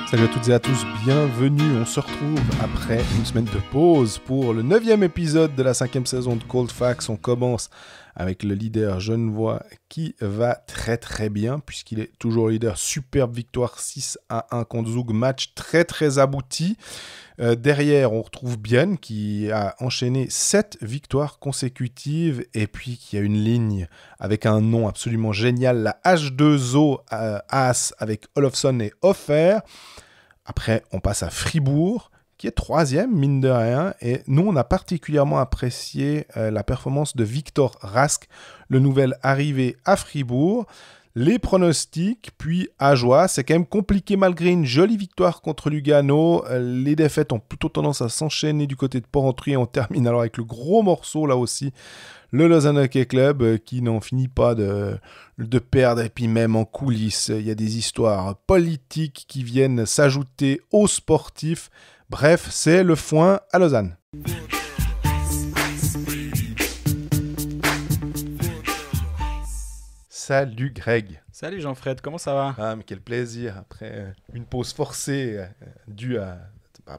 Salut à toutes et à tous, bienvenue. On se retrouve après une semaine de pause pour le 9e épisode de la 5e saison de Cold Facts. On commence avec le leader genevois qui va très très bien puisqu'il est toujours leader. Superbe victoire 6-1 contre Zug, match très très abouti. Derrière, on retrouve Bian qui a enchaîné 7 victoires consécutives et puis qui a une ligne avec un nom absolument génial, la H2O As avec Olofsson et Offer. Après, on passe à Fribourg, qui est 3e, mine de rien. Et nous, on a particulièrement apprécié la performance de Victor Rask, le nouvel arrivé à Fribourg. Les pronostics, puis Ajoie, c'est quand même compliqué malgré une jolie victoire contre Lugano. Les défaites ont plutôt tendance à s'enchaîner du côté de Porrentruy. On termine alors avec le gros morceau, là aussi, le Lausanne Hockey Club, qui n'en finit pas de perdre. Et puis même en coulisses, il y a des histoires politiques qui viennent s'ajouter aux sportifs. Bref, c'est le foin à Lausanne. Salut Greg. Salut Jean-Fred, comment ça va? Ah mais quel plaisir, après une pause forcée due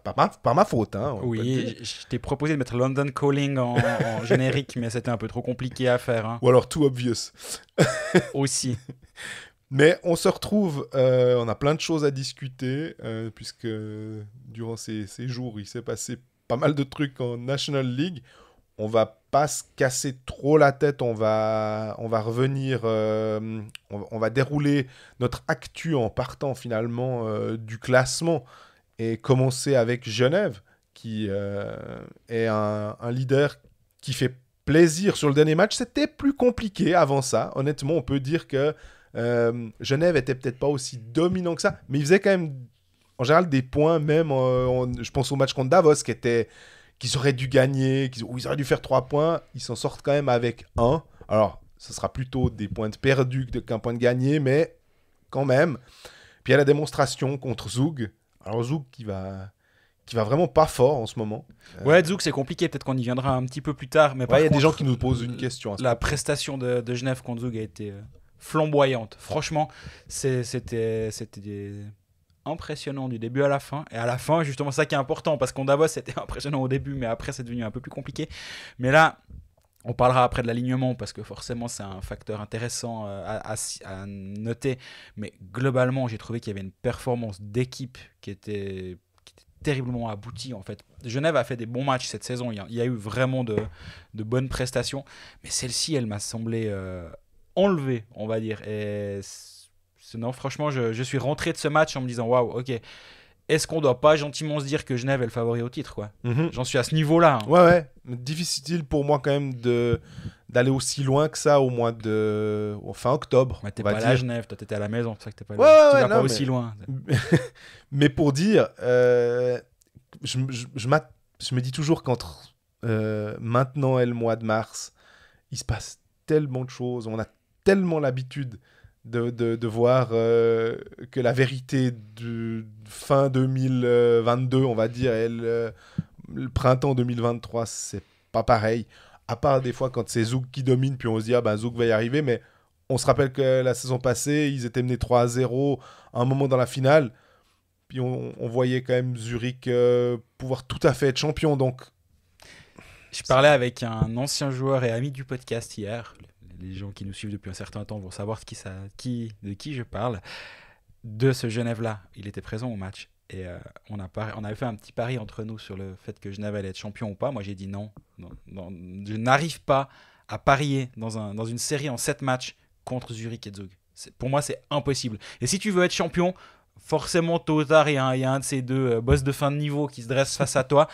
par ma faute. Hein, oui, je t'ai proposé de mettre London Calling en générique, mais c'était un peu trop compliqué à faire. Hein. Ou alors Too Obvious. Aussi. Mais on se retrouve, on a plein de choses à discuter, puisque durant ces jours, il s'est passé pas mal de trucs en National League. On va pas se casser trop la tête, on va revenir, on va dérouler notre actu en partant finalement du classement et commencer avec Genève, qui est un leader qui fait plaisir sur le dernier match. C'était plus compliqué avant ça, honnêtement, on peut dire que Genève était peut-être pas aussi dominant que ça, mais il faisait quand même en général des points, même je pense au match contre Davos qu'ils auraient dû gagner, où ils auraient dû faire 3 points, ils s'en sortent quand même avec 1. Alors, ce sera plutôt des points de perdus qu'un point de gagné, mais quand même. Puis il y a la démonstration contre Zug. Alors Zug qui va vraiment pas fort en ce moment. Ouais, Zug c'est compliqué, peut-être qu'on y viendra un petit peu plus tard. Mais il y a des gens qui nous posent une question. La prestation de Genève contre Zug a été flamboyante. Franchement, c'était impressionnant du début à la fin. Et à la fin, justement, c'est ça qui est important, parce qu'en Davos, c'était impressionnant au début, mais après, c'est devenu un peu plus compliqué. Mais là, on parlera après de l'alignement, parce que forcément, c'est un facteur intéressant à noter. Mais globalement, j'ai trouvé qu'il y avait une performance d'équipe qui était terriblement aboutie, en fait. Genève a fait des bons matchs cette saison. Il y a eu vraiment de bonnes prestations. Mais celle-ci, elle m'a semblé enlevée, on va dire. Et non, franchement, je suis rentré de ce match en me disant waouh, ok, est-ce qu'on doit pas gentiment se dire que Genève est le favori au titre, quoi. J'en suis à ce niveau-là. Hein. Ouais. Difficile pour moi quand même d'aller aussi loin que ça au mois de fin octobre. Mais t'es pas là à Genève, toi t'étais à la maison, c'est ça que t'es pas là. Tu vas pas aussi loin. Mais pour dire, je me dis toujours qu'entre maintenant et le mois de mars, il se passe tellement de choses, on a tellement l'habitude de voir que la vérité de fin 2022, on va dire, et le printemps 2023, c'est pas pareil. À part des fois quand c'est Zug qui domine, puis on se dit, Zug va y arriver, mais on se rappelle que la saison passée, ils étaient menés 3-0 à un moment dans la finale, puis on voyait quand même Zurich pouvoir tout à fait être champion, donc... Je parlais avec un ancien joueur et ami du podcast hier. Les gens qui nous suivent depuis un certain temps vont savoir de qui je parle, de ce Genève-là. Il était présent au match. Et on avait fait un petit pari entre nous sur le fait que Genève allait être champion ou pas. Moi, j'ai dit non, je n'arrive pas à parier dans une série en 7 matchs contre Zurich et Zug. Pour moi, c'est impossible. Et si tu veux être champion, forcément, tôt ou tard, il y a un de ces deux boss de fin de niveau qui se dresse face à toi.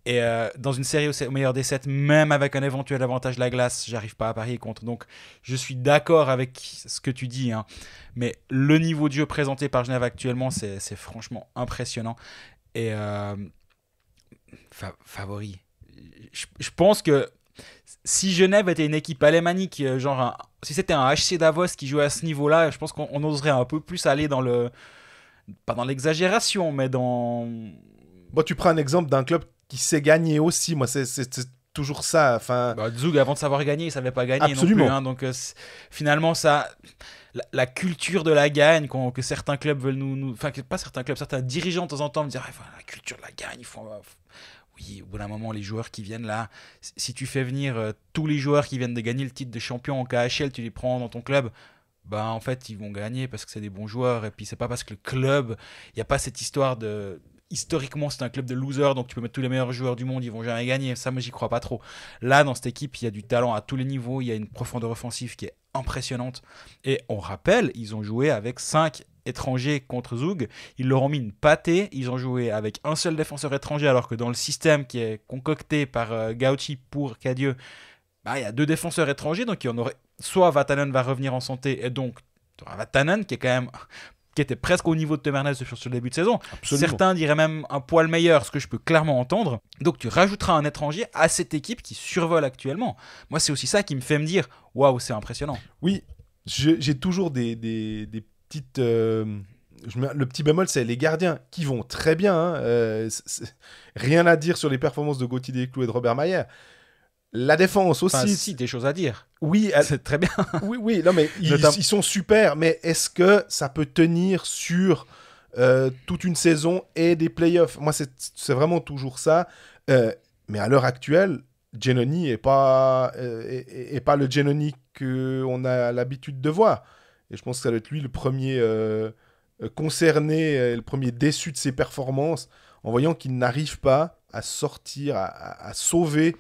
Et dans une série au meilleur des 7, même avec un éventuel avantage de la glace, j'arrive pas à parier contre. Donc, je suis d'accord avec ce que tu dis. Hein. Mais le niveau de jeu présenté par Genève actuellement, c'est franchement impressionnant. Et favori. Je pense que si Genève était une équipe alémanique, si c'était un HC Davos qui jouait à ce niveau-là, je pense qu'on oserait un peu plus aller dans pas dans l'exagération, mais dans... Bon, tu prends un exemple d'un club qui sait gagner aussi. Moi, c'est toujours ça. Enfin, Zug, avant de savoir gagner, il savait pas gagner absolument. non plus. Hein, donc finalement, ça, la culture de la gagne, que certains clubs veulent enfin, pas certains clubs, certains dirigeants de temps en temps me disent la culture de la gagne, oui, au bout d'un moment, les joueurs qui viennent là, si tu fais venir tous les joueurs qui viennent de gagner le titre de champion en KHL, tu les prends dans ton club, en fait, ils vont gagner parce que c'est des bons joueurs. Et puis, c'est pas parce que le club, il n'y a pas cette histoire de. Historiquement, c'est un club de losers, donc tu peux mettre tous les meilleurs joueurs du monde, ils vont jamais gagner. Ça, moi, j'y crois pas trop. Là, dans cette équipe, il y a du talent à tous les niveaux, il y a une profondeur offensive qui est impressionnante. Et on rappelle, ils ont joué avec 5 étrangers contre Zug. Ils leur ont mis une pâtée. Ils ont joué avec un seul défenseur étranger, alors que dans le système qui est concocté par Gauchi pour Cadieux, il y a 2 défenseurs étrangers, donc il y en aurait. Soit Vatanen va revenir en santé, et donc tu auras Vatanen qui était presque au niveau de Temernes sur le début de saison. Absolument. Certains diraient même un poil meilleur, ce que je peux clairement entendre. Donc tu rajouteras un étranger à cette équipe qui survole actuellement. Moi, c'est aussi ça qui me fait me dire waouh, c'est impressionnant. Oui, j'ai toujours des petites. Le petit bémol, c'est les gardiens qui vont très bien. Hein. Rien à dire sur les performances de Gauthier Desclous et de Robert Mayer. La défense aussi. Enfin, si, des choses à dire. Oui, c'est très bien. Oui, non, mais ils sont super. Mais est-ce que ça peut tenir sur toute une saison et des playoffs? Moi, c'est vraiment toujours ça. Mais à l'heure actuelle, Giannoni est pas le Giannoni qu'on a l'habitude de voir. Et je pense que ça doit être lui le premier concerné, le premier déçu de ses performances, en voyant qu'il n'arrive pas à sortir, à sauver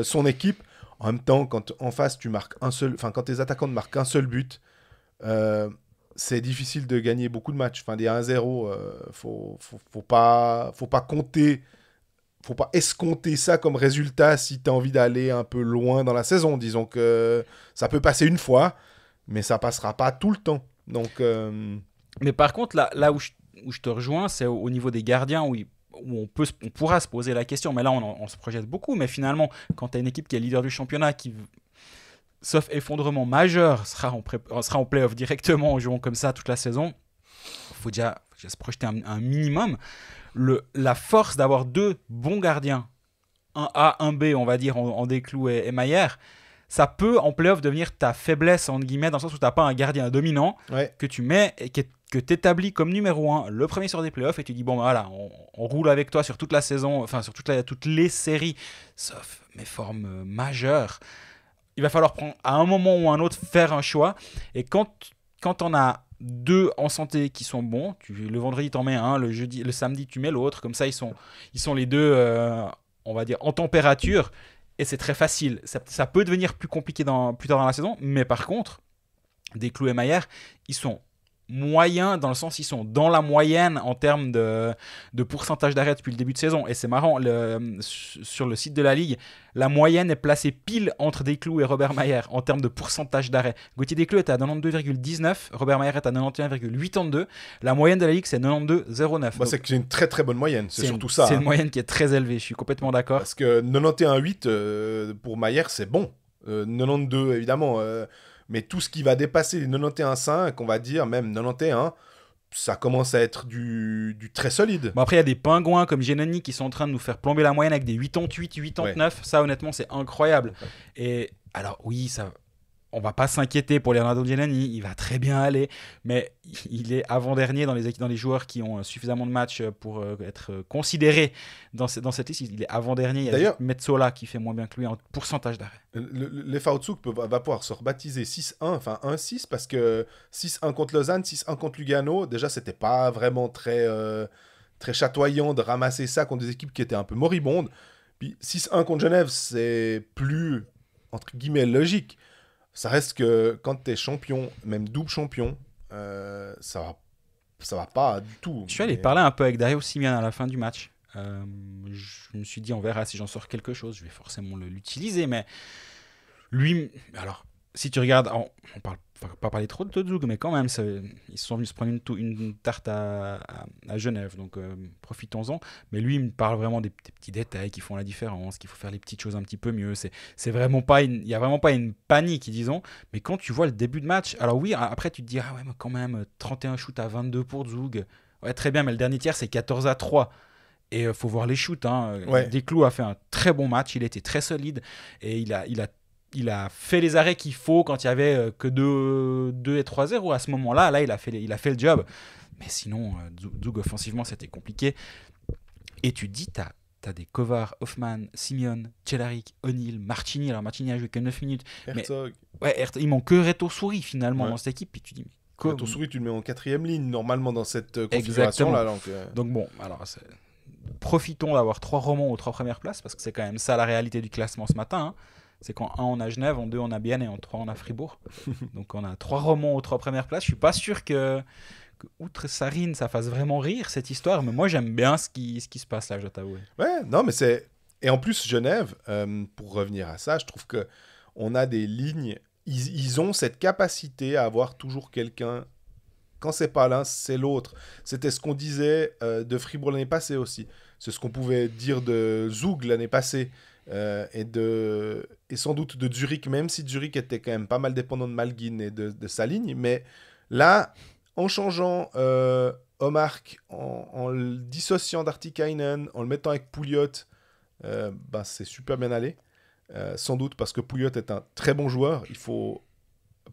son équipe. En même temps, quand en face tu marques quand tes attaquants ne marquent qu'un seul but, c'est difficile de gagner beaucoup de matchs. Enfin, des 1-0, faut pas compter, faut pas escompter ça comme résultat si tu as envie d'aller un peu loin dans la saison. Disons que ça peut passer une fois, mais ça passera pas tout le temps. Donc, mais par contre, là où je te rejoins, c'est au niveau des gardiens où on pourra se poser la question, mais là on se projette beaucoup. Mais finalement, quand tu as une équipe qui est leader du championnat, qui, sauf effondrement majeur, sera en play-off directement en jouant comme ça toute la saison, il faut déjà se projeter un minimum. La force d'avoir 2 bons gardiens, un A, un B, on va dire, en Desclous et Mayer, ça peut en play-off devenir ta faiblesse, entre guillemets, dans le sens où tu n'as pas un gardien dominant que tu mets et que tu établis comme numéro 1, le premier sur des playoffs, et tu dis voilà, on roule avec toi sur toute la saison, enfin sur toutes les séries, sauf mes formes majeures. Il va falloir à un moment ou à un autre faire un choix, et quand on a 2 en santé qui sont bons, le vendredi t'en mets un, le samedi tu mets l'autre, comme ça ils sont les 2 on va dire en température, et c'est très facile. Ça peut devenir plus compliqué plus tard dans la saison, mais par contre, Desclous et Mayer, ils sont moyens, dans le sens ils sont dans la moyenne en termes de pourcentage d'arrêt depuis le début de saison. Et c'est marrant, sur le site de la Ligue, la moyenne est placée pile entre Desclous et Robert Mayer en termes de pourcentage d'arrêt. Gauthier Desclous est à 92,19, Robert Mayer est à 91,82. La moyenne de la Ligue, c'est 92,09. C'est une très très bonne moyenne, c'est surtout ça. C'est une moyenne qui est très élevée, je suis complètement d'accord. Parce que 91,8 pour Mayer, c'est bon. 92, évidemment... mais tout ce qui va dépasser les 91,5, on va dire, même 91, ça commence à être du très solide. Après, il y a des pingouins comme Giannoni qui sont en train de nous faire plomber la moyenne avec des 88, 89. Ouais. Ça, honnêtement, c'est incroyable. Et alors, oui, on va pas s'inquiéter pour Leonardo Giannoni, il va très bien aller, mais il est avant-dernier dans les joueurs qui ont suffisamment de matchs pour être considérés dans cette liste. Il est avant-dernier. Il y a juste Metsola qui fait moins bien que lui en pourcentage d'arrêt. Les Fautsuk va pouvoir se rebaptiser 6-1, enfin 1-6, parce que 6-1 contre Lausanne, 6-1 contre Lugano, déjà c'était pas vraiment très chatoyant de ramasser ça contre des équipes qui étaient un peu moribondes. Puis 6-1 contre Genève, c'est plus, entre guillemets, logique. Ça reste que quand tu es champion, même double champion, ça va pas du tout. Je suis allé parler un peu avec Dario Simian à la fin du match. Je me suis dit, on verra si j'en sors quelque chose. Je vais forcément l'utiliser. Mais lui, alors, si tu regardes, on va pas parler trop de Zug, mais quand même, ils sont venus se prendre une tarte à Genève, donc profitons-en. Mais lui, il me parle vraiment des petits détails qui font la différence, qu'il faut faire les petites choses un petit peu mieux. C'est vraiment pas il n'y a vraiment pas une panique, disons. Mais quand tu vois le début de match, alors oui, après tu te dis, ah ouais, mais quand même, 31 shoots à 22 pour Zug. Ouais, très bien, mais le dernier tiers, c'est 14-3. Et il faut voir les shoots. Ouais. Desclous a fait un très bon match. Il était très solide. Et il a fait les arrêts qu'il faut quand il y avait que 2 et 3-0. À ce moment-là, il a fait le job. Mais sinon, Zug offensivement, c'était compliqué. Et tu te dis, t'as des Kovar, Hoffman, Simeon, Cehlárik, O'Neal, Martini. Alors Martini a joué que 9 minutes. Herzog. Il manque que Reto Souris finalement Ouais. dans cette équipe. Puis tu dis, Reto Souris, tu le mets en 4e ligne normalement dans cette configuration-là. Donc bon, alors profitons d'avoir 3 romans aux 3 premières places parce que c'est quand même ça la réalité du classement ce matin. C'est qu'en 1 on a Genève, en 2 on a Bienne et en 3 on a Fribourg. Donc on a 3 romans aux 3 premières places. Je suis pas sûr que outre Sarine ça fasse vraiment rire cette histoire, mais moi j'aime bien ce qui se passe là, je dois t'avouer. Ouais, non mais c'est... Et en plus Genève, pour revenir à ça, je trouve que on a des lignes, ils ont cette capacité à avoir toujours quelqu'un. Quand c'est pas l'un, c'est l'autre. C'était ce qu'on disait de Fribourg l'année passée aussi. C'est ce qu'on pouvait dire de Zug l'année passée. Et sans doute de Zurich, même si Zurich était quand même pas mal dépendant de Malguin et de sa ligne. Mais là, en changeant Omark, en le dissociant d'Artikainen, en le mettant avec Pouliot, c'est super bien allé. Sans doute parce que Pouliot est un très bon joueur. Il faut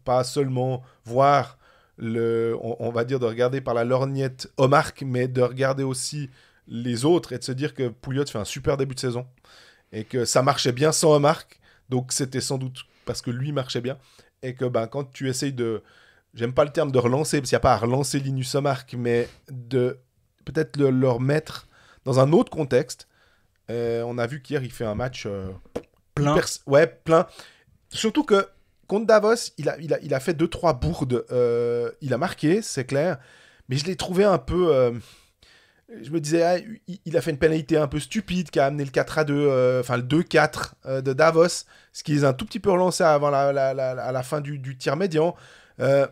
pas seulement voir... on va dire de regarder par la lorgnette Omark, mais de regarder aussi les autres et de se dire que Pouliot fait un super début de saison et que ça marchait bien sans Omark, donc c'était sans doute parce que lui marchait bien et que quand tu essayes de, j'aime pas le terme de relancer parce qu'il n'y a pas à relancer Linus Omark, mais de peut-être le remettre dans un autre contexte. On a vu qu'hier il fait un match plein. Plein, surtout que contre Davos, il a fait 2-3 bourdes. Il a marqué, c'est clair. Mais je l'ai trouvé un peu... je me disais, il a fait une pénalité un peu stupide qui a amené le 4-2, enfin le 2-4 de Davos, ce qui les a un tout petit peu relancés avant à la fin du tir médian. De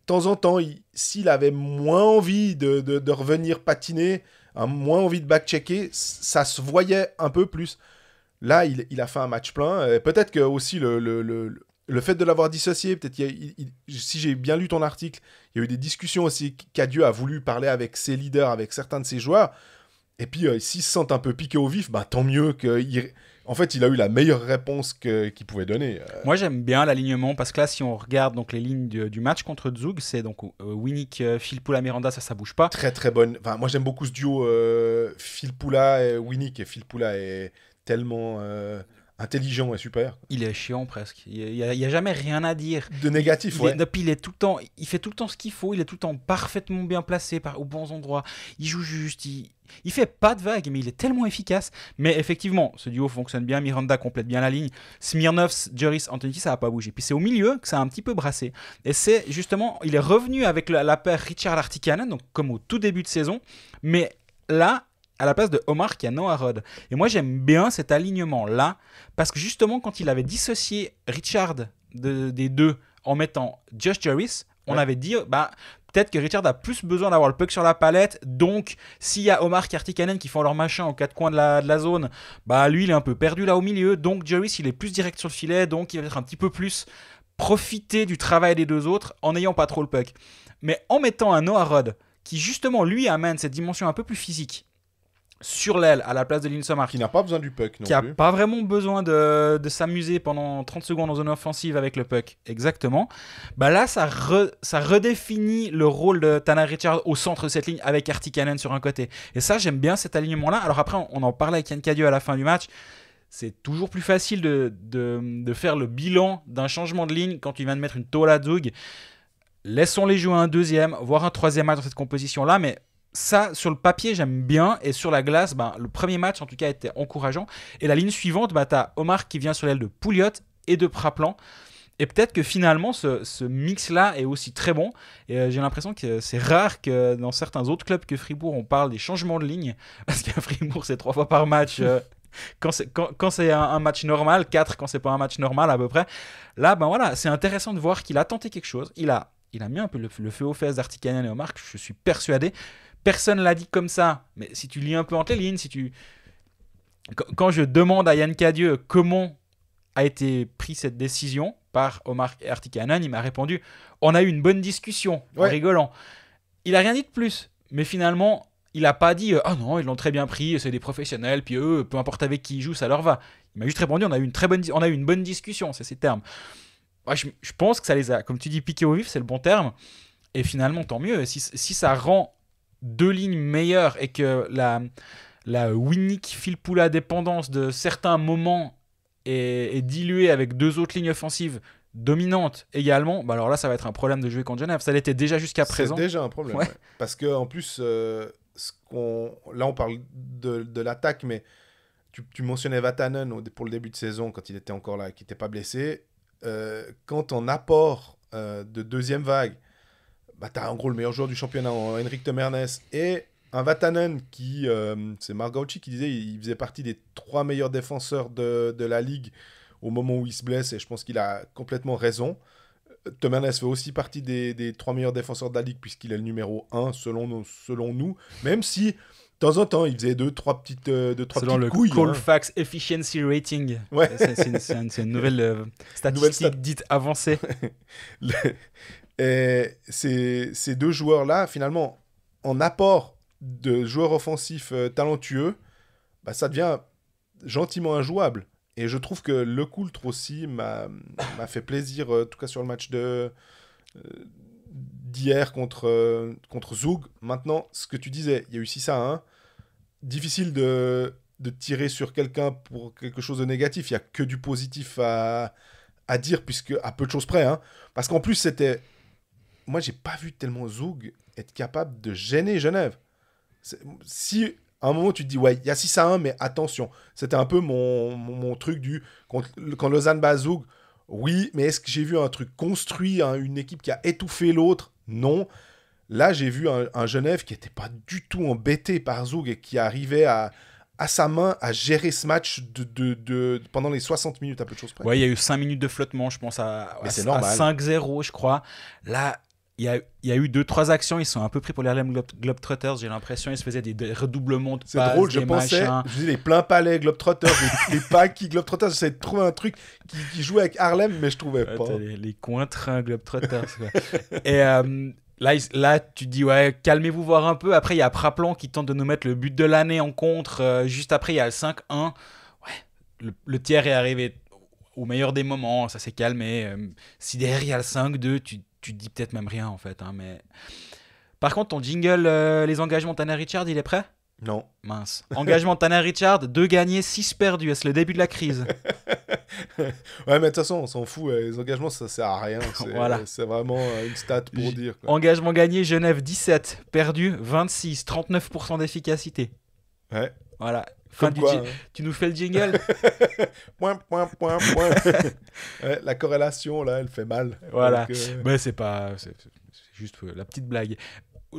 temps en temps, s'il avait moins envie de revenir patiner, moins envie de back-checker, ça se voyait un peu plus. Là, il a fait un match plein. Peut-être que aussi le fait de l'avoir dissocié, peut-être si j'ai bien lu ton article, il y a eu des discussions aussi qu'Adieu a voulu parler avec ses leaders, avec certains de ses joueurs. Et puis, s'ils se sentent un peu piqués au vif, tant mieux en fait, il a eu la meilleure réponse qu'il pouvait donner. Moi, j'aime bien l'alignement parce que là, si on regarde donc les lignes du match contre Zug, c'est donc Winnick, Filppula, Miranda, ça bouge pas. Très très bonne. Enfin, moi, j'aime beaucoup ce duo Filppula et Winnick. Et Filppula est tellement intelligent et super. Il est chiant presque. Il y a jamais rien à dire. De négatif, ouais. Il est tout le temps, il fait tout le temps ce qu'il faut. Il est tout le temps parfaitement bien placé aux bons endroits. Il joue juste. Il fait pas de vagues, mais il est tellement efficace. Mais effectivement, ce duo fonctionne bien. Miranda complète bien la ligne. Smirnov, Juris, Antonucci, ça va pas bouger. Puis c'est au milieu que ça a un petit peu brassé. Et c'est justement, il est revenu avec la paire Richard Artikainen, donc comme au tout début de saison. Mais là, à la place de Omark, il y a Noah Rod. Et moi, j'aime bien cet alignement-là, parce que justement, quand il avait dissocié Richard des deux en mettant Josh Juris, on avait dit, peut-être que Richard a plus besoin d'avoir le puck sur la palette, donc s'il y a Omark et Artikainen qui font leur machin aux 4 coins de la zone, lui, il est un peu perdu là au milieu, donc Juris, il est plus direct sur le filet, donc il va être un petit peu plus profiter du travail des deux autres en n'ayant pas trop le puck. Mais en mettant un Noah Rod, qui justement, lui, amène cette dimension un peu plus physique, sur l'aile à la place de Linus Omark, qui n'a pas besoin du puck non qui n'a pas vraiment besoin de s'amuser pendant 30 secondes en zone offensive avec le puck, exactement. Là, ça redéfinit le rôle de Tanner Richard au centre de cette ligne avec Artikainen sur un côté. Et ça, j'aime bien cet alignement-là. Alors après, on en parlait avec Yann Cadieux à la fin du match. C'est toujours plus facile de faire le bilan d'un changement de ligne quand tu viens de mettre une tôle à Zug. Laissons-les jouer un deuxième, voire un troisième match dans cette composition-là, mais ça, sur le papier, j'aime bien. Et sur la glace, le premier match, en tout cas, était encourageant. Et la ligne suivante, t'as Omar qui vient sur l'aile de Pouliot et de Praplan. Et peut-être que finalement, ce mix-là est aussi très bon. Et j'ai l'impression que c'est rare que dans certains autres clubs que Fribourg, on parle des changements de ligne. Parce qu'à Fribourg, c'est 3 fois par match. Quand c'est un match normal, 4 quand c'est pas un match normal à peu près. Là, voilà, c'est intéressant de voir qu'il a tenté quelque chose. Il a mis un peu le feu aux fesses d'Artikainen et Omark, je suis persuadé. Personne ne l'a dit comme ça, mais si tu lis un peu entre les lignes, quand je demande à Yann Cadieux comment a été prise cette décision par Omark et Artikainen, il m'a répondu « On a eu une bonne discussion, en rigolant ». Il n'a rien dit de plus, mais finalement, il n'a pas dit ah non, ils l'ont très bien pris, c'est des professionnels, puis eux, peu importe avec qui ils jouent, ça leur va. Il m'a juste répondu on a eu une bonne discussion, c'est ces termes. Moi, je pense que ça les a, comme tu dis, piqués au vif, c'est le bon terme. Et finalement, tant mieux. Si ça rend deux lignes meilleures et que la Winnick Filppula dépendance de certains moments est diluée avec deux autres lignes offensives dominantes également, bah alors là, ça va être un problème de jouer contre Genève. Ça l'était déjà jusqu'à présent. C'est déjà un problème. Ouais. Ouais. Parce qu'en plus, là, on parle de l'attaque, mais tu mentionnais Vatanen pour le début de saison, quand il était encore là, qui n'était pas blessé. Quand on apport de deuxième vague, bah, tu as en gros le meilleur joueur du championnat, Henrik Temernes, et un Vatanen qui, c'est Marc Gauchi qui disait, il faisait partie des 3 meilleurs défenseurs de la ligue au moment où il se blesse, et je pense qu'il a complètement raison. Temernes fait aussi partie des 3 meilleurs défenseurs de la ligue, puisqu'il est le numéro 1 selon nous, même si de temps en temps, il faisait 2-3 petites couilles. Selon le Colfax Efficiency Rating. Ouais. C'est une nouvelle statistique dite avancée. Et ces deux joueurs-là, finalement, en apport de joueurs offensifs talentueux, bah, ça devient gentiment injouable. Et je trouve que Le Coultre aussi m'a fait plaisir, en tout cas sur le match d'hier contre Zug. Maintenant, ce que tu disais, il y a eu 6-1. Difficile de tirer sur quelqu'un pour quelque chose de négatif. Il n'y a que du positif à dire, puisque à peu de choses près. Hein. Parce qu'en plus, c'était... Moi, j'ai pas vu tellement Zug être capable de gêner Genève. Si à un moment, tu te dis, ouais, il y a 6-1, mais attention. C'était un peu mon truc quand Lausanne bat Zug. Oui, mais est-ce que j'ai vu un truc construit, une équipe qui a étouffé l'autre? Non. Là, j'ai vu un Genève qui n'était pas du tout embêté par Zug et qui arrivait à sa main à gérer ce match pendant les 60 minutes, à peu de choses près. Ouais, il y a eu 5 minutes de flottement, je pense, à 5-0, je crois. Là, il y a eu 2-3 actions, ils sont un peu pris pour les Harlem Globetrotters, j'ai l'impression, ils se faisaient des redoublements de passes, c'est drôle, je pensais, je disais les pleins palais Globetrotters, les Paki Globetrotters, j'essayais de trouver un truc qui jouait avec Harlem, mais je trouvais pas. Les cointrains Globetrotters, quoi. Et là, tu te dis, ouais, calmez-vous voir un peu. Après, il y a Praplan qui tente de nous mettre le but de l'année en contre. Juste après, il y a le 5-1. Ouais, le tiers est arrivé au meilleur des moments, ça s'est calmé. Si derrière, il y a le 5-2, tu te dis peut-être même rien, en fait. Hein, mais... Par contre, ton jingle, les engagements Tanner Richard, il est prêt ? Non. Mince. Engagement Tanner Richard, 2 gagnés, 6 perdus. Est-ce le début de la crise ? Ouais, mais de toute façon, on s'en fout. Les engagements, ça sert à rien. Voilà. C'est vraiment une stat pour dire. Quoi. Engagement gagné, Genève 17, perdu 26, 39% d'efficacité. Ouais. Voilà. Fin du quoi, Tu nous fais le jingle ? Point. Ouais, la corrélation, là, elle fait mal. Voilà. Mais c'est juste la petite blague.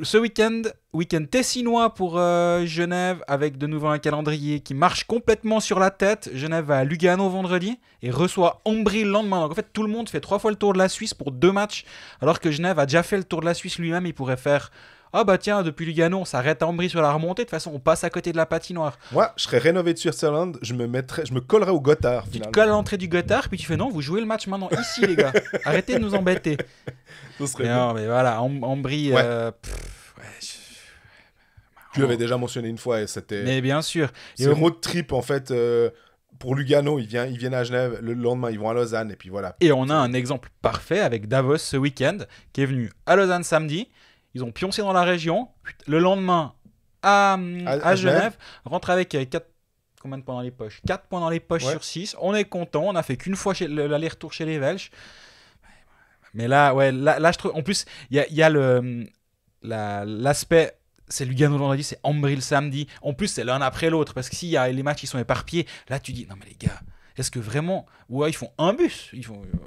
Ce week-end tessinois pour Genève, avec de nouveau un calendrier qui marche complètement sur la tête. Genève va à Lugano vendredi et reçoit Ambry le lendemain. Donc en fait, tout le monde fait 3 fois le tour de la Suisse pour 2 matchs, alors que Genève a déjà fait le tour de la Suisse lui-même. Il pourrait faire... Ah bah tiens, depuis Lugano, on s'arrête à Ambry sur la remontée. De toute façon, on passe à côté de la patinoire. Moi, je serais rénové de Switzerland, je me collerais au Gotthard. Tu te colles à l'entrée du Gotthard, puis tu fais non, vous jouez le match maintenant ici, les gars. Arrêtez de nous embêter. Ce serait mais non, mais voilà, Ambry... Ouais. Tu l'avais déjà mentionné une fois et c'était... Mais bien sûr. C'est un road trip, en fait... Pour Lugano, ils viennent à Genève, le lendemain ils vont à Lausanne, et puis voilà. Et on a un exemple parfait avec Davos ce week-end, qui est venu à Lausanne samedi. Ils ont pioncé dans la région. Le lendemain, à Genève, rentre avec 4 points dans les poches. 4 points dans les poches sur 6. On est content. On n'a fait qu'une fois l'aller-retour chez les Welsh. Mais là, je trouve... En plus, il y a l'aspect... C'est Lugano le vendredi, c'est Ambry le samedi. En plus, c'est l'un après l'autre. Parce que s'il y a les matchs qui sont éparpillés, là, tu dis, non mais les gars... Est-ce que vraiment... Ouais, ils font un bus.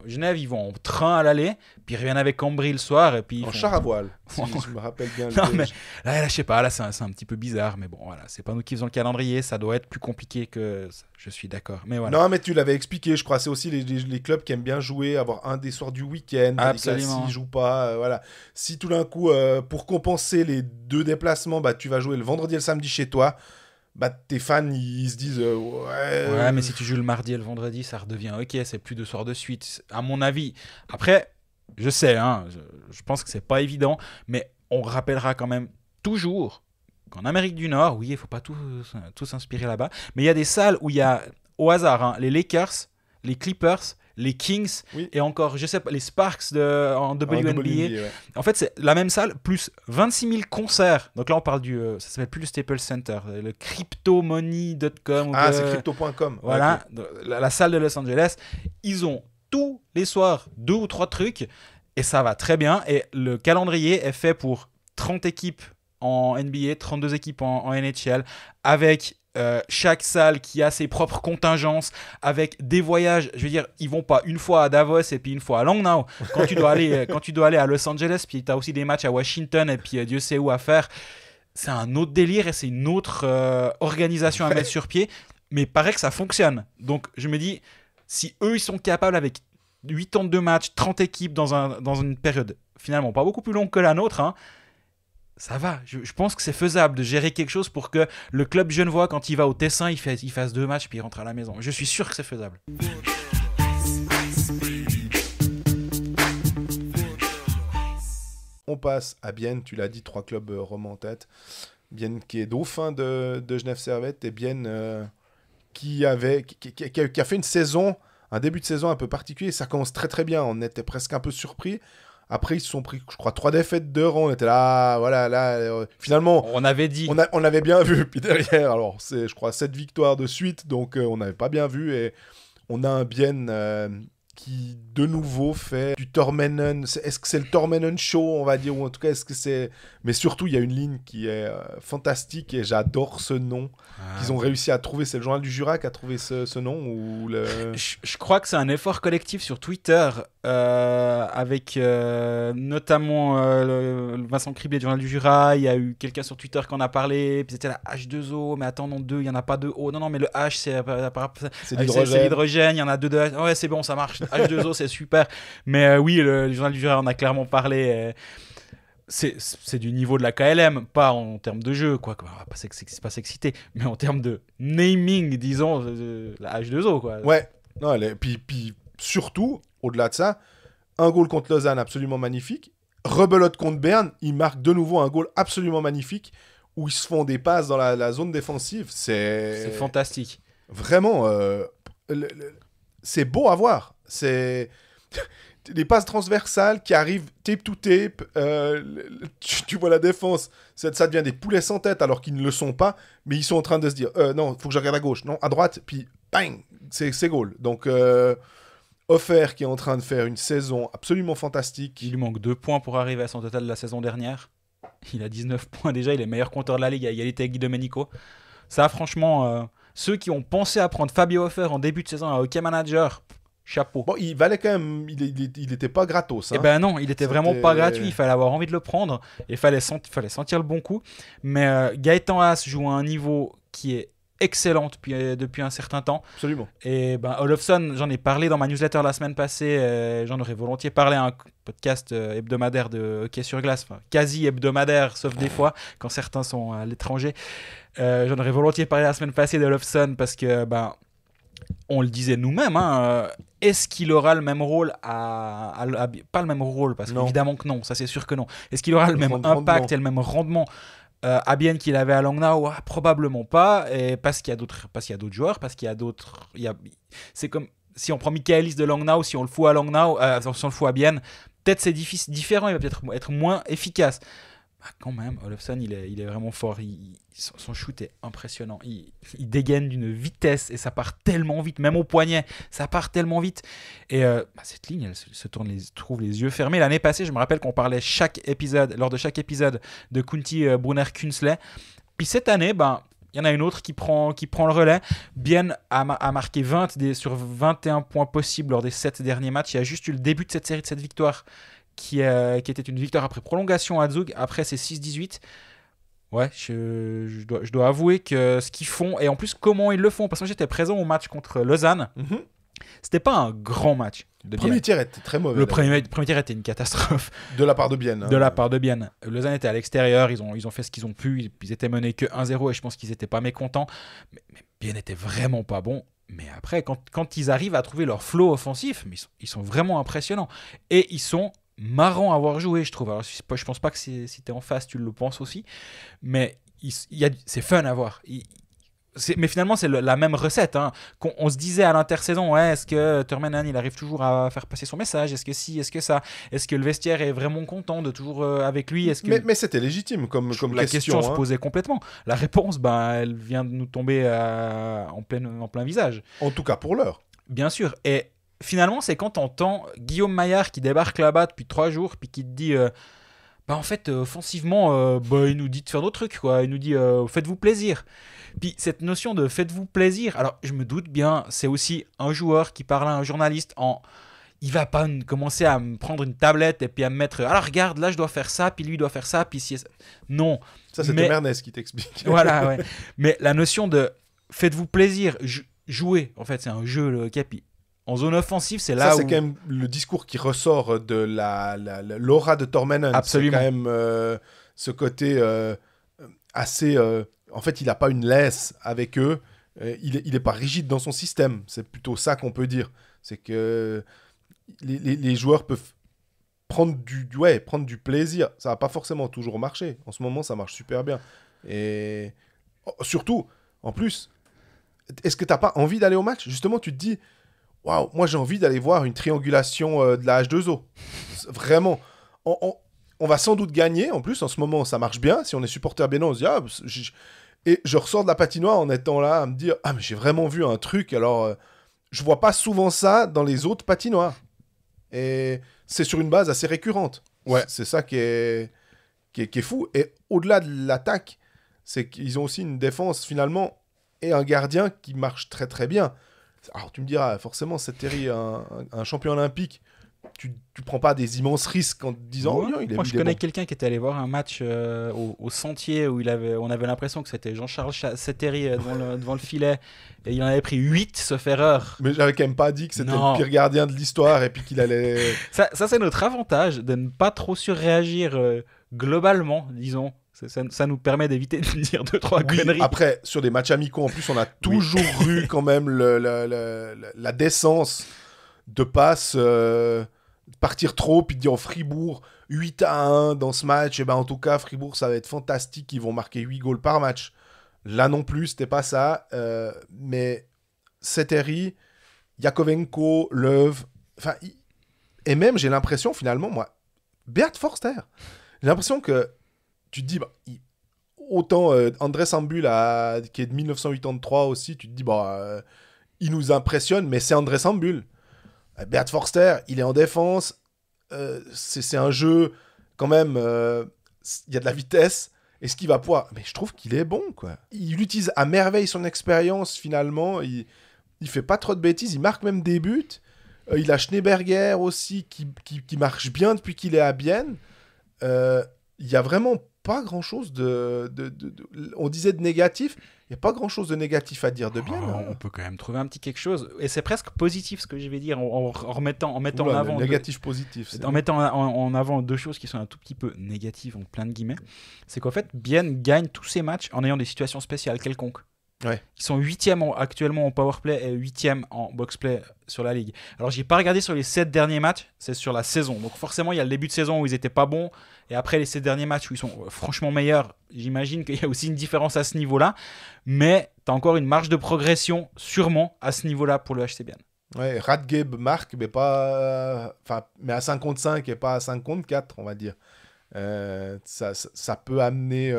Genève, ils vont en train à l'aller, puis ils reviennent avec Ambry le soir. Et puis char à voile, si je me rappelle bien. Non, mais là, je sais pas, là, c'est un petit peu bizarre. Mais bon, voilà, c'est pas nous qui faisons le calendrier. Ça doit être plus compliqué que ça. Je suis d'accord. Mais voilà. Non, mais tu l'avais expliqué, je crois. C'est aussi les clubs qui aiment bien jouer, avoir un des soirs du week-end. Absolument. S'ils jouent pas, voilà. Si tout d'un coup, pour compenser les 2 déplacements, bah, tu vas jouer le vendredi et le samedi chez toi, bah, tes fans, ils se disent ouais, mais si tu joues le mardi et le vendredi, ça redevient ok, c'est plus 2 soirs de suite, à mon avis. Après, je sais, hein, je pense que c'est pas évident, mais on rappellera quand même toujours qu'en Amérique du Nord, oui, il ne faut pas tout s'inspirer là-bas, mais il y a des salles où il y a, au hasard, hein, les Lakers, les Clippers, les Kings et encore, je sais pas, les Sparks en WNBA. Ouais. En fait, c'est la même salle, plus 26 000 concerts. Donc là, on parle ça s'appelle plus le Staples Center, le cryptomoney.com. C'est crypto.com. Voilà, okay. la salle de Los Angeles. Ils ont tous les soirs 2 ou 3 trucs et ça va très bien. Et le calendrier est fait pour 30 équipes en NBA, 32 équipes en NHL, avec chaque salle qui a ses propres contingences, avec des voyages. Je veux dire, ils vont pas une fois à Davos et puis une fois à Langnau. Quand tu dois aller à Los Angeles, puis tu as aussi des matchs à Washington et puis Dieu sait où à faire. C'est un autre délire et c'est une autre organisation à mettre sur pied. Mais il paraît que ça fonctionne. Donc je me dis, si eux ils sont capables avec 82 matchs, 30 équipes dans une période finalement pas beaucoup plus longue que la nôtre, hein, ça va, je pense que c'est faisable de gérer quelque chose pour que le club genevois, quand il va au Tessin, il fasse 2 matchs puis il rentre à la maison. Je suis sûr que c'est faisable. On passe à Bienne, tu l'as dit, 3 clubs roms en tête. Bienne qui est dauphin de Genève Servette et Bienne qui a fait une saison, un début de saison un peu particulier. Ça commence très très bien, on était presque un peu surpris. Après, ils se sont pris, je crois, 3 défaites de rang. On était là, voilà, là. Finalement, on avait dit. On avait bien vu. Puis derrière, alors, c'est, je crois, 7 victoires de suite. Donc, on n'avait pas bien vu. Et on a un Bienne qui, de nouveau, fait du Tormennen. Est-ce que c'est le Tormennen Show, on va dire? Ou en tout cas, est-ce que c'est... Mais surtout, il y a une ligne qui est fantastique. Et j'adore ce nom qu'ils ont réussi à trouver. C'est le Journal du Jura qui a trouvé ce nom ou le... Je crois que c'est un effort collectif sur Twitter avec notamment Vincent Criblé du Journal du Jura. Il y a eu quelqu'un sur Twitter qui en a parlé, puis c'était la H2O, mais attends, non, 2, il n'y en a pas de O. Non, mais le H, c'est l'hydrogène. Il y en a 2 de H. Ouais, c'est bon, ça marche. H2O, c'est super. Mais oui, le Journal du Jura en a clairement parlé. C'est du niveau de la KLM, pas en termes de jeu, quoi. On va pas s'exciter, mais en termes de naming, disons, la H2O, quoi. Ouais, non, puis surtout, au-delà de ça, un goal contre Lausanne absolument magnifique. Rebelote contre Berne, ils marquent de nouveau un goal absolument magnifique où ils se font des passes dans la zone défensive. C'est fantastique. Vraiment, c'est beau à voir. C'est... les passes transversales qui arrivent tape to tape, tu vois la défense, ça devient des poulets sans tête alors qu'ils ne le sont pas, mais ils sont en train de se dire non, faut que je regarde à gauche, non, à droite, puis bang, c'est goal. Donc Offer qui est en train de faire une saison absolument fantastique. Il lui manque 2 points pour arriver à son total de la saison dernière. Il a 19 points déjà, il est meilleur compteur de la ligue à égalité avec Guy Domenico. Ça, franchement, ceux qui ont pensé à prendre Fabio Offer en début de saison à Hockey Manager, chapeau. Bon, il valait quand même, il était pas gratos. Hein. Eh ben non, il était vraiment pas gratuit. Il fallait avoir envie de le prendre. Il fallait sentir le bon coup. Mais Gaëtan Haas joue à un niveau qui est excellent depuis un certain temps. Absolument. Et ben Olofsson, j'en ai parlé dans ma newsletter la semaine passée. J'en aurais volontiers parlé à un podcast hebdomadaire de hockey sur glace, enfin, quasi hebdomadaire, sauf des fois quand certains sont à l'étranger. J'en aurais volontiers parlé la semaine passée d'Olofsson parce que on le disait nous-mêmes, hein, est-ce qu'il aura le même rôle pas le même rôle, parce qu'évidemment que non, ça c'est sûr que non. Est-ce qu'il aura le même impact et le même rendement à Bienne qu'il avait à Langnau? Probablement pas, et parce qu'il y a d'autres joueurs, parce qu'il y a d'autres... C'est comme si on prend Michaelis de Langnau, si on le fout à Langnau, si on le fout à Bienne, peut-être c'est différent, il va peut-être être moins efficace. Quand même, Olofsson, il est vraiment fort. Son shoot est impressionnant. Il dégaine d'une vitesse et ça part tellement vite, même au poignet, ça part tellement vite. Et cette ligne, elle se trouve les yeux fermés. L'année passée, je me rappelle qu'on parlait lors de chaque épisode de Kunti Brunner-Künzle. Puis cette année, il y en a une autre qui prend le relais. Bienne a marqué 20 sur 21 points possibles lors des 7 derniers matchs. Il y a juste eu le début de cette série de 7 victoires qui était une victoire après prolongation à Zug. Après, c'est 6-18. Ouais, je dois avouer que ce qu'ils font, et en plus, comment ils le font, parce que j'étais présent au match contre Lausanne. C'était pas un grand match. Le premier tiers était très mauvais. Le premier tiers était une catastrophe. De la part de Bienne. Hein. De la part de Bienne. Lausanne était à l'extérieur, ils ont fait ce qu'ils ont pu. Ils étaient menés que 1-0 et je pense qu'ils n'étaient pas mécontents. Mais Bienne était vraiment pas bon. Mais après, quand ils arrivent à trouver leur flow offensif, mais ils sont vraiment impressionnants. Et ils sont marrants à avoir joué, je trouve. Alors, je pense pas que si t'es en face, tu le penses aussi. Mais c'est fun à voir. Mais finalement, c'est la même recette. Hein. On se disait à l'intersaison, ouais, est-ce que Turmenan, il arrive toujours à faire passer son message? Est-ce que si? Est-ce que ça? Est-ce que le vestiaire est vraiment content de toujours avec lui? Mais c'était légitime comme la question hein. se posait complètement. La réponse, elle vient de nous tomber en plein visage. En tout cas pour l'heure. Bien sûr. Et finalement, c'est quand on entend Guillaume Maillard qui débarque là-bas depuis 3 jours, puis qui te dit... en fait, offensivement, il nous dit de faire nos trucs, quoi. Il nous dit faites-vous plaisir. Puis cette notion de faites-vous plaisir, alors je me doute bien, c'est aussi un joueur qui parle à un journaliste il va pas commencer à me prendre une tablette et puis à me mettre alors regarde, là je dois faire ça, puis lui doit faire ça, puis si... Non. Ça, c'était Mernès qui t'explique. Voilà, ouais. Mais la notion de faites-vous plaisir, jouer, en fait, c'est un jeu, le capi. En zone offensive, c'est là où... c'est quand même le discours qui ressort de l'aura de Tormenon. Absolument. C'est quand même ce côté assez... en fait, il n'a pas une laisse avec eux. Il n'est pas rigide dans son système. C'est plutôt ça qu'on peut dire. C'est que les joueurs peuvent prendre du plaisir. Ça va pas forcément toujours marcher. En ce moment, ça marche super bien. Et surtout, en plus, est-ce que tu n'as pas envie d'aller au match? Justement, tu te dis... Waouh, moi j'ai envie d'aller voir une triangulation de la H2O. Vraiment. On va sans doute gagner. En plus, en ce moment, ça marche bien. Si on est supporter bénin, on se dit et je ressors de la patinoire en étant là à me dire mais j'ai vraiment vu un truc. Alors, je vois pas souvent ça dans les autres patinoires. Et c'est sur une base assez récurrente. Ouais. C'est ça qui est fou. Et au-delà de l'attaque, c'est qu'ils ont aussi une défense finalement et un gardien qui marche très très bien. Alors tu me diras, forcément, c'est Terry, un champion olympique, tu prends pas des immenses risques en te disant moi je connais quelqu'un qui était allé voir un match au Sentier où on avait l'impression que c'était Jean-Charles Settery devant le filet et il en avait pris 8 sauf erreur. Mais j'avais quand même pas dit que c'était le pire gardien de l'histoire et puis qu'il allait... ça c'est notre avantage de ne pas trop surréagir globalement, disons. Ça nous permet d'éviter de dire 2-3 conneries. Après, sur des matchs amicaux, en plus, on a toujours eu quand même la décence de passe, partir trop, puis de dire Fribourg 8-1 dans ce match. Et en tout cas, Fribourg, ça va être fantastique. Ils vont marquer 8 goals par match. Là non plus, c'était pas ça. Mais Settery, Yakovenko, Löw, et même, j'ai l'impression, finalement, moi, Beat Forster, j'ai l'impression que tu te dis, autant André Sambul, qui est de 1983 aussi, tu te dis, il nous impressionne, mais c'est André Sambul. Beat Forster, il est en défense, c'est un jeu, quand même, il y a de la vitesse, est-ce qu'il va pouvoir... Mais je trouve qu'il est bon, quoi. Il utilise à merveille son expérience, finalement, il fait pas trop de bêtises, il marque même des buts, il a Schneeberger aussi, qui marche bien depuis qu'il est à Bienne. Il y a vraiment pas grand-chose on disait de négatif, il n'y a pas grand-chose de négatif à dire de bien. On peut quand même trouver un petit quelque chose. Et c'est presque positif ce que je vais dire en mettant en avant... Négatif, positif. En mettant en avant 2 choses qui sont un tout petit peu négatives, en plein de guillemets. C'est qu'en fait, Bienne gagne tous ses matchs en ayant des situations spéciales quelconques. Ouais. Ils sont 8e actuellement en powerplay et 8e en boxplay sur la ligue. Alors j'ai pas regardé sur les 7 derniers matchs, c'est sur la saison. Donc forcément il y a le début de saison où ils étaient pas bons et après les 7 derniers matchs où ils sont franchement meilleurs. J'imagine qu'il y a aussi une différence à ce niveau-là, mais t'as encore une marge de progression sûrement à ce niveau-là pour le HC Bienne. Ouais, Radgeb marque, mais pas, mais à 55 et pas à 54, on va dire. Ça peut amener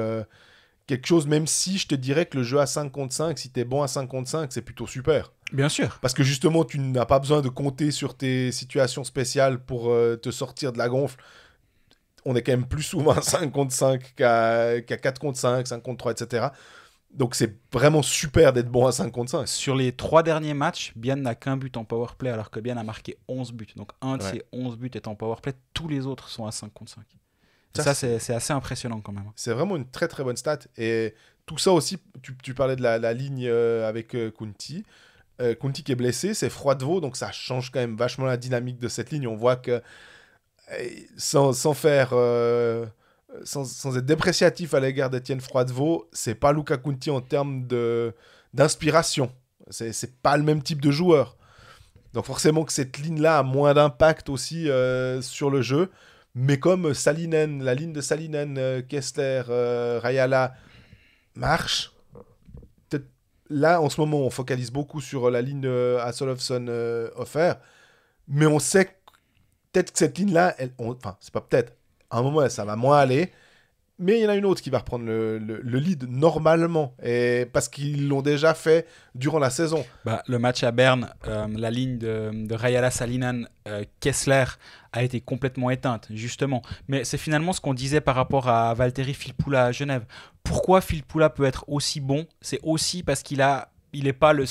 quelque chose, même si je te dirais que le jeu à 5 contre 5, si t'es bon à 5 contre 5, c'est plutôt super. Bien sûr. Parce que justement, tu n'as pas besoin de compter sur tes situations spéciales pour te sortir de la gonfle. On est quand même plus souvent à 5 contre 5 qu'à 4 contre 5, 5 contre 3, etc. Donc c'est vraiment super d'être bon à 5 contre 5. Sur les 3 derniers matchs, Bienne n'a qu'un but en powerplay alors que Bienne a marqué 11 buts. Donc un de ces 11 buts est en powerplay, tous les autres sont à 5 contre 5. Ça c'est assez impressionnant quand même. C'est vraiment une très très bonne stat. Et tout ça aussi, tu parlais de la ligne avec Kunti. Kunti qui est blessé, c'est Froidevaux, donc ça change quand même vachement la dynamique de cette ligne. On voit que sans être dépréciatif à l'égard d'Étienne Froidevaux, c'est pas Luca Kunti en termes d'inspiration. C'est pas le même type de joueur. Donc forcément que cette ligne-là a moins d'impact aussi sur le jeu. Mais comme Salinen, la ligne de Salinen, Kessler, Rayala, marche. Peut-être là, en ce moment, on focalise beaucoup sur la ligne Hassel-Olofsson offert, mais on sait que peut-être que cette ligne-là, enfin, c'est pas peut-être, à un moment, ça va moins aller. Mais il y en a une autre qui va reprendre le lead normalement, et parce qu'ils l'ont déjà fait durant la saison. Le match à Berne, la ligne de Rajala Salinen, Kessler a été complètement éteinte, justement. Mais c'est finalement ce qu'on disait par rapport à Valtteri Filppula à Genève. Pourquoi Filppula peut être aussi bon ? C'est aussi parce qu'il n'est pas la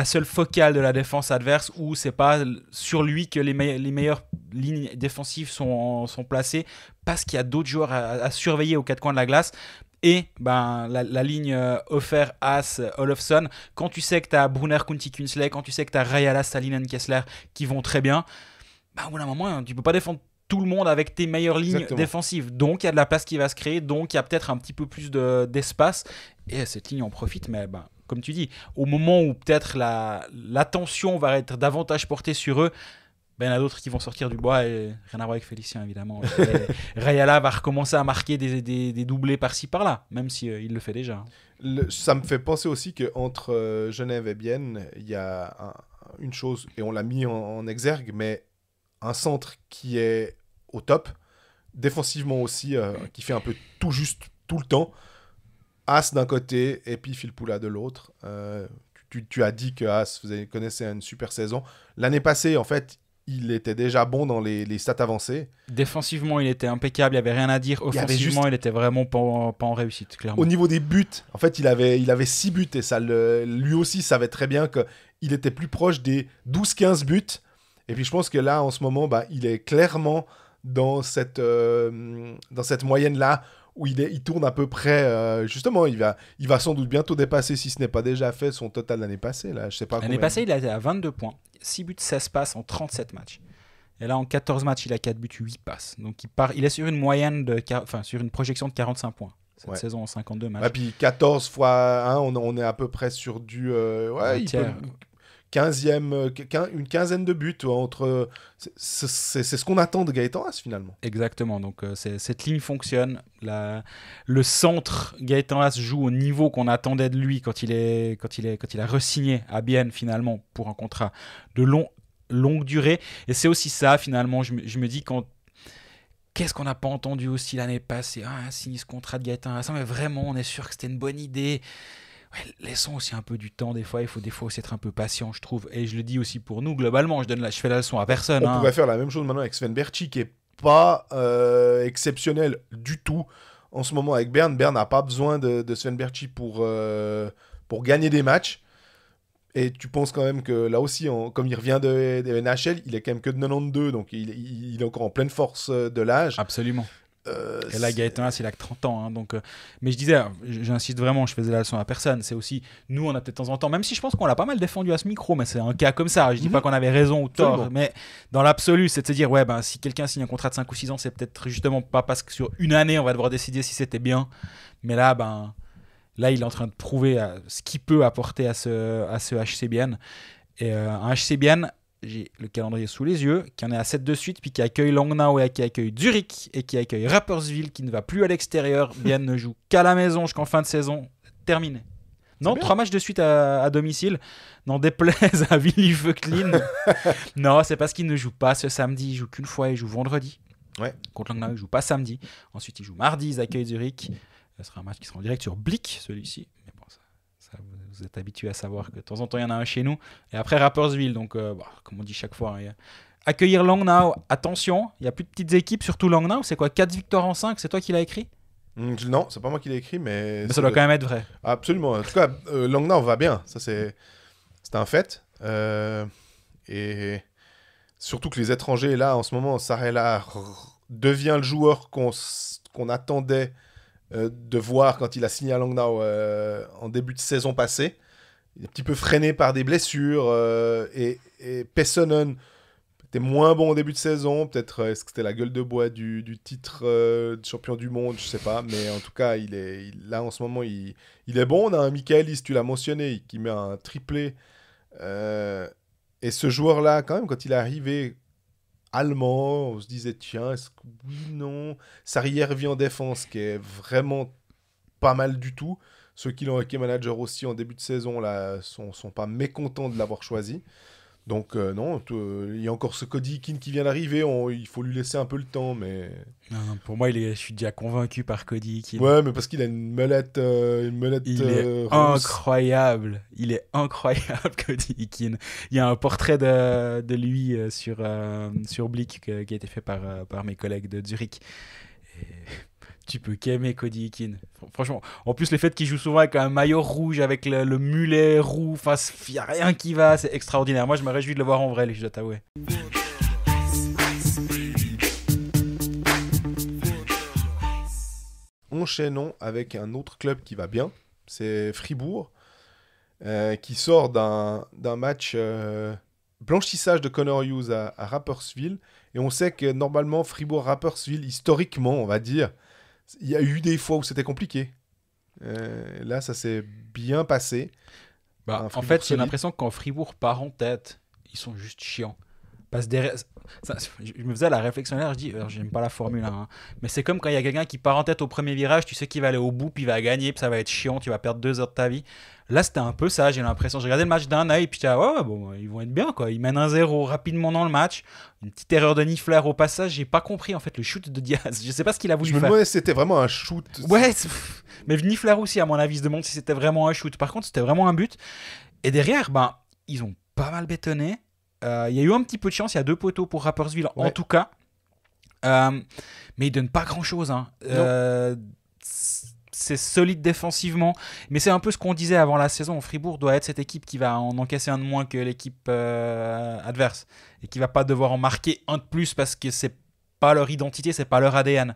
seule focale de la défense adverse, où c'est pas sur lui que les meilleures lignes défensives sont placées, parce qu'il y a d'autres joueurs à surveiller aux quatre coins de la glace. Et la ligne offert Haas Olofsson, quand tu sais que tu as Brunner Kunti Künzle, quand tu sais que tu as Rajala Salinen Kessler qui vont très bien, au bout d'un moment, tu peux pas défendre tout le monde avec tes meilleures lignes défensives. Donc il y a de la place qui va se créer, donc il y a peut-être un petit peu plus d'espace, et cette ligne en profite. Mais comme tu dis, au moment où peut-être l'attention va être davantage portée sur eux, il y en a d'autres qui vont sortir du bois, et rien à voir avec Félicien évidemment. Rajala va recommencer à marquer des doublés par-ci par-là, même si il le fait déjà. Ça me fait penser aussi qu'entre Genève et Bienne, il y a une chose, et on l'a mis en exergue, mais un centre qui est au top, défensivement aussi, qui fait un peu tout juste tout le temps. Haas d'un côté et puis Filppula de l'autre. Tu as dit que Haas connaissait une super saison. L'année passée, en fait, il était déjà bon dans les stats avancées. Défensivement, il était impeccable, il n'y avait rien à dire. Offensivement, il était vraiment pas en réussite, clairement. Au niveau des buts, en fait, il avait 6 buts, et lui aussi savait très bien qu'il était plus proche des 12-15 buts. Et puis je pense que là, en ce moment, il est clairement dans cette moyenne-là, où il tourne à peu près, justement, il va sans doute bientôt dépasser, si ce n'est pas déjà fait, son total l'année passée. Là, je sais pas l'année passée, il a été à 22 points, 6 buts, 16 passes en 37 matchs. Et là, en 14 matchs, il a 4 buts, 8 passes. Donc il est sur une moyenne sur une projection de 45 points. Cette saison en 52 matchs. Et puis 14 fois 1, on est à peu près sur du... une quinzaine de buts entre. C'est ce qu'on attend de Gaëtan Haas finalement. Exactement, donc cette ligne fonctionne. Le centre, Gaëtan Haas joue au niveau qu'on attendait de lui quand il a re-signé à Bienne finalement pour un contrat de longue durée. Et c'est aussi ça finalement, je me dis, qu'est-ce qu'on n'a pas entendu aussi l'année passée, signer ce contrat de Gaëtan Haas, mais vraiment on est sûr que c'était une bonne idée. Laissons aussi un peu du temps, il faut des fois aussi être un peu patient, je trouve. Et je le dis aussi pour nous, globalement, je fais la leçon à personne. On pourrait faire la même chose maintenant avec Sven Berchi, qui est pas exceptionnel du tout en ce moment avec Berne. Berne n'a pas besoin de Sven Berchi pour gagner des matchs. Et tu penses quand même que là aussi, comme il revient de NHL, il est quand même que de 92, donc il est encore en pleine force de l'âge. Absolument. Et là, Gaëtan Haas, il a que 30 ans. Mais je disais, j'insiste vraiment, je faisais la leçon à personne. C'est aussi, nous, on a peut-être de temps en temps, même si je pense qu'on l'a pas mal défendu à ce micro, mais c'est un cas comme ça. Je dis pas qu'on avait raison ou tort, absolument. Mais dans l'absolu, c'est de se dire, si quelqu'un signe un contrat de 5 ou 6 ans, c'est peut-être justement pas parce que sur une année, on va devoir décider si c'était bien. Mais là, il est en train de prouver ce qu'il peut apporter à ce HC Bienne. Et un HC Bienne, j'ai le calendrier sous les yeux, qui en est à 7 de suite, puis qui accueille Langnau et qui accueille Zurich et qui accueille Rapperswil, qui ne va plus à l'extérieur. Bienne ne joue qu'à la maison jusqu'en fin de saison. Terminé. Non, 3 matchs de suite à domicile. N'en déplaise à Willy Vöcklin. Non, c'est parce qu'il ne joue pas ce samedi. Il joue qu'une fois, il joue vendredi. Ouais. Contre Langnau, il joue pas samedi. Ensuite, il joue mardi, ils accueillent Zurich. Ce sera un match qui sera en direct sur Blick, celui-ci. Mais bon, ça, vous êtes habitués à savoir que de temps en temps, il y en a un chez nous. Et après, Rapperswil. Donc, comme on dit chaque fois, accueillir Langnau, attention, il n'y a plus de petites équipes, surtout Langnau. C'est quoi, 4 victoires en 5 ? C'est toi qui l'as écrit ? Non, c'est pas moi qui l'ai écrit, mais ça doit quand même être vrai. Absolument. En tout cas, Langnau va bien. Ça, c'est un fait. Et surtout que les étrangers, là, en ce moment, Sarela devient le joueur qu'on attendait de voir quand il a signé à Langnau en début de saison passée. Il est un petit peu freiné par des blessures. Et Pessonen était moins bon au début de saison. Peut-être est-ce que c'était la gueule de bois du titre de champion du monde, je sais pas. Mais en tout cas, là en ce moment, il est bon. On a un Michaelis, tu l'as mentionné, qui met un triplé. Et ce joueur-là, quand même, quand il est arrivé allemand, on se disait, tiens, est-ce que oui, non. Sarrière vit en défense, qui est vraiment pas mal du tout. Ceux qui l'ont hockey manager aussi en début de saison là, sont pas mécontents de l'avoir choisi. Donc non, il y a encore ce Cody Eakin qui vient d'arriver, il faut lui laisser un peu le temps, mais... Non, pour moi, je suis déjà convaincu par Cody Eakin. Ouais, mais parce qu'il a une melette il est rousse. incroyable. Il est incroyable, Cody Eakin. Il y a un portrait de lui sur Blick qui a été fait par mes collègues de Zurich. Et... tu peux qu'aimer Cody Eakin. Franchement, en plus, le fait qu'il joue souvent avec un maillot rouge, avec le mulet roux, enfin, il n'y a rien qui va, c'est extraordinaire. Moi, je me réjouis de le voir en vrai, je dois t'avouer. Enchaînons avec un autre club qui va bien, c'est Fribourg, qui sort d'un match blanchissage de Connor Hughes à Rapperswil. Et on sait que normalement, Fribourg-Rapperswil, historiquement, on va dire, il y a eu des fois où c'était compliqué. Là, ça s'est bien passé. En fait, j'ai l'impression que quand Fribourg part en tête, ils sont juste chiants. Parce derrière, je me faisais la réflexion là, je dis, j'aime pas la Formule 1, hein, mais c'est comme quand il y a quelqu'un qui part en tête au premier virage, tu sais qu'il va aller au bout, puis il va gagner, puis ça va être chiant, tu vas perdre 2 heures de ta vie. Là, c'était un peu ça, j'ai l'impression. J'ai regardé le match d'un œil, puis j'étais ouais, bon, ils vont être bien, quoi. Ils mènent 1-0 rapidement dans le match. Une petite erreur de Niffler au passage, j'ai pas compris en fait le shoot de Diaz. Je sais pas ce qu'il a voulu faire. Je me demandais si c'était vraiment un shoot. Ouais, mais Niffler aussi, à mon avis, se demande si c'était vraiment un shoot. Par contre, c'était vraiment un but. Et derrière, ils ont pas mal bétonné. Il y a eu un petit peu de chance, il y a 2 poteaux pour Rapperswil en tout cas. Mais ils donnent pas grand-chose. Hein. C'est solide défensivement, mais c'est un peu ce qu'on disait avant la saison. Fribourg doit être cette équipe qui va en encaisser un de moins que l'équipe adverse et qui va pas devoir en marquer un de plus parce que c'est pas leur identité, c'est pas leur ADN.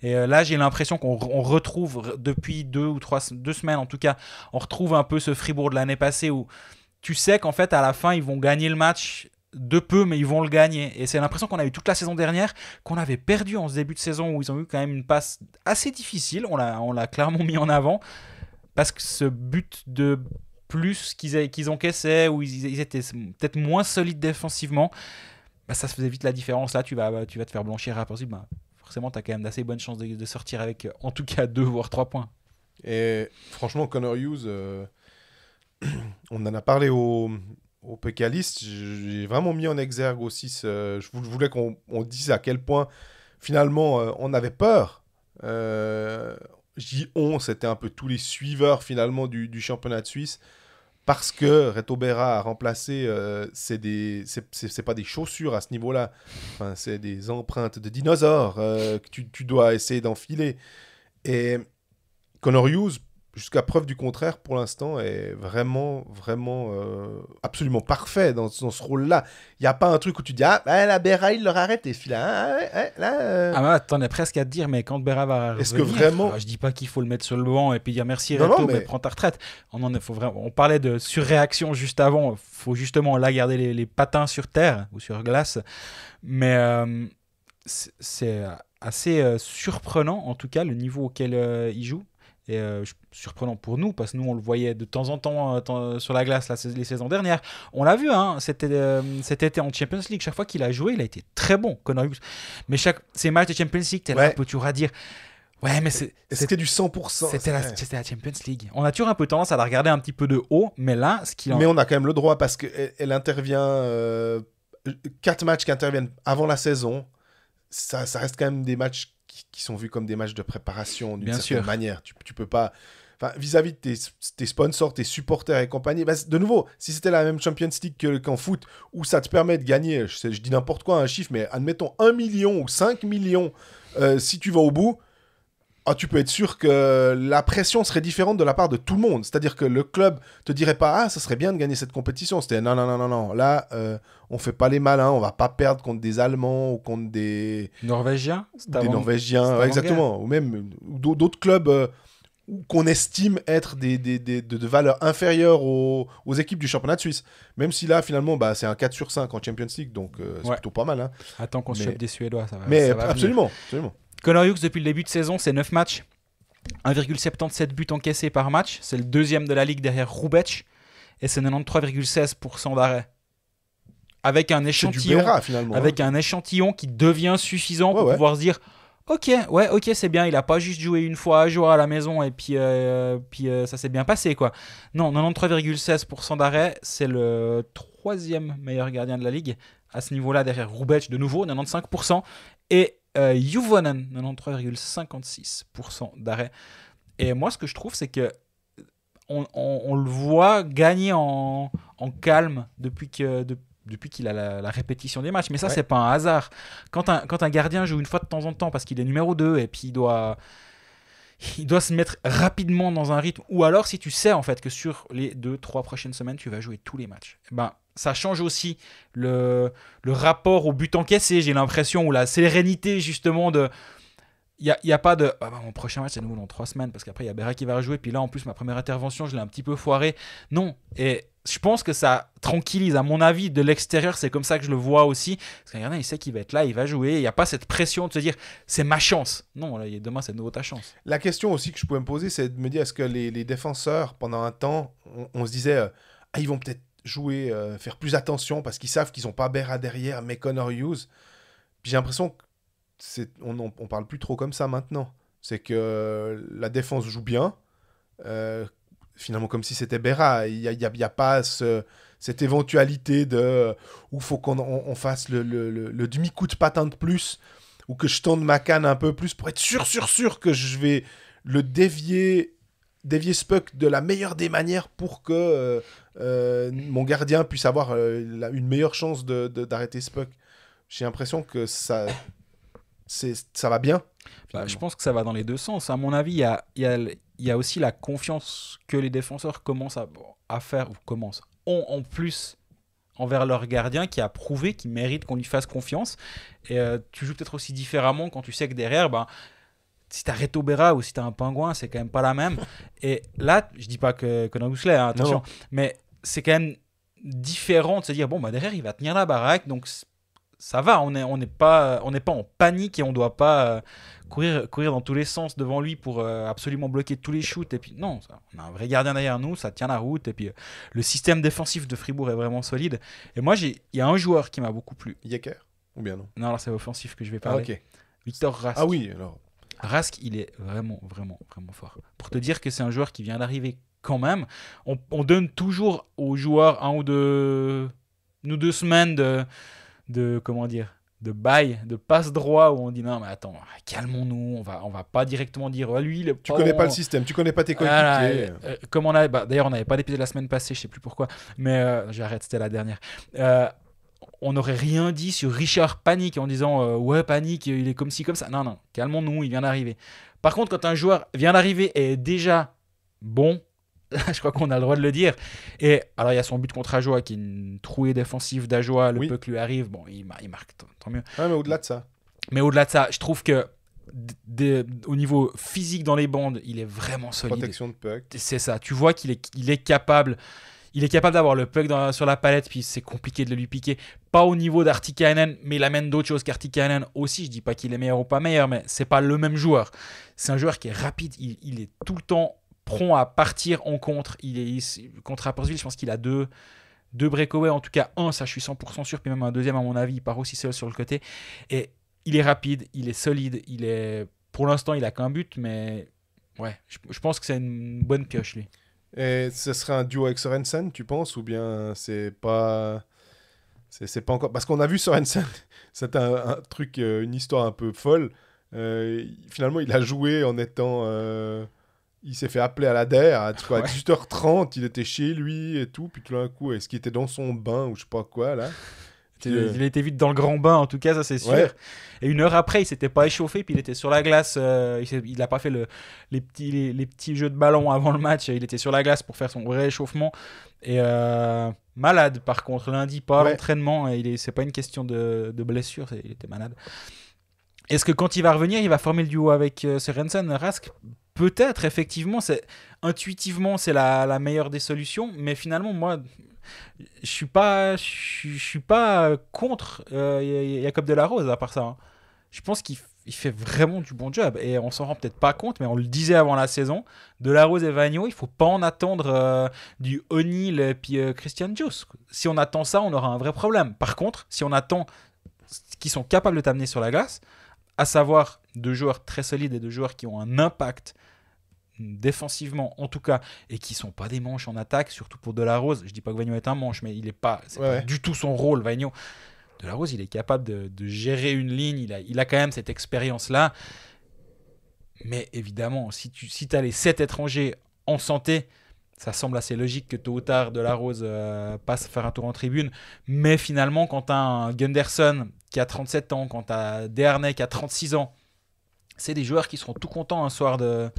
Et là, j'ai l'impression qu'on retrouve depuis 2 semaines en tout cas, on retrouve un peu ce Fribourg de l'année passée où tu sais qu'en fait à la fin ils vont gagner le match de peu, mais ils vont le gagner. Et c'est l'impression qu'on a eu toute la saison dernière, qu'on avait perdu en ce début de saison où ils ont eu quand même une passe assez difficile. On l'a clairement mis en avant parce que ce but de plus qu'ils encaissaient, où ils étaient peut-être moins solides défensivement, ça se faisait vite la différence. Là, tu vas te faire blanchir à possible. Forcément, tu as quand même d'assez bonnes chances de sortir avec en tout cas 2 voire 3 points. Et franchement, Connor Hughes, on en a parlé au Pécaliste, j'ai vraiment mis en exergue aussi, je voulais qu'on dise à quel point finalement on avait peur. Je dis on, c'était un peu tous les suiveurs finalement du championnat de Suisse, parce que Reto Berra a remplacé, c'est pas des chaussures à ce niveau-là, enfin, c'est des empreintes de dinosaures que tu dois essayer d'enfiler. Et Connor Hughes, jusqu'à preuve du contraire, pour l'instant, est vraiment, vraiment absolument parfait dans ce rôle-là. Il n'y a pas un truc où tu dis « Ah, la Berra, il leur arrête, celui-là. T'en es presque à te dire, mais quand Berra va revenir, est-ce que vraiment... je dis pas qu'il faut le mettre sur le banc et puis dire « Merci Reto, mais prends ta retraite ». On parlait de surréaction juste avant. Il faut justement là garder les patins sur terre ou sur glace. Mais c'est assez surprenant, en tout cas, le niveau auquel il joue. Et surprenant pour nous parce que nous on le voyait de temps en temps sur la glace les saisons dernières, on l'a vu cet été en Champions League, chaque fois qu'il a joué il a été très bon, Connor Hughes, mais ces matchs de Champions League t'es là un peu toujours à dire ouais mais c'était du 100%, c'était la Champions League, on a toujours un peu tendance à la regarder un petit peu de haut, mais là mais on a quand même le droit parce qu'elle intervient 4 matchs qui interviennent avant la saison, ça reste quand même des matchs qui sont vus comme des matchs de préparation d'une certaine manière. Tu peux pas... Enfin, vis-à-vis de tes sponsors, tes supporters et compagnie, de nouveau, si c'était la même Champions League qu'en foot, où ça te permet de gagner, je dis n'importe quoi, un chiffre, mais admettons 1 million ou 5 millions, si tu vas au bout, tu peux être sûr que la pression serait différente de la part de tout le monde. C'est-à-dire que le club te dirait pas « Ah, ça serait bien de gagner cette compétition ». C'était « Non. Là, on fait pas les malins. On va pas perdre contre des Allemands ou contre des... Norvégiens ». Des Norvégiens, exactement. Ou même d'autres clubs qu'on estime être de valeur inférieure aux équipes du championnat de Suisse. Même si là, finalement, c'est un 4 sur 5 en Champions League. Donc, c'est plutôt pas mal. Hein. Attends qu'on se chope des Suédois. Ça va, mais ça va absolument. Connor Hughes, depuis le début de saison, c'est 9 matchs, 1,77 buts encaissés par match. C'est le 2e de la ligue derrière Roubec. Et c'est 93,16% d'arrêt. Avec un échantillon, Berra, finalement, avec un échantillon qui devient suffisant pour pouvoir se dire Ok, c'est bien. Il a pas juste joué une fois à jour à la maison et puis ça s'est bien passé, quoi. Non, 93,16% d'arrêt, c'est le troisième meilleur gardien de la ligue. À ce niveau-là, derrière Hrubec, de nouveau, 95%. Et Juvonen, 93,56% d'arrêt. Et moi, ce que je trouve, c'est que on le voit gagner en calme depuis qu'il a la répétition des matchs. Mais ça, c'est pas un hasard. Quand un gardien joue une fois de temps en temps parce qu'il est numéro 2 et puis il doit se mettre rapidement dans un rythme, ou alors si tu sais en fait que sur les 2-3 prochaines semaines, tu vas jouer tous les matchs, ben, ça change aussi le rapport au but encaissé, j'ai l'impression, ou la sérénité justement de... Il n'y a pas de mon prochain match c'est nouveau dans 3 semaines parce qu'après il y a Berra qui va rejouer, puis là en plus ma première intervention je l'ai un petit peu foiré. Non, et je pense que ça tranquillise, à mon avis, de l'extérieur, c'est comme ça que je le vois aussi, parce qu'un gardien il sait qu'il va être là, il va jouer, il n'y a pas cette pression de se dire c'est ma chance. Non, là, demain c'est de nouveau ta chance. La question aussi que je pouvais me poser, c'est de me dire, est-ce que les défenseurs, pendant un temps, on se disait ils vont peut-être jouer, faire plus attention parce qu'ils savent qu'ils n'ont pas Berra derrière, mais Connor Hughes. Puis j'ai l'impression que on parle plus trop comme ça maintenant. C'est que la défense joue bien, finalement comme si c'était Berra. Il y a pas cette éventualité de où il faut qu'on fasse le demi-coup de patin de plus, ou que je tende ma canne un peu plus pour être sûr que je vais le dévier ce puck de la meilleure des manières pour que mon gardien puisse avoir une meilleure chance d'arrêter ce puck. J'ai l'impression que ça va bien. Je pense que ça va dans les deux sens. À mon avis, il y a aussi la confiance que les défenseurs commencent à faire, ont en plus envers leur gardien, qui a prouvé qu'il mérite qu'on lui fasse confiance. Et tu joues peut-être aussi différemment quand tu sais que derrière, si t'as Reto Berra ou si t'as un pingouin, c'est quand même pas la même. Et là, je dis pas que Naguslet, attention, non. Mais c'est quand même différent de se dire derrière il va tenir la baraque, donc ça va, on n'est pas en panique et on doit pas courir dans tous les sens devant lui pour absolument bloquer tous les shoots. Et puis non, on a un vrai gardien derrière nous, ça tient la route. Et puis le système défensif de Fribourg est vraiment solide. Et moi, il y a un joueur qui m'a beaucoup plu. Yecker ou bien non? Non, alors c'est offensif que je vais parler. Okay. Victor Rask. Ah oui, alors. Rask, il est vraiment, vraiment, vraiment fort. Pour te dire que c'est un joueur qui vient d'arriver quand même, on donne toujours aux joueurs 1 ou 2 semaines de comment dire, de bail, de passe droit, où on dit non mais attends, calmons-nous, on va pas directement dire lui tu connais pas le système, tu connais pas tes coéquipiers. Comme d'ailleurs on n'avait pas d'épisode la semaine passée, je sais plus pourquoi, mais j'arrête, c'était la dernière. On n'aurait rien dit sur Richard Panic en disant ouais Panic il est comme ci comme ça. Non, calmons-nous, il vient d'arriver. Par contre, quand un joueur vient d'arriver et est déjà bon, je crois qu'on a le droit de le dire. Et alors il y a son but contre Ajoa qui est une trouée défensive d'Ajoa, le puck lui arrive, il marque, tant mieux. Ah, mais au-delà de ça. Je trouve que au niveau physique dans les bandes, il est vraiment solide. Protection de puck. C'est ça, tu vois qu'il est capable. Il est capable d'avoir le puck sur la palette, puis c'est compliqué de le lui piquer. Pas au niveau d'Artikainen, mais il amène d'autres choses qu'Artikainen aussi. Je dis pas qu'il est meilleur ou pas meilleur, mais c'est pas le même joueur. C'est un joueur qui est rapide, il est tout le temps prompt à partir en contre. Contre Rapperswil, je pense qu'il a deux breakaways, en tout cas un, ça je suis 100% sûr, puis même un deuxième à mon avis, il part aussi seul sur le côté. Et il est rapide, il est solide, pour l'instant il a qu'un but, mais ouais, je pense que c'est une bonne pioche lui. Et ce serait un duo avec Sorensen, tu penses, ou bien c'est pas encore, parce qu'on a vu Sorensen, c'est un truc, une histoire un peu folle. Finalement, il a joué en étant, il s'est fait appeler à la DER à 18h30, il était chez lui et tout, puis tout d'un coup, est-ce qu'il était dans son bain ou je sais pas quoi là. Il était vite dans le grand bain, en tout cas, ça c'est sûr. Ouais. Et 1 heure après, il s'était pas échauffé, puis il était sur la glace. Il n'a pas fait les petits jeux de ballon avant le match. Il était sur la glace pour faire son vrai échauffement. Et malade, par contre, lundi, pas à l'entraînement. C'est pas une question de blessure, il était malade. Est-ce que quand il va revenir, il va former le duo avec Sorensen, Rask? Peut-être, effectivement. Intuitivement, c'est la meilleure des solutions. Mais finalement, moi... Je suis pas contre Jacob Delarose à part ça. Hein. Je pense qu'il fait vraiment du bon job et on s'en rend peut-être pas compte, mais on le disait avant la saison. Delarose et Vagno, il faut pas en attendre du O'Neill et puis Christian Djoos. Si on attend ça, on aura un vrai problème. Par contre, si on attend qu'ils sont capables de t'amener sur la glace, à savoir 2 joueurs très solides et 2 joueurs qui ont un impact défensivement en tout cas, et qui sont pas des manches en attaque, surtout pour Delarose. Je dis pas que Vagno est un manche, mais c'est pas du tout son rôle. Vagno, Delarose, il est capable de gérer une ligne, il a quand même cette expérience là, mais évidemment si tu as les 7 étrangers en santé, ça semble assez logique que tôt ou tard Delarose passe faire un tour en tribune. Mais finalement, quand tu as un Gunderson qui a 37 ans, quand tu as Desharnais qui a 36 ans, c'est des joueurs qui seront tout contents un soir de...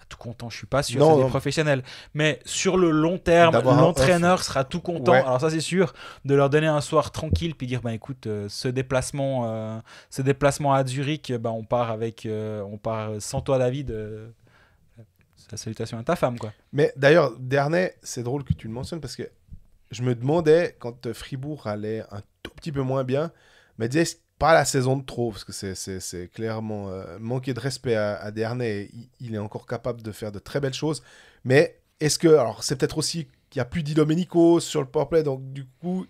Tout content, je suis pas sûr, c'est des professionnels. Mais sur le long terme, l'entraîneur sera tout content. Ouais. Alors ça, c'est sûr, de leur donner un soir tranquille, puis dire, écoute, ce déplacement à Zurich, on part sans toi, David. La salutation à ta femme, quoi. Mais d'ailleurs, Desharnais, c'est drôle que tu le mentionnes, parce que je me demandais, quand Fribourg allait un tout petit peu moins bien, me disais, c'est pas la saison de trop, parce que c'est clairement manquer de respect à Desharnais. Il est encore capable de faire de très belles choses, mais est-ce que, alors c'est peut-être aussi qu'il n'y a plus Di Domenico sur le powerplay, donc du coup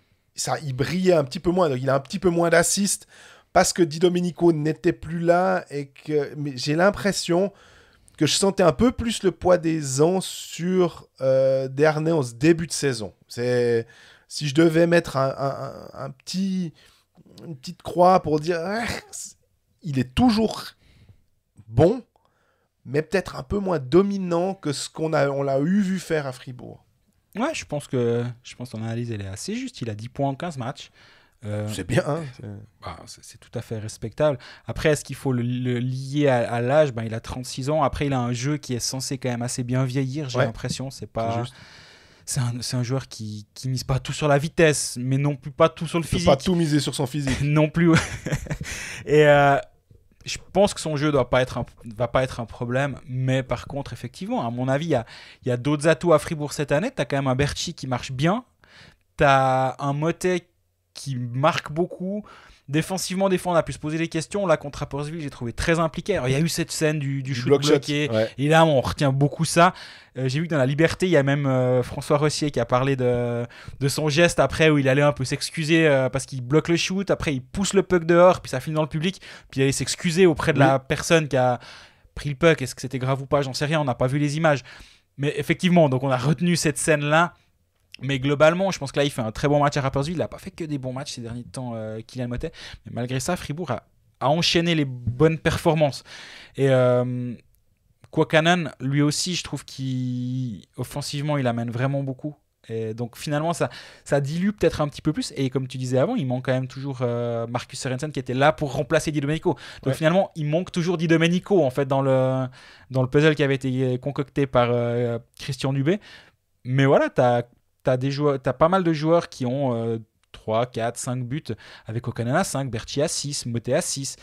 il brillait un petit peu moins, donc il a un petit peu moins d'assists parce que Di Domenico n'était plus là, mais j'ai l'impression que je sentais un peu plus le poids des ans sur Desharnais en ce début de saison. Si je devais mettre une petite croix pour dire il est toujours bon, mais peut-être un peu moins dominant que ce on l'a vu faire à Fribourg. Ouais, je pense que ton analyse elle est assez juste. Il a 10 points en 15 matchs. C'est bien, hein, c'est tout à fait respectable. Après, est-ce qu'il faut le lier à l'âge? Il a 36 ans. Après, il a un jeu qui est censé quand même assez bien vieillir, j'ai l'impression. C'est un joueur qui mise pas tout sur la vitesse, mais non plus pas tout sur le physique. Pas tout miser sur son physique. Non plus. Et je pense que son jeu va pas être un problème, mais par contre, effectivement, à mon avis, il y a d'autres atouts à Fribourg cette année. Tu as quand même un Berchi qui marche bien. Tu as un Motet qui marque beaucoup. Défensivement, des fois, on a pu se poser des questions. Là, contre Rapperswil, j'ai trouvé très impliqué. Alors, il y a eu cette scène du shoot bloqué. Ouais. Et là, on retient beaucoup ça. J'ai vu que dans La Liberté, il y a même François Rossier qui a parlé de son geste après, où il allait un peu s'excuser parce qu'il bloque le shoot. Après, il pousse le puck dehors, puis ça finit dans le public. Puis il allait s'excuser auprès de la personne qui a pris le puck. Est-ce que c'était grave ou pas? J'en sais rien. On n'a pas vu les images. Mais effectivement, donc on a retenu cette scène-là. Mais globalement, je pense que là, il fait un très bon match à Rapperswil. Il n'a pas fait que des bons matchs ces derniers temps, Kylian Motet. Mais malgré ça, Fribourg a enchaîné les bonnes performances. Et Kuokkanen, lui aussi, je trouve qu'offensivement, il amène vraiment beaucoup. Et donc finalement, ça dilue peut-être un petit peu plus. Et comme tu disais avant, il manque quand même toujours Marcus Sørensen qui était là pour remplacer Di Domenico. Donc finalement, il manque toujours Di Domenico en fait, dans le puzzle qui avait été concocté par Christian Dubé. Mais voilà, t'as pas mal de joueurs qui ont 3, 4, 5 buts, avec Kuokkanen à 5, Berchi à 6, Motet à 6,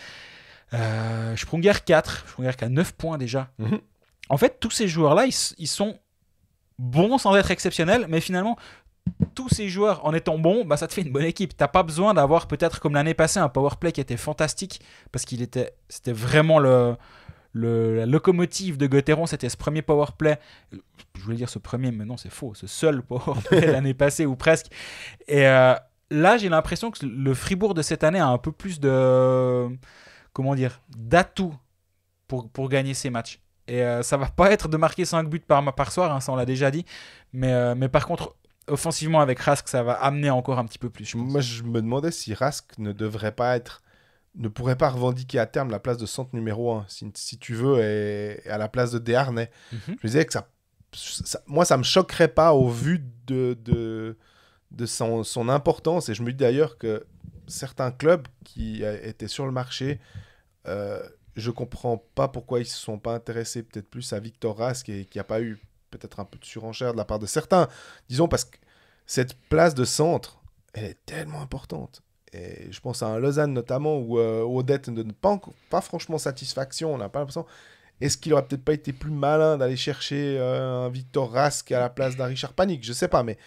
Sprunger 4, Sprunger qui a 9 points déjà. Mm-hmm. En fait, tous ces joueurs-là, ils sont bons sans être exceptionnels, mais finalement, tous ces joueurs, en étant bons, ça te fait une bonne équipe. T'as pas besoin d'avoir, peut-être comme l'année passée, un powerplay qui était fantastique, parce c'était vraiment la locomotive de Gauthieron, c'était ce premier powerplay. Je voulais dire ce premier, mais non, c'est faux. Ce seul powerplay l'année passée, ou presque. Et là, j'ai l'impression que le Fribourg de cette année a un peu plus d'atouts pour gagner ces matchs. Et ça va pas être de marquer 5 buts par soir, hein, ça on l'a déjà dit. Mais par contre, offensivement avec Rask, ça va amener encore un petit peu plus. Moi, je me demandais si Rask ne pourrait pas revendiquer à terme la place de centre numéro 1, si tu veux, et à la place de Desharnais. Mm-hmm. Je me disais que moi, ça me choquerait pas au vu de son importance. Et je me dis d'ailleurs que certains clubs qui étaient sur le marché, je comprends pas pourquoi ils se sont pas intéressés peut-être plus à Victor Rask et qu'il n'y a pas eu peut-être un peu de surenchère de la part de certains. Disons, parce que cette place de centre, elle est tellement importante. Et je pense à un Lausanne notamment où Odette ne donne pas franchement satisfaction. On n'a pas l'impression. Est-ce qu'il aurait peut-être pas été plus malin d'aller chercher un Victor Rask à la place d'un Richard Panik? Je sais pas, mais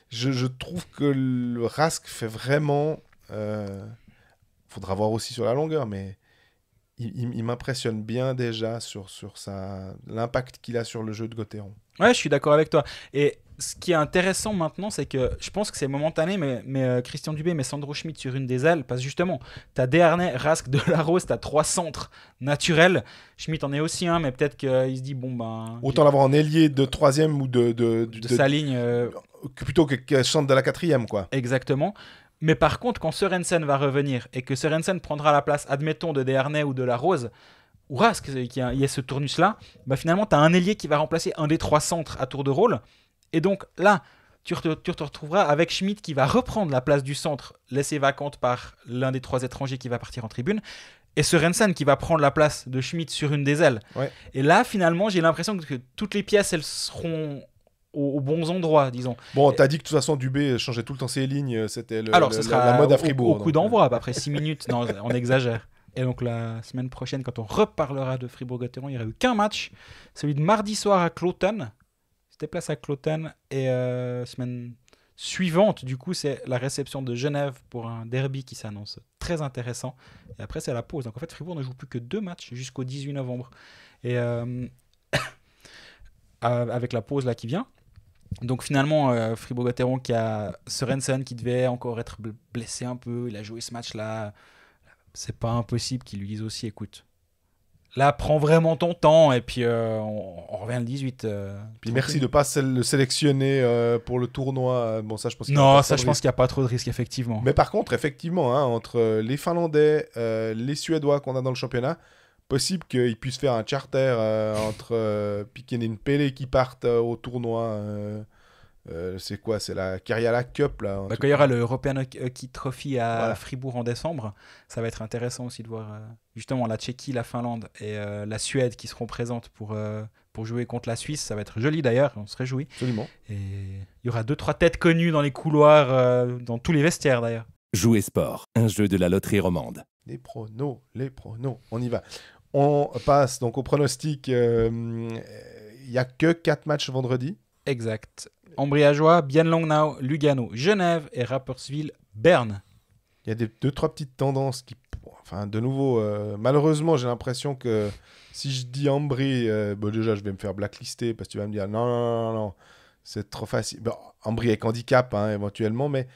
je trouve que le Rask fait vraiment... faudra voir aussi sur la longueur, mais il m'impressionne bien déjà sur l'impact qu'il a sur le jeu de Gauthieron. Ouais, je suis d'accord avec toi. Et ce qui est intéressant maintenant, c'est que je pense que c'est momentané, mais Christian Dubé met Sandro Schmidt sur une des ailes, parce que justement, t'as Desharnais, Rask, Delarose, t'as 3 centres naturels. Schmidt en est aussi un, mais peut-être qu'il se dit, bon ben... Autant l'avoir en ailier de 3e ou de sa ligne... plutôt que centre de la 4e, quoi. Exactement. Mais par contre, quand Sørensen va revenir, et que Sørensen prendra la place, admettons, de Desharnais ou de Delarose, ou Rask, il y a ce tournus-là, bah finalement, t'as un ailier qui va remplacer un des 3 centres à tour de rôle. Et donc là, tu te retrouveras avec Schmidt qui va reprendre la place du centre, laissée vacante par l'un des 3 étrangers qui va partir en tribune, et Sørensen qui va prendre la place de Schmidt sur une des ailes. Ouais. Et là, finalement, j'ai l'impression que toutes les pièces, elles seront aux bons endroits, disons. Bon, t'as dit que de toute façon, Dubé changeait tout le temps ses lignes, c'était Alors, ce sera la mode à Fribourg. Au coup d'envoi, après 6 minutes. Non, on exagère. Et donc, la semaine prochaine, quand on reparlera de Fribourg-Gotteron, il n'y aura eu qu'un match, celui de mardi soir à Cloton. C'était place à Cloton. Et semaine suivante, du coup, c'est la réception de Genève pour un derby qui s'annonce très intéressant. Et après, c'est la pause. Donc, en fait, Fribourg ne joue plus que 2 matchs jusqu'au 18 novembre. Et avec la pause là qui vient. Donc finalement, Fribourg-Gotteron qui a Sørensen qui devait encore être blessé un peu. Il a joué ce match-là. C'est pas impossible qu'ils lui disent aussi, écoute, là, prends vraiment ton temps et puis on revient le 18. Puis merci de ne pas le sélectionner pour le tournoi. Bon, ça, je pense qu'il je pense qu'il n'y a pas trop de risques, effectivement. Mais par contre, effectivement, hein, entre les Finlandais, les Suédois qu'on a dans le championnat, possible qu'ils puissent faire un charter entre Pikkenin Pele qui partent au tournoi. C'est quoi? C'est la Karjala Cup là. Quand il y aura le European Hockey Trophy à Fribourg en décembre, ça va être intéressant aussi de voir justement la Tchéquie, la Finlande et la Suède qui seront présentes pour jouer contre la Suisse. Ça va être joli d'ailleurs, on se réjouit. Absolument. Et il y aura 2-3 têtes connues dans les couloirs, dans tous les vestiaires d'ailleurs. Jouer Sport, un jeu de la loterie romande. Les pronos, on y va. On passe donc au pronostic. Il n'y a que 4 matchs vendredi. Exact. Ambri-Ajoie, Bienne-Longnau, Lugano, Genève et Rapperswil-Berne. Il y a 2-3 petites tendances qui... Enfin, de nouveau, malheureusement, j'ai l'impression que si je dis Ambri, déjà, je vais me faire blacklister parce que tu vas me dire non, c'est trop facile. Bon, Ambri avec handicap, hein, éventuellement, mais...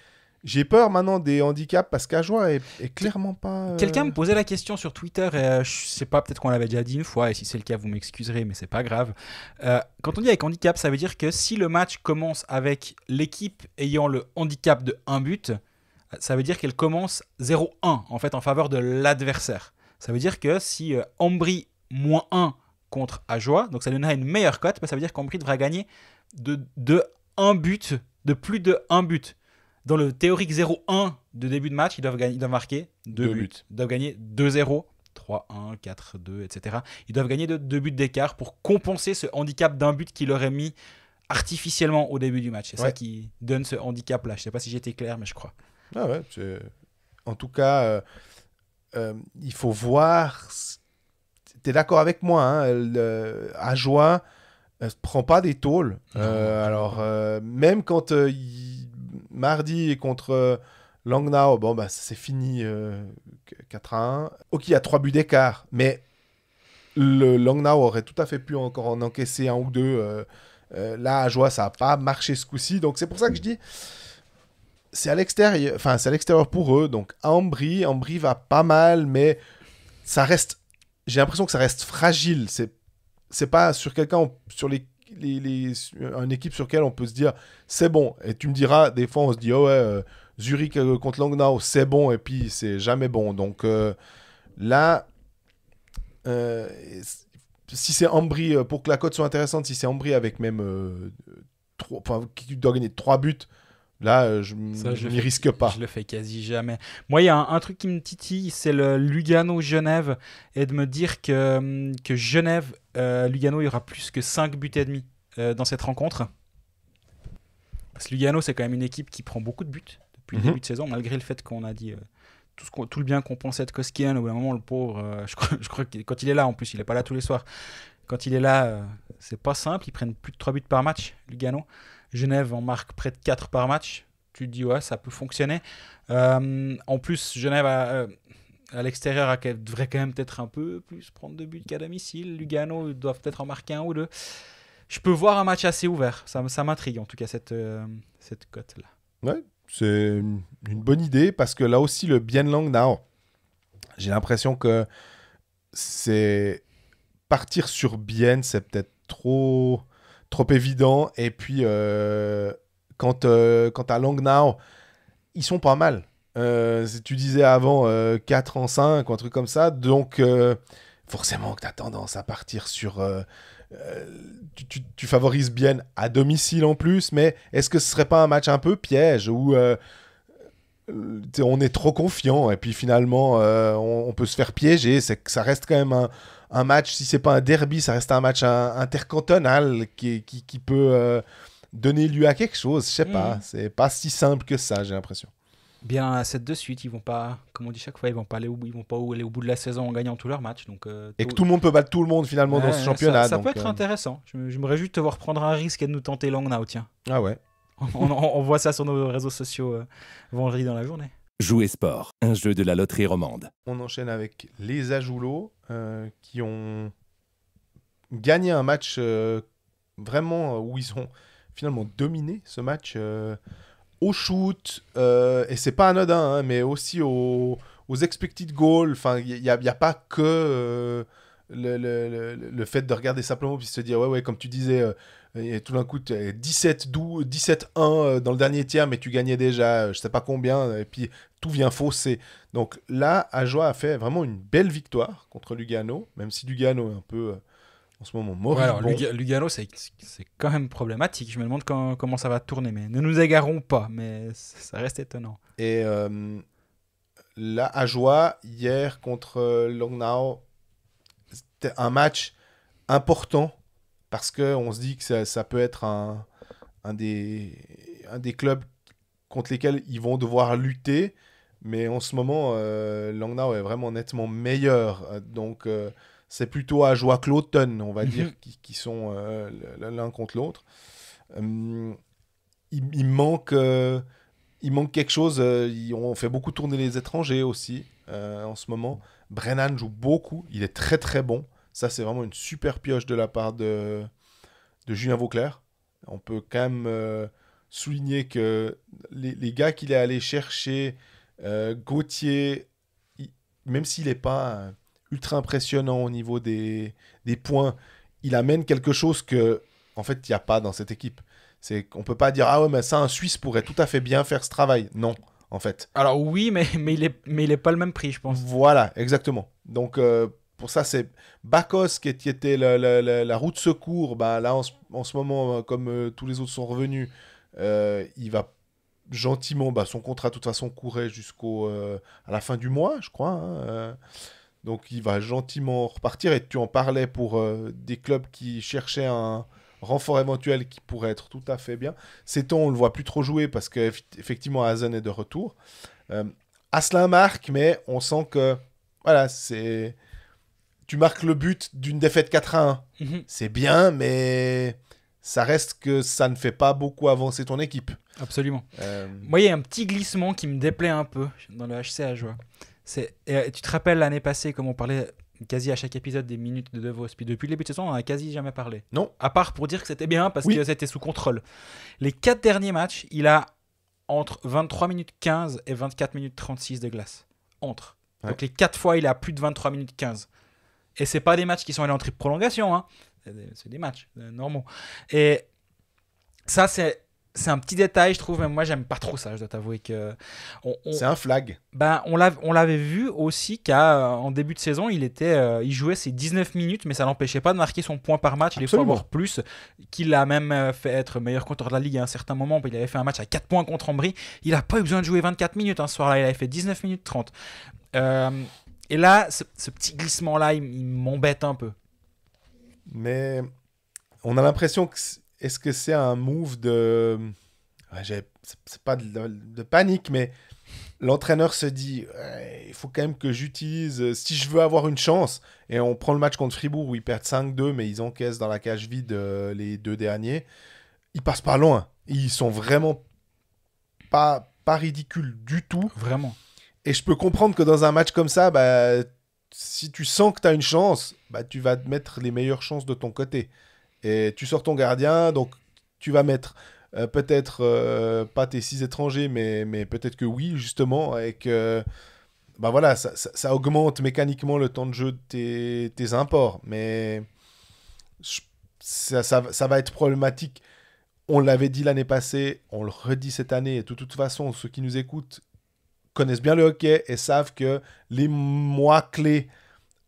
J'ai peur maintenant des handicaps parce qu'Ajoie est clairement pas... Quelqu'un me posait la question sur Twitter et je sais pas, peut-être qu'on l'avait déjà dit une fois et si c'est le cas vous m'excuserez mais c'est pas grave. Quand on dit avec handicap, ça veut dire que si le match commence avec l'équipe ayant le handicap de 1 but, ça veut dire qu'elle commence 0-1 en fait en faveur de l'adversaire. Ça veut dire que si Ambri -1 contre Ajoie, donc ça donnera une meilleure cote, ça veut dire qu'Ambri devra gagner de 1 but, de plus de 1 but. Dans le théorique 0-1 de début de match, ils doivent marquer 2 buts. Ils doivent gagner 2-0, 3-1, 4-2, etc. Ils doivent gagner de 2 buts d'écart pour compenser ce handicap d'un but qu'il aurait mis artificiellement au début du match. C'est ça qui donne ce handicap-là. Je ne sais pas si j'étais clair, mais je crois. Ah ouais, en tout cas, il faut voir... Tu es d'accord avec moi, hein, Ajoie ne prend pas des tôles. Même quand... mardi contre Langnau, bon, bah, c'est fini 4-1. Ok, il y a 3 buts d'écart, mais le Langnau aurait tout à fait pu encore en encaisser 1 ou 2. Là, à Ajoie, ça n'a pas marché ce coup-ci. Donc, c'est pour ça que je dis, c'est à l'extérieur pour eux. Donc, à Ambri va pas mal, mais ça reste... J'ai l'impression que ça reste fragile. C'est pas sur quelqu'un, sur une équipe sur laquelle on peut se dire c'est bon, et tu me diras des fois on se dit Zurich contre Langnau c'est bon et puis c'est jamais bon, donc là si c'est Ambri, pour que la cote soit intéressante, si c'est Ambri avec même qui doit gagner 3 buts, là je n'y risque pas. Je le fais quasi jamais. Moi il y a un truc qui me titille, c'est le Lugano-Genève, et de me dire que Genève Lugano, il y aura plus que 5 buts et demi dans cette rencontre. Parce que Lugano, c'est quand même une équipe qui prend beaucoup de buts depuis le début de saison, malgré le fait qu'on a dit tout le bien qu'on pensait de Koskinen. Au bout d'un moment, le pauvre, je crois que quand il est là, en plus, il n'est pas là tous les soirs. Quand il est là, c'est pas simple. Ils prennent plus de 3 buts par match, Lugano. Genève en marque près de 4 par match. Tu te dis, ouais, ça peut fonctionner. En plus, Genève à l'extérieur devrait quand même peut-être un peu plus prendre de buts qu'à domicile. Lugano doivent peut-être en marquer 1 ou 2. Je peux voir un match assez ouvert. Ça m'intrigue en tout cas cette cote-là. Ouais, c'est une bonne idée parce que là aussi, le Bien Lang Now, j'ai l'impression que c'est partir sur Bien, c'est peut-être trop évident. Et puis, quant à Lang Now, ils sont pas mal. Tu disais avant 4 en 5 ou un truc comme ça. Donc, forcément que tu as tendance à partir sur... tu favorises Bien à domicile en plus, mais est-ce que ce serait pas un match un peu piège où on est trop confiant et puis finalement on peut se faire piéger? C'est que ça reste quand même un match, si c'est pas un derby, ça reste un match intercantonal qui peut donner lieu à quelque chose. Je sais pas, c'est pas si simple que ça, j'ai l'impression. Bien à 7 de suite, ils vont pas, comme on dit chaque fois, ils vont pas aller au bout de la saison en gagnant tous leurs matchs. Donc, et que tout le monde peut battre tout le monde finalement dans ce championnat. Ça peut être intéressant. Je me réjouis de te voir prendre un risque et de nous tenter Lang Now, tiens. Ah ouais. on voit ça sur nos réseaux sociaux vendredi dans la journée. Jouer sport, un jeu de la loterie romande. On enchaîne avec les Ajoulots qui ont gagné un match vraiment où ils ont finalement dominé ce match au shoot, et c'est pas anodin, hein, mais aussi aux expected goals. Enfin, il n'y a pas que le fait de regarder simplement puis se dire, ouais, comme tu disais, et tout d'un coup, 17-1 dans le dernier tiers, mais tu gagnais déjà, je sais pas combien, et puis tout vient fausser. Donc là, Ajoie a fait vraiment une belle victoire contre Lugano, même si Lugano est un peu... en ce moment, moribond. Ouais, alors, Lugano, c'est quand même problématique. Je me demande comment ça va tourner. Mais ne nous égarons pas, mais ça reste étonnant. Et là, Ajoie, hier, contre Langnau, c'était un match important parce qu'on se dit que ça peut être un des clubs contre lesquels ils vont devoir lutter. Mais en ce moment, Langnau est vraiment nettement meilleur. Donc... c'est plutôt Ajoie que l'automne, on va dire, qui sont l'un contre l'autre. Il manque quelque chose. On fait beaucoup tourner les étrangers aussi en ce moment. Brennan joue beaucoup. Il est très très bon. Ça, c'est vraiment une super pioche de la part de Julien Vauclair. On peut quand même souligner que les gars qu'il est allé chercher, Gauthier, même s'il n'est pas... ultra impressionnant au niveau des points, il amène quelque chose que en fait il n'y a pas dans cette équipe. C'est qu'on peut pas dire ah ouais mais ça un Suisse pourrait tout à fait bien faire ce travail. Non, en fait. Alors oui, mais il est pas le même prix, je pense. Voilà, exactement. Donc pour ça c'est Bakos qui était la roue de secours. Bah là en ce moment comme tous les autres sont revenus, il va gentiment. Son contrat de toute façon courait à la fin du mois, je crois. Hein, donc il va gentiment repartir, et tu en parlais pour des clubs qui cherchaient un renfort éventuel qui pourrait être tout à fait bien. Seton, on ne le voit plus trop jouer parce qu'effectivement Hazen est de retour. Asselin marque, mais on sent que voilà, tu marques le but d'une défaite 4-1. C'est bien, mais ça reste que ça ne fait pas beaucoup avancer ton équipe. Absolument. Moi, il y a un petit glissement qui me déplaît un peu dans le HC Ajoie. Tu te rappelles l'année passée, comme on parlait quasi à chaque épisode des minutes de De Vos, puis depuis le début de saison, on n'a quasi jamais parlé. Non. À part pour dire que c'était bien parce que c'était sous contrôle. Les 4 derniers matchs, il a entre 23 minutes 15 et 24 minutes 36 de glace. Entre. Ouais. Donc les 4 fois, il a plus de 23 minutes 15. Et c'est pas des matchs qui sont allés en triple prolongation, hein. C'est des matchs normaux. Et ça, c'est un petit détail, je trouve. Même moi, j'aime pas trop ça. Je dois t'avouer que c'est un flag. On l'avait vu aussi qu'en début de saison, il jouait ses 19 minutes, mais ça l'empêchait pas de marquer son point par match. Il faut avoir plus. Qu'il a même fait être meilleur compteur de la ligue à un certain moment. Il avait fait un match à 4 points contre Ambry. Il a pas eu besoin de jouer 24 minutes ce soir-là. Il avait fait 19 minutes 30. Et là, ce petit glissement-là, il m'embête un peu. Mais on a l'impression que est-ce que c'est un move de... c'est pas de panique, mais l'entraîneur se dit il faut quand même que j'utilise, si je veux avoir une chance, et on prend le match contre Fribourg où ils perdent 5-2, mais ils encaissent dans la cage vide les 2 derniers, ils passent pas loin. Ils sont vraiment pas ridicules du tout. Vraiment. Et je peux comprendre que dans un match comme ça, si tu sens que tu as une chance, tu vas te mettre les meilleures chances de ton côté. Et tu sors ton gardien, donc tu vas mettre peut-être pas tes 6 étrangers, mais peut-être que oui, justement, et que bah voilà, ça augmente mécaniquement le temps de jeu de tes imports. Mais ça va être problématique. On l'avait dit l'année passée, on le redit cette année, et de toute façon, ceux qui nous écoutent connaissent bien le hockey et savent que les mois clés,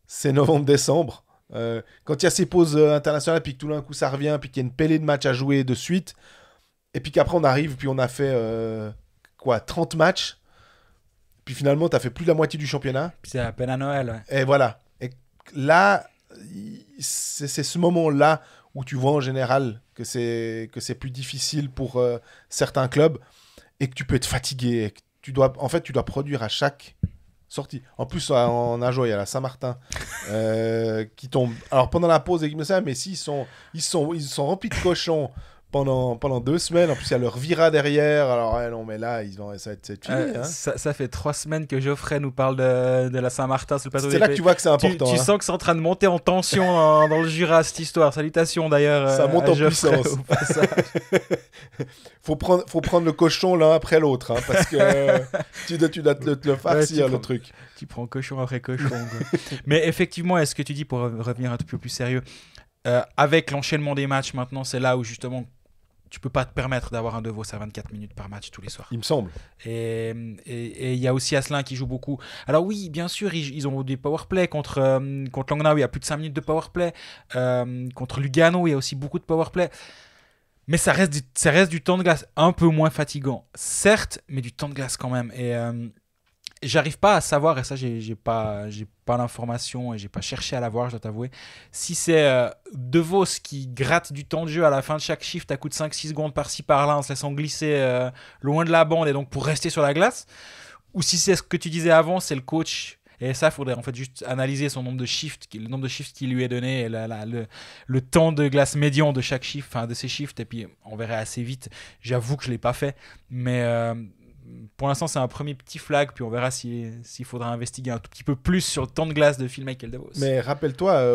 c'est novembre-décembre. Quand il y a ces pauses internationales, puis que tout d'un coup ça revient, puis qu'il y a une pellée de matchs à jouer de suite, et puis qu'après on arrive, puis on a fait 30 matchs, puis finalement tu as fait plus de la moitié du championnat. Puis c'est à peine à Noël. Ouais. Et voilà. Et là, c'est ce moment-là où tu vois en général que c'est plus difficile pour certains clubs et que tu peux être fatigué. Et que tu dois produire à chaque sortie. En plus, en Ajo, il y a la Saint-Martin qui tombe. Alors pendant la pause, mais s'ils sont remplis de cochons pendant 2 semaines. En plus, il y a leur Vira derrière. Alors, non, mais là, ça va être fini. Hein. Ça fait 3 semaines que Geoffrey nous parle de la Saint-Martin sur le plateau. C'est là que tu vois que c'est important. Tu sens que c'est en train de monter en tension dans le Jura, cette histoire. Salutations d'ailleurs. Ça monte en Geoffrey, puissance. faut prendre le cochon l'un après l'autre. Hein, parce que tu dois te le farcir, le truc. Tu prends cochon après cochon. Mais effectivement, est-ce que tu dis, pour revenir un peu plus sérieux, avec l'enchaînement des matchs maintenant, c'est là où justement tu peux pas te permettre d'avoir un De Vos à 24 minutes par match tous les soirs. Il me semble. Et il y a aussi Asselin qui joue beaucoup. Alors oui, bien sûr, ils ont des powerplay contre Langnau, il y a plus de 5 minutes de powerplay. Contre Lugano, il y a aussi beaucoup de powerplay. Mais ça reste du temps de glace un peu moins fatigant. Certes, mais du temps de glace quand même. Et j'arrive pas à savoir, et ça j'ai pas l'information et j'ai pas cherché à l'avoir, je dois t'avouer, si c'est De Vos qui gratte du temps de jeu à la fin de chaque shift à coup de 5-6 secondes par-ci par-là en se laissant glisser loin de la bande et donc pour rester sur la glace, ou si c'est ce que tu disais avant, c'est le coach. Et ça, il faudrait en fait juste analyser son nombre de shifts, le nombre de shifts qu'il lui est donné, et le temps de glace médian de chaque shift, enfin de ces shifts, et puis on verrait assez vite. J'avoue que je l'ai pas fait, mais pour l'instant, c'est un premier petit flag, puis on verra s'il faudra investiguer un tout petit peu plus sur le temps de glace de Phil Michael De Vos. Mais rappelle-toi,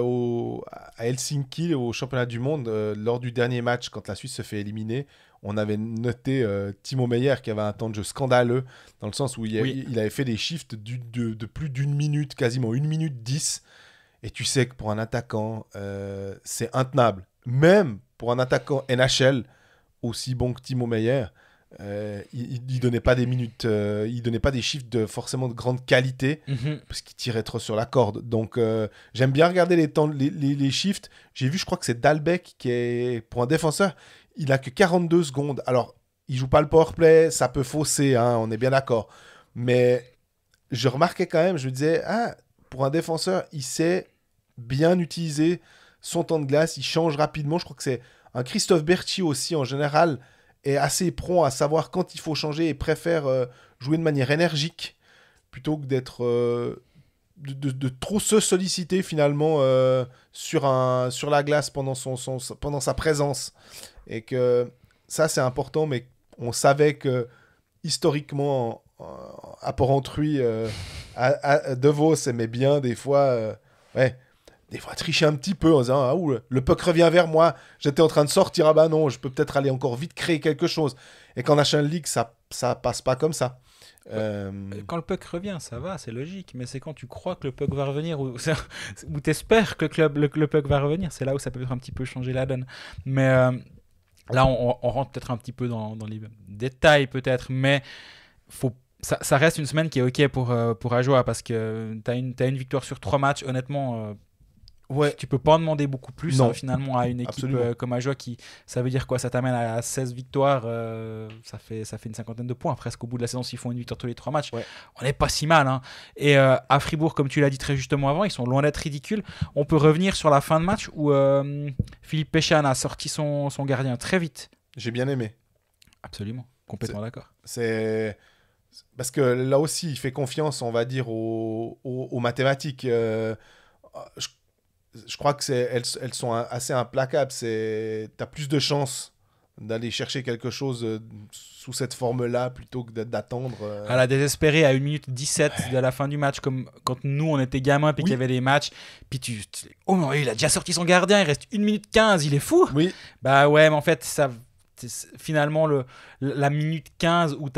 à Helsinki, au championnat du monde, lors du dernier match, quand la Suisse se fait éliminer, on avait noté Timo Meyer qui avait un temps de jeu scandaleux, dans le sens où il avait fait des shifts de plus d'1 minute, quasiment 1 minute 10. Et tu sais que pour un attaquant, c'est intenable. Même pour un attaquant NHL aussi bon que Timo Meyer, il donnait pas des minutes, il donnait pas des chiffres forcément de grande qualité parce qu'il tirait trop sur la corde. Donc j'aime bien regarder les shifts. J'ai vu, je crois que c'est Dalbec qui est, pour un défenseur, il a que 42 secondes. Alors il joue pas le powerplay, ça peut fausser, hein, on est bien d'accord. Mais je remarquais quand même, je me disais, pour un défenseur, il sait bien utiliser son temps de glace, il change rapidement. Je crois que c'est un Christophe Berchi aussi en général est assez prompt à savoir quand il faut changer et préfère jouer de manière énergique plutôt que d'être de trop se solliciter finalement sur la glace pendant sa présence. Et que ça c'est important, mais on savait que historiquement à Porrentruy, De Vos aimait bien des fois tricher un petit peu en disant le puck revient vers moi, j'étais en train de sortir, non, je peux peut-être aller encore vite créer quelque chose. Et qu'en National League, ça passe pas comme ça. Quand le puck revient, ça va, c'est logique, mais c'est quand tu crois que le puck va revenir ou t'espères que le puck va revenir, c'est là où ça peut un petit peu changer la donne. Mais là, on rentre peut-être un petit peu dans les détails, peut-être, mais ça reste une semaine qui est OK pour Ajoa, parce que t'as une victoire sur 3 matchs, honnêtement. Tu peux pas en demander beaucoup plus finalement à une équipe comme Ajoa qui, ça veut dire quoi, ça t'amène à 16 victoires, ça fait une 50aine de points presque au bout de la saison s'ils font une victoire tous les 3 matchs. On n'est pas si mal, hein. Et à Fribourg, comme tu l'as dit très justement avant, ils sont loin d'être ridicules. On peut revenir sur la fin de match où Philippe Péchan a sorti son gardien très vite. J'ai bien aimé. Absolument, complètement d'accord. C'est parce que là aussi il fait confiance, on va dire, aux mathématiques. Je crois que elles sont assez implacables. T'as plus de chances d'aller chercher quelque chose sous cette forme-là plutôt que d'attendre. À la désespérée, à 1 minute 17 de la fin du match, comme quand nous on était gamins puis qu'il y avait des matchs, puis oh non, il a déjà sorti son gardien, il reste 1 minute 15, il est fou. Oui. Bah ouais, mais en fait, finalement, la minute 15 où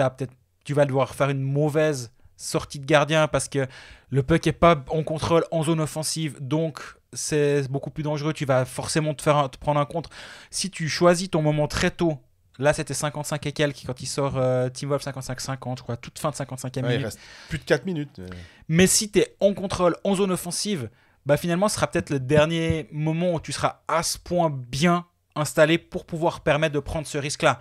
tu vas devoir faire une mauvaise sortie de gardien parce que le puck n'est pas en contrôle en zone offensive, donc c'est beaucoup plus dangereux, tu vas forcément te prendre un contre. Si tu choisis ton moment très tôt, là c'était 55 et quelques quand il sort Team Wolf 55-50, je crois, toute fin de 55e minute. Il reste plus de 4 minutes. Mais si tu es en contrôle en zone offensive, bah finalement ce sera peut-être le dernier moment où tu seras à ce point bien installé pour pouvoir permettre de prendre ce risque-là.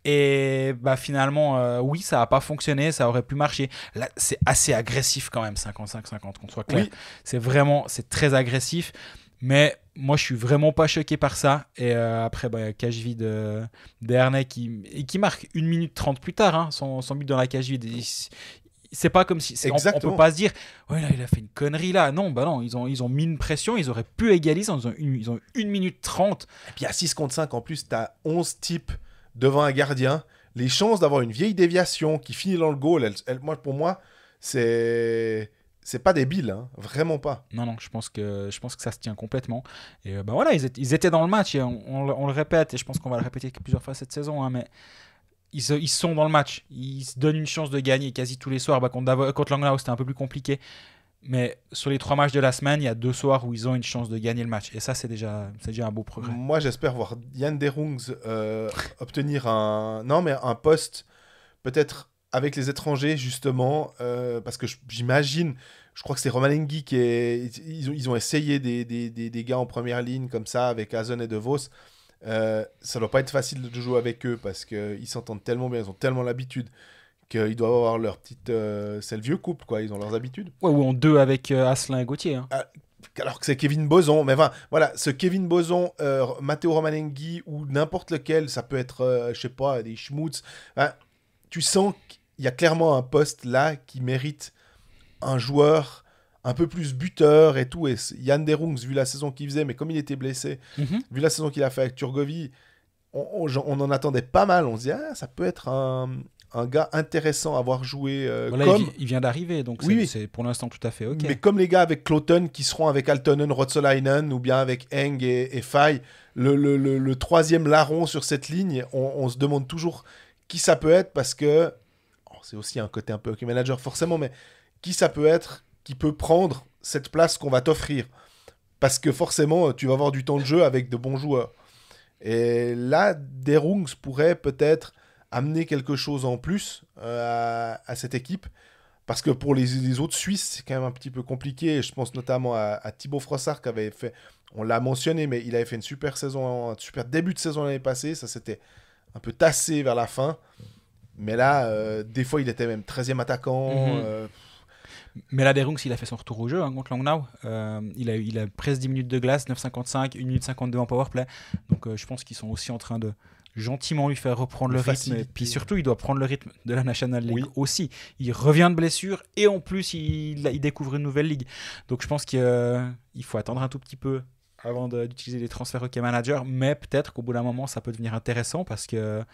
Et bah finalement, oui, ça n'a pas fonctionné, ça aurait pu marcher. Là, c'est assez agressif quand même, 55-50, qu'on soit clair. Oui. C'est très agressif. Mais moi, je suis vraiment pas choqué par ça. Et après, il y a cage vide d'Ernay qui marque 1 minute 30 plus tard, hein, son but dans la cage vide. C'est pas comme si... On peut pas se dire, ouais, là, il a fait une connerie là. Non, non, ils ont mis une pression, ils auraient pu égaliser. Ils ont 1 minute 30. Et puis à 6 contre 5, en plus, tu as 11 types devant un gardien. Les chances d'avoir une vieille déviation qui finit dans le goal, pour moi, c'est pas débile, hein, vraiment pas. Non, je pense que ça se tient complètement. Et voilà, ils étaient dans le match, et on le répète, et je pense qu'on va le répéter plusieurs fois cette saison, hein, mais ils sont dans le match. Ils se donnent une chance de gagner quasi tous les soirs. Contre Langnau, c'était un peu plus compliqué. Mais sur les 3 matchs de la semaine, il y a 2 soirs où ils ont une chance de gagner le match. Et ça, c'est déjà un beau progrès. Moi, j'espère voir Yann Derungs obtenir un poste, peut-être avec les étrangers, justement, parce que j'imagine, je crois que c'est Romanengi ils ont essayé des gars en première ligne comme ça, avec Hazen et De Vos. Ça doit pas être facile de jouer avec eux, parce qu'ils s'entendent tellement bien, ils ont tellement l'habitude qu'ils doivent avoir leur petite... c'est le vieux couple, quoi. Ils ont leurs habitudes. Ouais, ou en 2 avec Asselin et Gauthier. Hein. Alors que c'est Kevin Boson. Mais enfin, voilà, ce Kevin Boson, Matteo Romanengi, ou n'importe lequel, ça peut être, je sais pas, des Schmutz. Tu sens qu'il y a clairement un poste là qui mérite un joueur un peu plus buteur et tout. Et Yann Derungs, vu la saison qu'il faisait, mais comme il était blessé, vu la saison qu'il a fait avec Turgovie, on en attendait pas mal. On se dit, ça peut être un gars intéressant à voir jouer comme... Il vient d'arriver, donc c'est pour l'instant tout à fait OK. Mais comme les gars avec Cloton qui seront avec Altonen, Rotsolainen, ou bien avec Eng et Fay, le troisième larron sur cette ligne, on se demande toujours qui ça peut être, parce que c'est aussi un côté un peu hockey manager forcément, mais qui ça peut être qui peut prendre cette place qu'on va t'offrir, parce que forcément tu vas avoir du temps de jeu avec de bons joueurs. Et là, Derungs pourrait peut-être amener quelque chose en plus à cette équipe, parce que pour les autres Suisses, c'est quand même un petit peu compliqué. Je pense notamment à Thibaut Frossard, qui avait fait, on l'a mentionné, mais il avait fait une super saison, un super début de saison l'année passée. Ça s'était un peu tassé vers la fin, mais là, des fois, il était même 13e attaquant. Mais là, Derungs, il a fait son retour au jeu contre Langnau. Il a presque 10 minutes de glace, 9,55, 1 minute 52 en powerplay. Donc je pense qu'ils sont aussi en train de gentiment lui faire reprendre le rythme. Et puis surtout, il doit prendre le rythme de la National League aussi. Il revient de blessure et en plus, il découvre une nouvelle ligue. Donc je pense qu'il faut attendre un tout petit peu avant d'utiliser les transferts hockey manager. Mais peut-être qu'au bout d'un moment, ça peut devenir intéressant, parce qu'il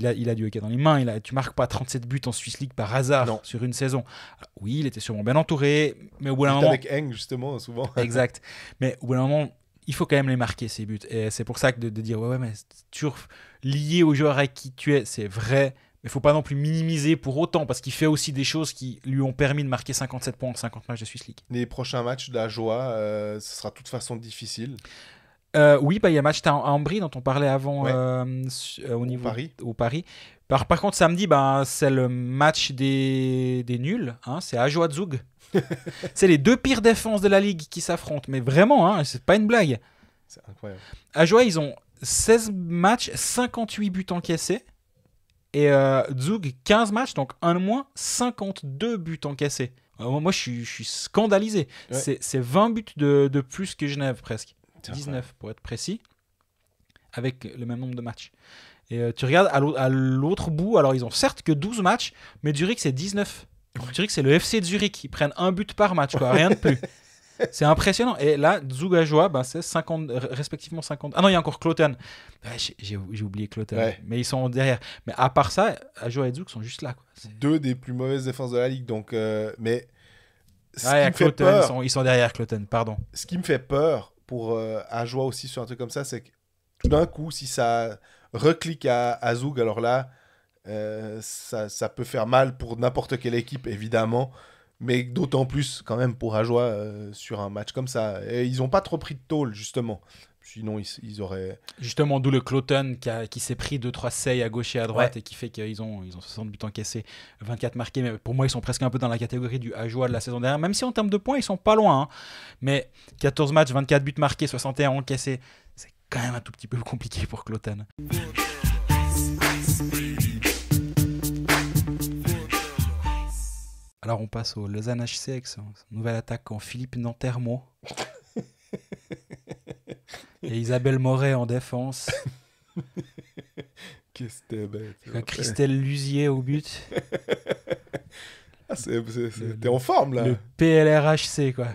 a du hockey dans les mains. Tu marques pas 37 buts en Swiss League par hasard sur une saison. Alors, oui, il était sûrement bien entouré, mais au bout d'un moment... avec Eng, justement, souvent. Exact. Mais au bout d'un moment, il faut quand même les marquer, ces buts. Et c'est pour ça que de dire, ouais, mais c'est toujours lié au joueur avec qui tu es, c'est vrai, mais il ne faut pas non plus minimiser pour autant, parce qu'il fait aussi des choses qui lui ont permis de marquer 57 points en 50 matchs de Swiss League. Les prochains matchs de la Joie, ce sera de toute façon difficile. Oui, il y a un match à Ambry dont on parlait avant au niveau au Paris. Par contre, samedi, c'est le match des nuls. Hein, c'est Ajoa Zug. C'est les 2 pires défenses de la ligue qui s'affrontent. Mais vraiment, hein, c'est pas une blague. C'est incroyable. Ajoa, ils ont 16 matchs, 58 buts encaissés. Et Zug, 15 matchs, donc un de moins, 52 buts encaissés. Moi, je suis scandalisé. Ouais. C'est 20 buts de plus que Genève, presque. 19 pour être précis, avec le même nombre de matchs. Et tu regardes à l'autre bout, alors ils ont certes que 12 matchs, mais Zurich c'est 19. Zurich c'est le FC de Zurich, ils prennent 1 but par match, quoi, rien de plus. C'est impressionnant. Et là, Zug Ajoie, c'est 50, respectivement 50. Ah non, il y a encore Cloten. J'ai oublié Cloten. Ouais. Mais ils sont derrière. Mais à part ça, Ajoie et Zug sont juste là. Quoi. Deux des plus mauvaises défenses de la ligue. Donc, mais ce Ah, qui me fait peur, ils sont derrière Cloten, pardon. ce qui me fait peur pour Ajoie aussi sur un truc comme ça, c'est que tout d'un coup, si ça reclique à Zug, alors là, ça peut faire mal pour n'importe quelle équipe, évidemment. Mais d'autant plus quand même pour Ajoie sur un match comme ça. Et ils n'ont pas trop pris de tôle, justement. Sinon, ils auraient... Justement, d'où le Cloten qui s'est pris 2-3 seils à gauche et à droite et qui fait qu'ils ont 60 buts encaissés, 24 marqués. Mais pour moi, ils sont presque un peu dans la catégorie du Ajoie de la saison dernière, même si en termes de points, ils sont pas loin. Hein. Mais 14 matchs, 24 buts marqués, 61 encaissés, c'est quand même un tout petit peu compliqué pour Cloten. Alors on passe au Lausanne HC avec son nouvel attaquant Philippe Nantermo et Isabelle Moret en défense. Qu'est-ce que t'es bête. Christelle Lusier au but. Ah, t'es en forme là. Le PLRHC quoi.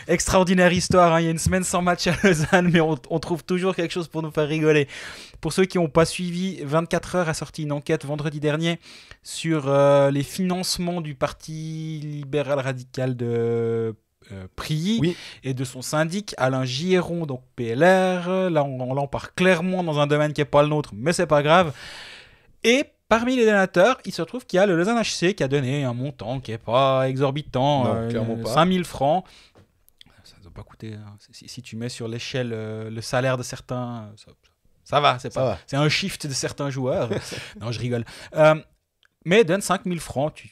Extraordinaire histoire, hein. Il y a une semaine sans match à Lausanne, mais on trouve toujours quelque chose pour nous faire rigoler. Pour ceux qui n'ont pas suivi, 24 heures a sorti une enquête vendredi dernier sur les financements du Parti libéral radical de Prilly et de son syndic Alain Giéron, donc PLR. Là, on part clairement dans un domaine qui n'est pas le nôtre, mais c'est pas grave. Et parmi les donateurs, il se trouve qu'il y a le Lausanne HC qui a donné un montant qui n'est pas exorbitant, 5 000 francs. Ça ne doit pas coûter. Hein. Si tu mets sur l'échelle le salaire de certains, ça va. C'est un shift de certains joueurs. Non, je rigole. Mais donne 5 000 francs.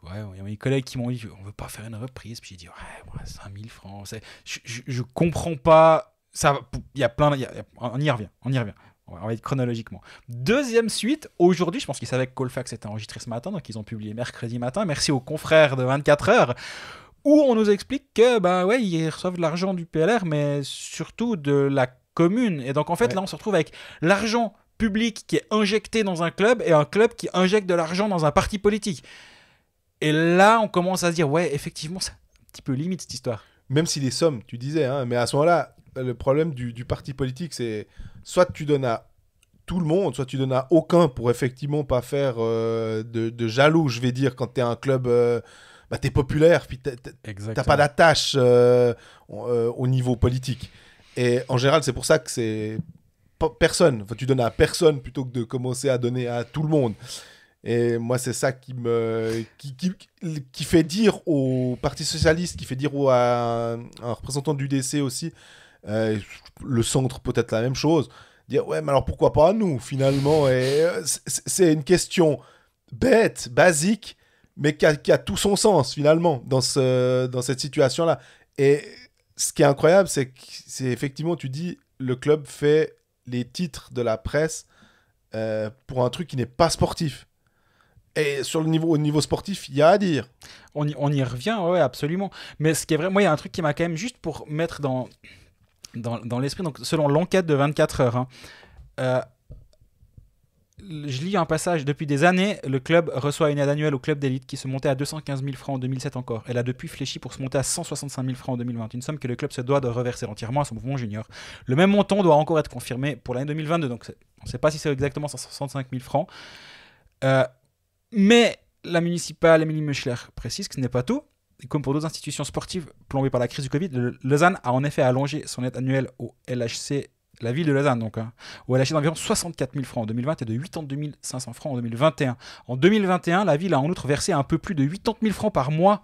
Il y a mes collègues qui m'ont dit on ne veut pas faire une reprise. Puis j'ai dit 5 000 francs. Je comprends pas. Il y a plein. On y revient. On va être chronologiquement. Deuxième suite, aujourd'hui, je pense qu'ils savaient que Colfax était enregistré ce matin, donc ils ont publié mercredi matin. Merci aux confrères de 24 heures, où on nous explique que, ils reçoivent de l'argent du PLR, mais surtout de la commune. Et donc, en fait, là, on se retrouve avec l'argent public qui est injecté dans un club et un club qui injecte de l'argent dans un parti politique. Et là, on commence à se dire, effectivement, c'est un petit peu limite cette histoire. Même si les sommes, tu disais, hein, mais à ce moment-là, le problème du parti politique, c'est soit tu donnes à tout le monde, soit tu donnes à aucun pour effectivement pas faire de jaloux, je vais dire, quand t'es un club, t'es populaire, puis t'as pas d'attache au niveau politique. Et en général, c'est pour ça que c'est personne. Enfin, tu donnes à personne plutôt que de commencer à donner à tout le monde. Et moi, c'est ça qui fait dire au Parti Socialiste, qui fait dire à un représentant du DC aussi, le centre peut-être la même chose, dire mais alors pourquoi pas nous finalement. Et c'est une question bête, basique, mais qui a tout son sens finalement dans cette situation là. Et ce qui est incroyable, c'est effectivement, tu dis, le club fait les titres de la presse pour un truc qui n'est pas sportif. Et au niveau sportif, il y a à dire. On y revient, absolument. Mais ce qui est vrai, moi, il y a un truc qui m'a quand même, juste pour mettre dans l'esprit, donc selon l'enquête de 24 heures, je lis un passage. Depuis des années, le club reçoit une aide annuelle au club d'élite qui se montait à 215 000 francs en 2007 encore. Elle a depuis fléchi pour se monter à 165 000 francs en 2020, une somme que le club se doit de reverser entièrement à son mouvement junior. Le même montant doit encore être confirmé pour l'année 2022, donc on ne sait pas si c'est exactement 165 000 francs. Mais la municipale Émilie Meuchler précise que ce n'est pas tout. Et comme pour d'autres institutions sportives plombées par la crise du Covid, Lausanne a en effet allongé son aide annuelle au LHC, la ville de Lausanne, donc, au LHC d'environ 64 000 francs en 2020 et de 82 500 francs en 2021. En 2021, la ville a en outre versé un peu plus de 80 000 francs par mois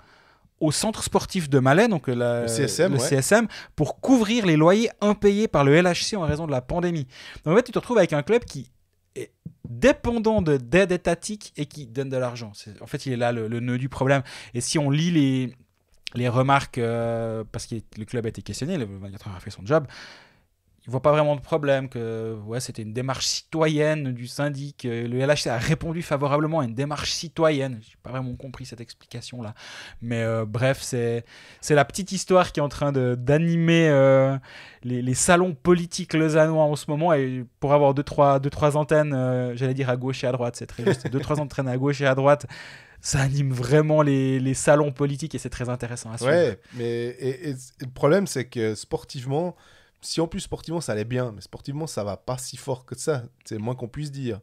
au centre sportif de Malais, donc le CSM, pour couvrir les loyers impayés par le LHC en raison de la pandémie. Donc en fait, tu te retrouves avec un club qui est dépendant d'aide étatique et qui donne de l'argent. En fait, il est là le nœud du problème. Et si on lit les remarques, parce que le club a été questionné, le 24 heures a fait son job, il ne voit pas vraiment de problème, que c'était une démarche citoyenne du syndic. Le LHC a répondu favorablement à une démarche citoyenne. Je n'ai pas vraiment compris cette explication-là. Mais bref, c'est la petite histoire qui est en train d'animer les salons politiques lausannois en ce moment. Et pour avoir deux, trois antennes, j'allais dire à gauche et à droite, c'est très juste, 2-3 antennes à gauche et à droite, ça anime vraiment les salons politiques et c'est très intéressant à suivre. Ouais, mais et le problème, c'est que sportivement, si en plus sportivement ça allait bien, mais sportivement ça va pas si fort que ça, c'est le moins qu'on puisse dire.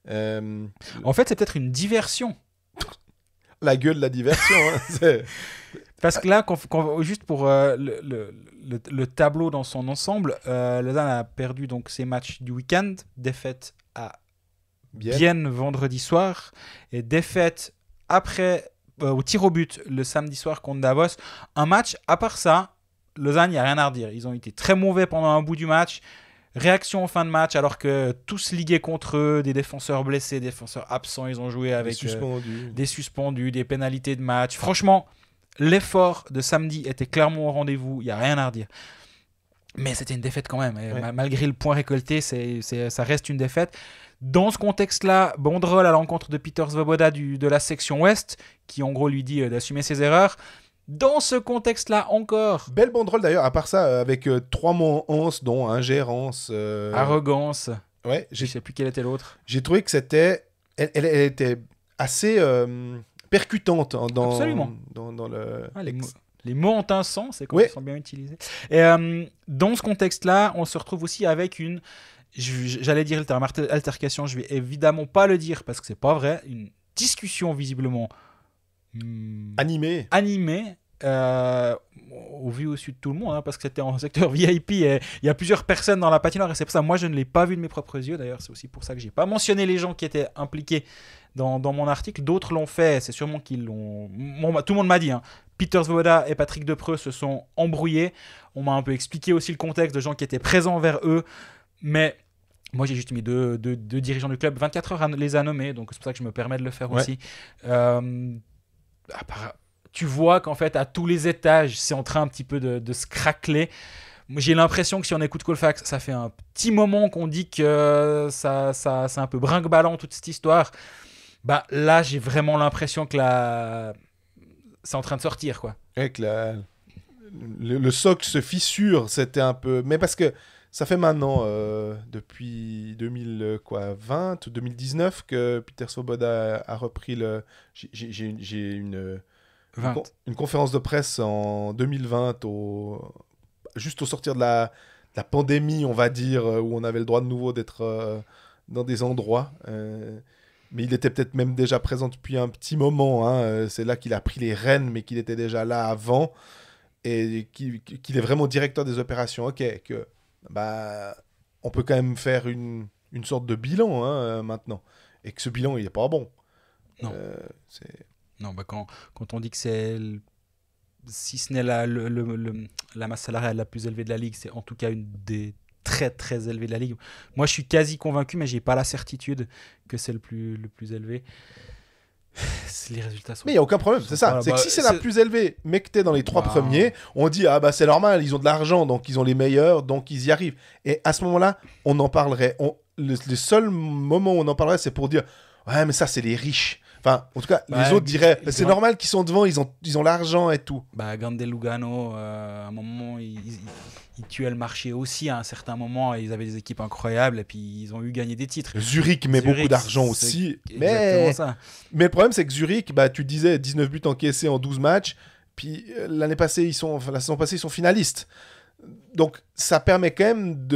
En fait, c'est peut-être une diversion. La gueule de la diversion. C'est... Parce que là, juste pour le tableau dans son ensemble, Lausanne a perdu donc ses matchs du week-end, défaite à Bienne vendredi soir et défaite après au tir au but le samedi soir contre Davos. Un match, à part ça, Lausanne, il n'y a rien à redire. Ils ont été très mauvais pendant un bout du match. Réaction en fin de match alors que tous ligués contre eux, des défenseurs blessés, des défenseurs absents, ils ont joué avec des suspendus, des pénalités de match. Franchement, l'effort de samedi était clairement au rendez-vous, il n'y a rien à redire. Mais c'était une défaite quand même. Ouais. Malgré le point récolté, ça reste une défaite. Dans ce contexte-là, Bondrol à l'encontre de Peter Svoboda de la section ouest, qui en gros lui dit d'assumer ses erreurs. Dans ce contexte-là encore. Belle banderole d'ailleurs, à part ça, avec 3 mots en anse, dont ingérence. Arrogance. Ouais, je sais plus quel était l'autre. J'ai trouvé que c'était. Elle était assez percutante dans. Absolument. Dans le. Ah, les mots ont un sens, c'est quand ils sont bien utilisés. Et dans ce contexte-là, on se retrouve aussi avec une. J'allais dire le terme altercation, je vais évidemment pas le dire parce que c'est pas vrai. Une discussion visiblement. Animé au vu au sud de tout le monde parce que c'était en secteur VIP et il y a plusieurs personnes dans la patinoire et c'est pour ça moi je ne l'ai pas vu de mes propres yeux. D'ailleurs c'est aussi pour ça que j'ai pas mentionné les gens qui étaient impliqués dans mon article. D'autres l'ont fait, c'est sûrement qu'ils l'ont tout le monde m'a dit Peter Svoboda et Patrick Depreux se sont embrouillés. On m'a un peu expliqué aussi le contexte de gens qui étaient présents vers eux, mais moi, j'ai juste mis deux dirigeants du club. 24 heures les a nommés, donc c'est pour ça que je me permets de le faire aussi. Tu vois qu'en fait, à tous les étages, c'est en train un petit peu de se craqueler. Moi, j'ai l'impression que si on écoute Colfax, ça fait un petit moment qu'on dit que ça c'est un peu brinque-ballant, toute cette histoire. Bah, là, j'ai vraiment l'impression que c'est en train de sortir, quoi. Et que le socle se fissure, c'était un peu... Mais parce que ça fait maintenant, depuis 2020 ou 2019, que Peter Svoboda a repris le... J'ai une conférence de presse en 2020, juste au sortir de la pandémie, on va dire, où on avait le droit de nouveau d'être dans des endroits. Mais il était peut-être même déjà présent depuis un petit moment. C'est là qu'il a pris les rênes, mais qu'il était déjà là avant. Et qu'il est vraiment directeur des opérations. Ok, on peut quand même faire une sorte de bilan maintenant. Et que ce bilan, il n'est pas bon. Non. Non, quand on dit que c'est, si ce n'est la masse salariale la plus élevée de la Ligue, c'est en tout cas une des très très élevées de la Ligue. Moi, je suis quasi convaincu, mais je n'ai pas la certitude que c'est le plus élevé. Les résultats sont... Mais il n'y a aucun problème, c'est ça. C'est que si c'est la plus élevée, mais que tu es dans les 3 premiers, on dit c'est normal, ils ont de l'argent, donc ils ont les meilleurs, donc ils y arrivent. Et à ce moment-là, on en parlerait. Le seul moment où on en parlerait, c'est pour dire ouais, mais ça, c'est les riches. Enfin, en tout cas, les autres diraient c'est normal qu'ils sont devant, ils ont l'argent et tout. Gandel Lugano, à un moment, ils tuaient le marché aussi. À un certain moment, ils avaient des équipes incroyables et puis ils ont eu gagné des titres. Zurich met beaucoup d'argent aussi. Mais le problème, c'est que Zurich, tu disais 19 buts encaissés en 12 matchs. Puis la saison passée, ils sont finalistes. Donc, ça permet quand même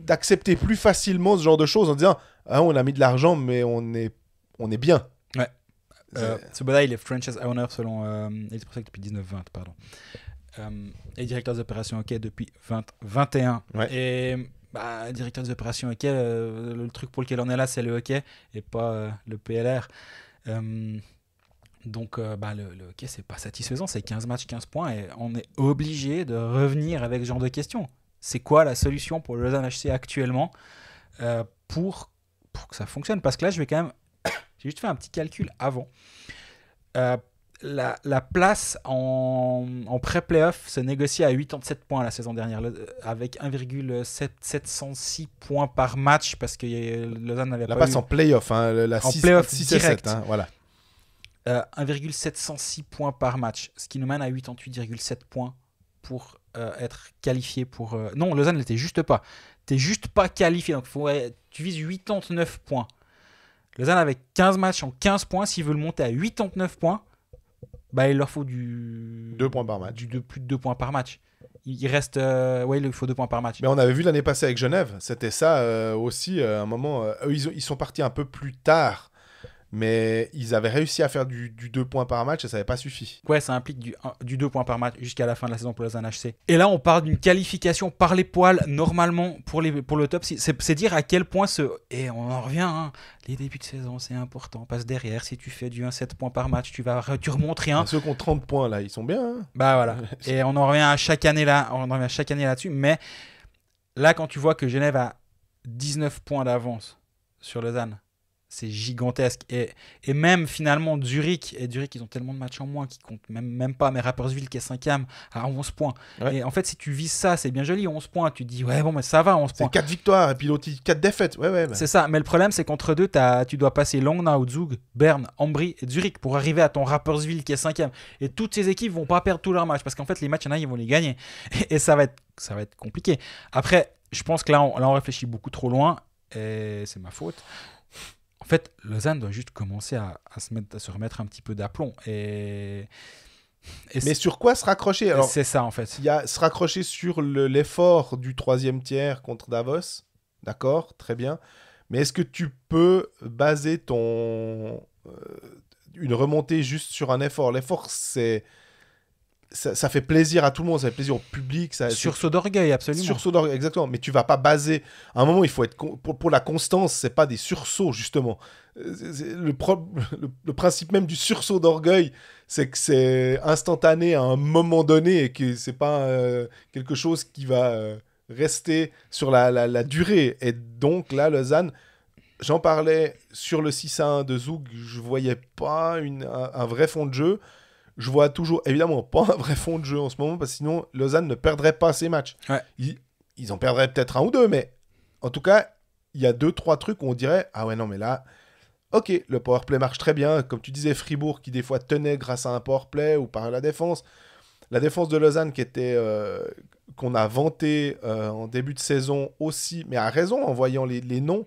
d'accepter plus facilement ce genre de choses en disant on a mis de l'argent, mais on est bien. Ouais. Svoboda, il est franchise owner selon... il est pour ça que depuis 19-20, pardon. Et directeur des opérations hockey depuis 2021. Ouais. Et directeur des opérations hockey, le truc pour lequel on est là, c'est le hockey et pas le PLR. Donc, le hockey, c'est pas satisfaisant. C'est 15 matchs, 15 points et on est obligé de revenir avec ce genre de questions. C'est quoi la solution pour le Lausanne HC actuellement pour que ça fonctionne? Parce que là, j'ai juste fait un petit calcul avant. La place en pré-playoff se négocie à 87 points la saison dernière, avec 1,706 points par match, parce que Lausanne n'avait pas eu... La place en playoff, la 6 et 7. Voilà. 1,706 points par match, ce qui nous mène à 88,7 points pour être qualifié pour... Non, Lausanne ne l'était juste pas. Tu n'es juste pas qualifié, donc tu vises 89 points. Lausanne avec 15 matchs en 15 points, s'ils veulent monter à 89 points, bah, il leur faut 2 points par match. Plus de 2 points par match. Il reste... il faut 2 points par match. Mais on avait vu l'année passée avec Genève, c'était ça aussi, à un moment, eux, ils sont partis un peu plus tard, mais ils avaient réussi à faire du 2 points par match et ça n'avait pas suffi. Ouais, ça implique du 2 points par match jusqu'à la fin de la saison pour Lausanne HC. Et là, on parle d'une qualification par les poils, normalement, pour le top 6. C'est dire à quel point Et on en revient, hein. Les débuts de saison, c'est important. Parce que derrière, si tu fais du 1-7 points par match, tu remontes rien. Ceux qui ont 30 points, là, ils sont bien. Hein. Bah voilà. Et on en revient à chaque année là-dessus. Mais là, quand tu vois que Genève a 19 points d'avance sur Lausanne, c'est gigantesque. Et même finalement Zurich, ils ont tellement de matchs en moins qu'ils comptent même pas, mais Rapperswil qui est 5e à 11 points. Ouais. Et en fait, si tu vises ça, c'est bien joli, 11 points. Tu te dis, ouais, bon, mais ça va, 11 points. C'est 4 victoires et puis l'autre 4 défaites. Ouais, bah. C'est ça, mais le problème, c'est qu'entre deux, tu dois passer Langnau, Zug, Berne, Ambry et Zurich pour arriver à ton Rapperswil qui est 5e. Et toutes ces équipes vont pas perdre tous leurs matchs parce qu'en fait, les matchs, il y en a, ils vont les gagner. Et ça va être compliqué. Après, je pense que là, on réfléchit beaucoup trop loin et c'est ma faute. En fait, Lausanne doit juste commencer à se remettre un petit peu d'aplomb. Mais sur quoi se raccrocher? Alors, c'est ça, en fait. Il y a se raccrocher sur l'effort du 3e tiers contre Davos. D'accord, très bien. Mais est-ce que tu peux baser une remontée juste sur un effort? L'effort, ça fait plaisir à tout le monde, ça fait plaisir au public. Sursaut d'orgueil, absolument. Sursaut d'orgueil, exactement. Mais tu vas pas baser... À un moment, il faut être... Pour la constance, c'est pas des sursauts, justement. Le principe même du sursaut d'orgueil, c'est que c'est instantané à un moment donné et que c'est pas quelque chose qui va rester sur la durée. Et donc, là, Lausanne... J'en parlais sur le 6-1 de Zug, je voyais pas un vrai fond de jeu. Je vois toujours, évidemment, pas un vrai fond de jeu en ce moment, parce que sinon, Lausanne ne perdrait pas ses matchs. Ouais. Ils en perdraient peut-être 1 ou 2, mais en tout cas, il y a 2-3 trucs où on dirait, ah ouais, non, mais là, ok, le powerplay marche très bien. Comme tu disais, Fribourg, qui des fois tenait grâce à un powerplay ou par la défense. La défense de Lausanne, qu'on a vantée en début de saison aussi, mais à raison, en voyant les noms.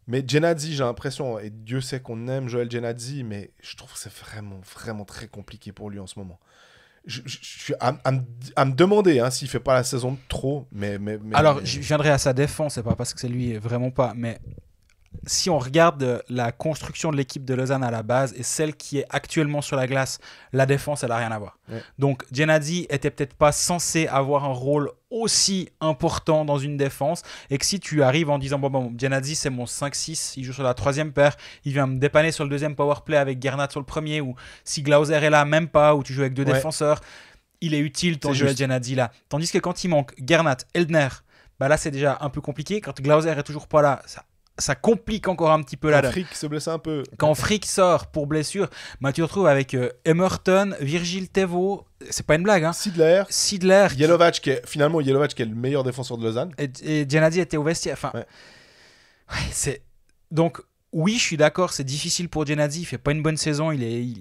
Mais Genadzi, j'ai l'impression, et Dieu sait qu'on aime Joël Genadzi, mais je trouve que c'est vraiment, vraiment très compliqué pour lui en ce moment. Je suis à me demander s'il ne fait pas la saison de trop. Alors, je viendrai à sa défense, c'est pas parce que c'est lui, vraiment pas, mais si on regarde la construction de l'équipe de Lausanne à la base et celle qui est actuellement sur la glace, la défense, elle n'a rien à voir. Ouais. Donc, Genadzi était peut-être pas censé avoir un rôle aussi important dans une défense et que si tu arrives en disant bon Genadzi c'est mon 5-6, il joue sur la 3e paire, il vient me dépanner sur le 2e powerplay avec Gernat sur le premier, ou si Glauser est là, même pas, ou tu joues avec 2 défenseurs, il est utile ton Joël Genadzi là. Tandis que quand il manque Gernat, Eldner, bah là c'est déjà un peu compliqué. Quand Glauser est toujours pas là, ça complique encore un petit peu la donne. Quand Frick se blesse un peu. Quand Frick sort pour blessure, bah, tu te retrouves avec Emerton, Virgil Thévaux, c'est pas une blague. Hein. Sidler, Jelovac, qui est le meilleur défenseur de Lausanne. Et Genadzi était au vestiaire. Enfin, c'est... Donc, oui, je suis d'accord, c'est difficile pour Genadzi, il fait pas une bonne saison,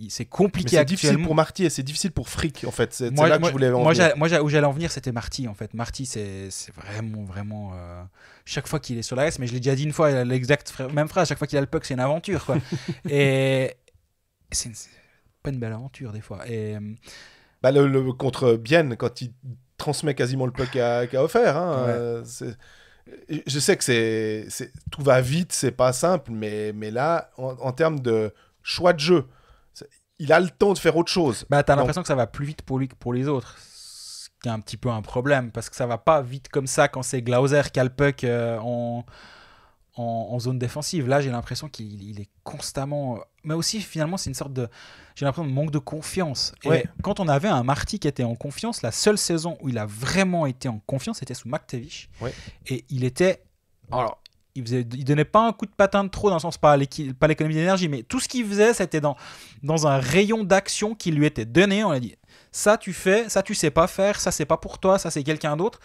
c'est compliqué. Mais c'est difficile pour Marty et c'est difficile pour Frick, en fait. C'est là que je voulais en venir. Moi, où j'allais en venir, c'était Marty, en fait. Marty, c'est vraiment... chaque fois qu'il est sur la S, mais je l'ai déjà dit une fois, il a l'exacte même phrase, chaque fois qu'il a le puck, c'est une aventure, quoi. Et c'est pas une belle aventure, des fois. Et... Bah, contre Bienne, quand il transmet quasiment le puck qu'a offert, je sais que tout va vite, c'est pas simple, mais là, en termes de choix de jeu, il a le temps de faire autre chose. Bah, t'as l'impression que ça va plus vite pour lui que pour les autres, ce qui est un petit peu un problème, parce que ça va pas vite comme ça quand c'est Glauser qui a le puck en zone défensive. Là, j'ai l'impression qu'il est constamment... Mais aussi, finalement, c'est une sorte de... J'ai l'impression de manque de confiance. Et quand on avait un Marty qui était en confiance, la seule saison où il a vraiment été en confiance, c'était sous McTavish. Et il était... Alors, il donnait pas un coup de patin de trop, dans le sens pas l'économie d'énergie, mais tout ce qu'il faisait, c'était dans un rayon d'action qui lui était donné. On a dit, ça tu fais, ça tu sais pas faire, ça c'est pas pour toi, ça c'est quelqu'un d'autre.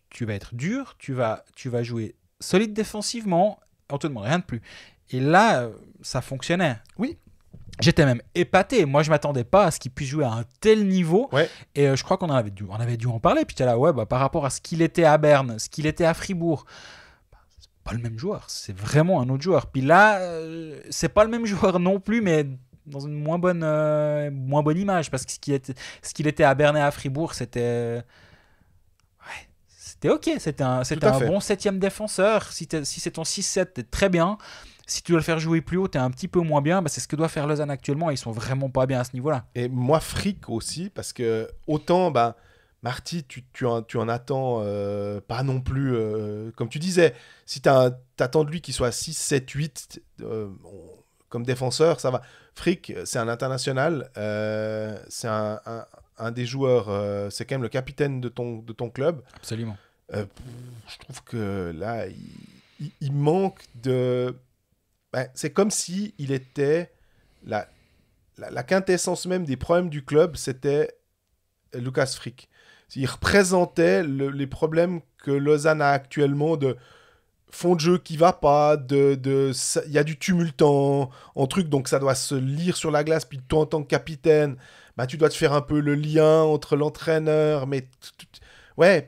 Tu vas être dur, tu vas jouer solide défensivement, on te demande rien de plus. Et là, ça fonctionnait. Oui. J'étais même épaté. Moi, je m'attendais pas à ce qu'il puisse jouer à un tel niveau. Et je crois qu'on avait dû en parler. Puis tu es là, par rapport à ce qu'il était à Berne, ce qu'il était à Fribourg, pas le même joueur. C'est vraiment un autre joueur. Puis là, c'est pas le même joueur non plus, mais dans une moins bonne image. Parce que ce qu'il était à Bernay, à Fribourg, c'était OK. C'était un bon 7e défenseur. Si c'est ton 6-7, t'es très bien. Si tu dois le faire jouer plus haut, t'es un petit peu moins bien. C'est ce que doit faire Lausanne actuellement. Ils sont vraiment pas bien à ce niveau-là. Et moi, Frick aussi, parce que autant, Marty, tu en attends pas non plus. Comme tu disais, si t'attends de lui qu'il soit 6, 7, 8 comme défenseur, ça va. Frick, c'est un international. C'est un des joueurs. C'est quand même le capitaine de ton club. Absolument. Je trouve que là, il manque de... c'est comme si il était la quintessence même des problèmes du club, c'était Lucas Frick. Il représentait les problèmes que Lausanne a actuellement de fond de jeu qui va pas, il y a du tumulte en truc, donc ça doit se lire sur la glace, puis toi en tant que capitaine, tu dois te faire un peu le lien entre l'entraîneur, mais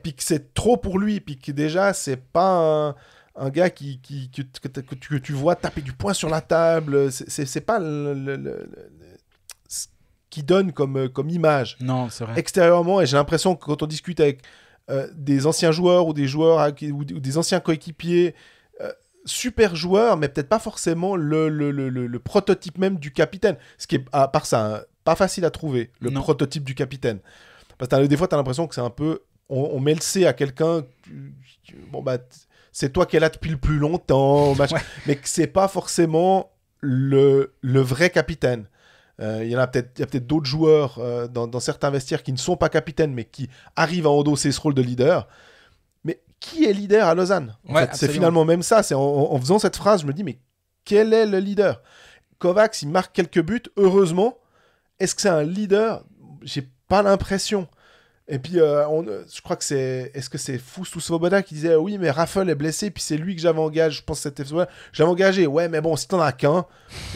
puis que c'est trop pour lui, puis que déjà c'est pas un gars que tu vois taper du poing sur la table, c'est pas ce qu'il donne comme image. Non, c'est vrai. Extérieurement, et j'ai l'impression que quand on discute avec des anciens joueurs ou des joueurs ou des anciens coéquipiers, super joueurs, mais peut-être pas forcément le prototype même du capitaine. Ce qui est, à part ça, pas facile à trouver, le prototype du capitaine. Parce que des fois, tu as l'impression que c'est un peu... On met le C à quelqu'un... c'est toi qui es là depuis le plus longtemps, mais que c'est pas forcément le vrai capitaine. Il y a peut-être d'autres joueurs dans certains vestiaires qui ne sont pas capitaines, mais qui arrivent à endosser ce rôle de leader. Mais qui est leader à Lausanne en fait, c'est finalement même ça. C'est en faisant cette phrase, je me dis, mais quel est le leader? Kovacs, il marque quelques buts, heureusement. Est-ce que c'est un leader? J'ai pas l'impression. Et puis, je crois que c'est... Est-ce que c'est Foust ou Svoboda qui disait « Oui, mais Raffel est blessé, puis c'est lui que j'avais engagé. » Je pense que c'était Svoboda. J'avais engagé. Ouais, mais bon, si t'en as qu'un,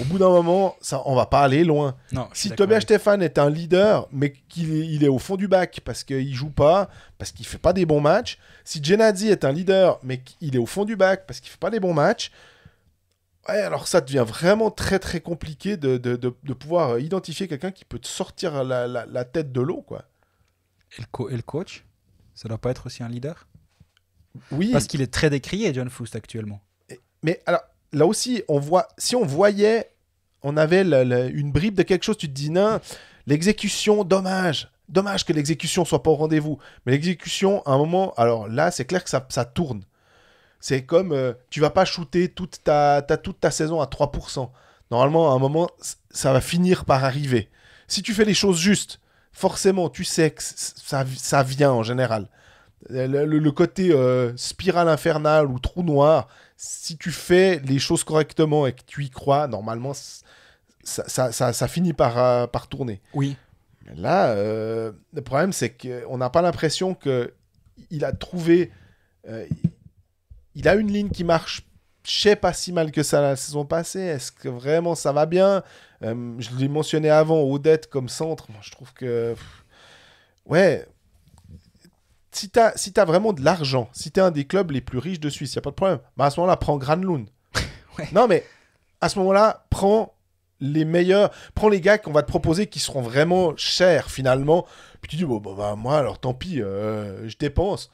au bout d'un moment, on va pas aller loin. Non, si Tobias Stephan est un leader, mais qu'il est au fond du bac parce qu'il joue pas, parce qu'il fait pas des bons matchs. Si Genadzi est un leader, mais qu'il est au fond du bac parce qu'il fait pas des bons matchs, ouais, alors ça devient vraiment très, très compliqué de pouvoir identifier quelqu'un qui peut te sortir la tête de l'eau, quoi. Et le coach, ça doit pas être aussi un leader? Oui. Parce qu'il est très décrié, John Foust, actuellement. Mais alors, là aussi, si on voyait, on avait une bribe de quelque chose, tu te dis, non, l'exécution, dommage que l'exécution soit pas au rendez-vous. Mais l'exécution, à un moment, alors là, c'est clair que ça tourne. C'est comme, tu vas pas shooter toute ta saison à 3%. Normalement, à un moment, ça va finir par arriver. Si tu fais les choses justes, forcément, tu sais que ça vient en général. Le côté spirale infernale ou trou noir, si tu fais les choses correctement et que tu y crois, normalement, ça finit par tourner. Oui. Mais là, le problème, c'est qu'on n'a pas l'impression qu'il a trouvé... il a une ligne qui marche, je sais pas si mal que ça la saison passée. Est-ce que vraiment ça va bien? Je l'ai mentionné avant, Odette comme centre. Moi, je trouve que... Ouais. Si t'as vraiment de l'argent, si t'es un des clubs les plus riches de Suisse, il n'y a pas de problème. À ce moment-là, prends Granlund. Ouais. Non, mais à ce moment-là, prends les meilleurs. Prends les gars qu'on va te proposer qui seront vraiment chers, finalement. Puis tu dis, moi, alors tant pis, je dépense.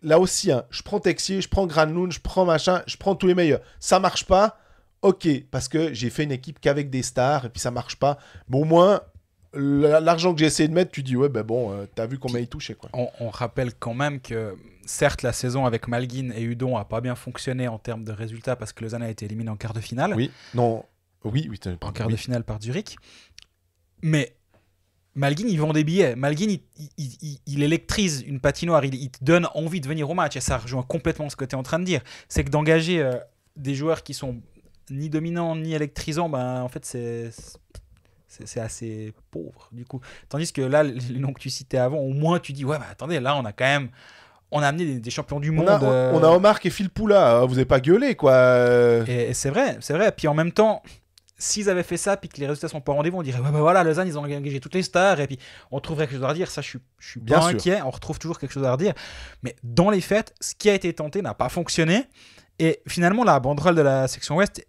Là aussi, je prends Texier, je prends Granlund, je prends machin, je prends tous les meilleurs. Ça marche pas, ok, parce que j'ai fait une équipe qu'avec des stars, et puis ça marche pas. Mais au moins, l'argent que j'ai essayé de mettre, tu dis, ouais, t'as vu combien il touchait, quoi. On rappelle quand même que, certes, la saison avec Malguin et Hudon a pas bien fonctionné en termes de résultats, parce que Lausanne a été éliminé en quart de finale. Oui, non, oui. En quart de finale par Zurich. Mais... Malguin, il vend des billets. Malguin, il électrise une patinoire. Il te donne envie de venir au match. Et ça rejoint complètement ce que tu es en train de dire. C'est que d'engager des joueurs qui sont ni dominants ni électrisants, en fait, c'est assez pauvre, du coup. Tandis que là, les noms que tu citais avant, au moins, tu dis, ouais, attendez, là, on a amené des champions du monde. On a Omar et Phil Poula. Vous n'avez pas gueulé, quoi. Et c'est vrai. Puis en même temps... S'ils avaient fait ça, puis que les résultats sont pas au rendez-vous, on dirait voilà, Lausanne, ils ont engagé toutes les stars, et puis on trouverait quelque chose à redire. Ça, je suis bien inquiet. On retrouve toujours quelque chose à redire. Mais dans les faits, ce qui a été tenté n'a pas fonctionné. Et finalement, la banderole de la section Ouest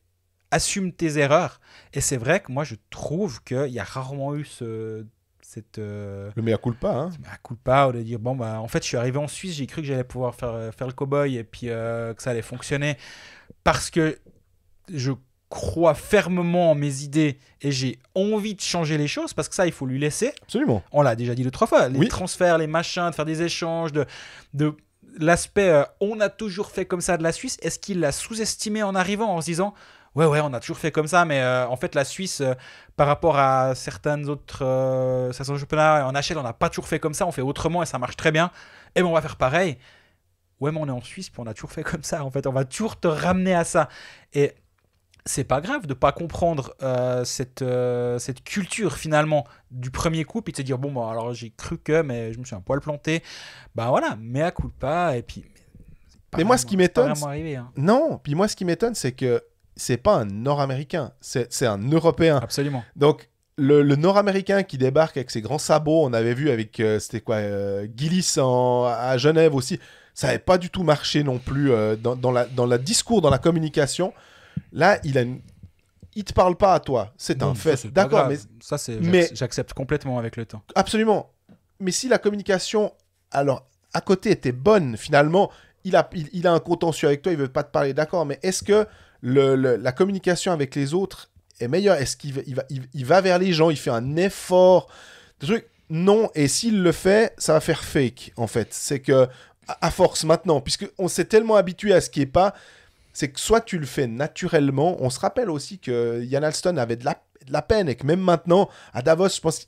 assume tes erreurs. Et c'est vrai que moi, je trouve qu'il y a rarement eu cette... Le mea culpa, hein. mea culpa, de dire, bon, bah, en fait, je suis arrivé en Suisse, j'ai cru que j'allais pouvoir faire le cow-boy et puis que ça allait fonctionner parce que je crois fermement en mes idées et j'ai envie de changer les choses parce que ça, il faut lui laisser. Absolument. On l'a déjà dit 2-3 fois. Les Oui. transferts, les machins, de faire des échanges, de l'aspect on a toujours fait comme ça de la Suisse. Est-ce qu'il l'a sous-estimé en arrivant en se disant ouais, on a toujours fait comme ça, mais en fait, la Suisse, par rapport à certains autres championnats en HL, on n'a pas toujours fait comme ça, on fait autrement et ça marche très bien. Et ben on va faire pareil. Ouais, mais on est en Suisse, puis on a toujours fait comme ça. En fait, on va toujours te ramener à ça. Et c'est pas grave de pas comprendre cette culture finalement du premier coup, puis de se dire bon, bah, alors j'ai cru que, mais je me suis un poil planté. Ben voilà, mea culpa, et puis. Mais moi, ce qui m'étonne. C'est pas vraiment arrivé, hein. Non, puis moi, ce qui m'étonne, c'est que c'est pas un Nord-Américain, c'est un Européen. Absolument. Donc, le Nord-Américain qui débarque avec ses grands sabots, on avait vu avec, c'était quoi, Gillis à Genève aussi, ça n'avait pas du tout marché non plus dans la discours, dans la communication. Là, il te parle pas à toi, c'est un fait. C'est d'accord, mais ça, j'accepte complètement avec le temps. Absolument. Mais si la communication, alors, à côté était bonne, finalement, il a un contentieux avec toi, il veut pas te parler, d'accord, mais est-ce que la communication avec les autres est meilleure? Est-ce qu'il va vers les gens, il fait un effort de truc? Non, et s'il le fait, ça va faire fake, en fait. C'est que, à force maintenant, puisqu'on s'est tellement habitué à ce qui est pas, c'est que soit tu le fais naturellement, on se rappelle aussi que Ian Alston avait de la peine, et que même maintenant, à Davos, je pense que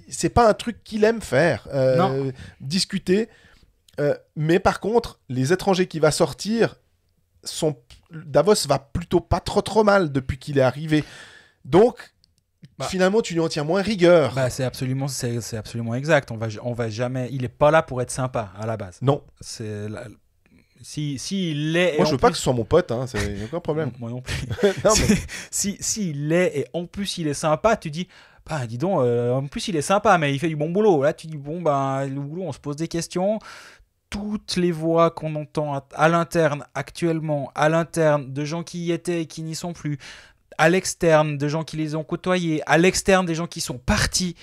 c'est pas un truc qu'il aime faire, discuter. Mais par contre, les étrangers qui va sortir Davos va plutôt pas trop mal depuis qu'il est arrivé. Donc, finalement, tu lui en tiens moins rigueur. Bah, c'est absolument exact. On va jamais. Il est pas là pour être sympa à la base. Non. Si il l'est. Moi, je veux pas que ce soit mon pote. Hein, c'est aucun problème. Moi non plus. Non, mais... si il l'est et en plus il est sympa, tu dis. Bah, dis donc, en plus il est sympa, mais il fait du bon boulot. Là, tu dis bon, bah, le boulot, on se pose des questions. Toutes les voix qu'on entend à l'interne actuellement, à l'interne de gens qui y étaient et qui n'y sont plus, à l'externe de gens qui les ont côtoyés, à l'externe des gens qui sont partis,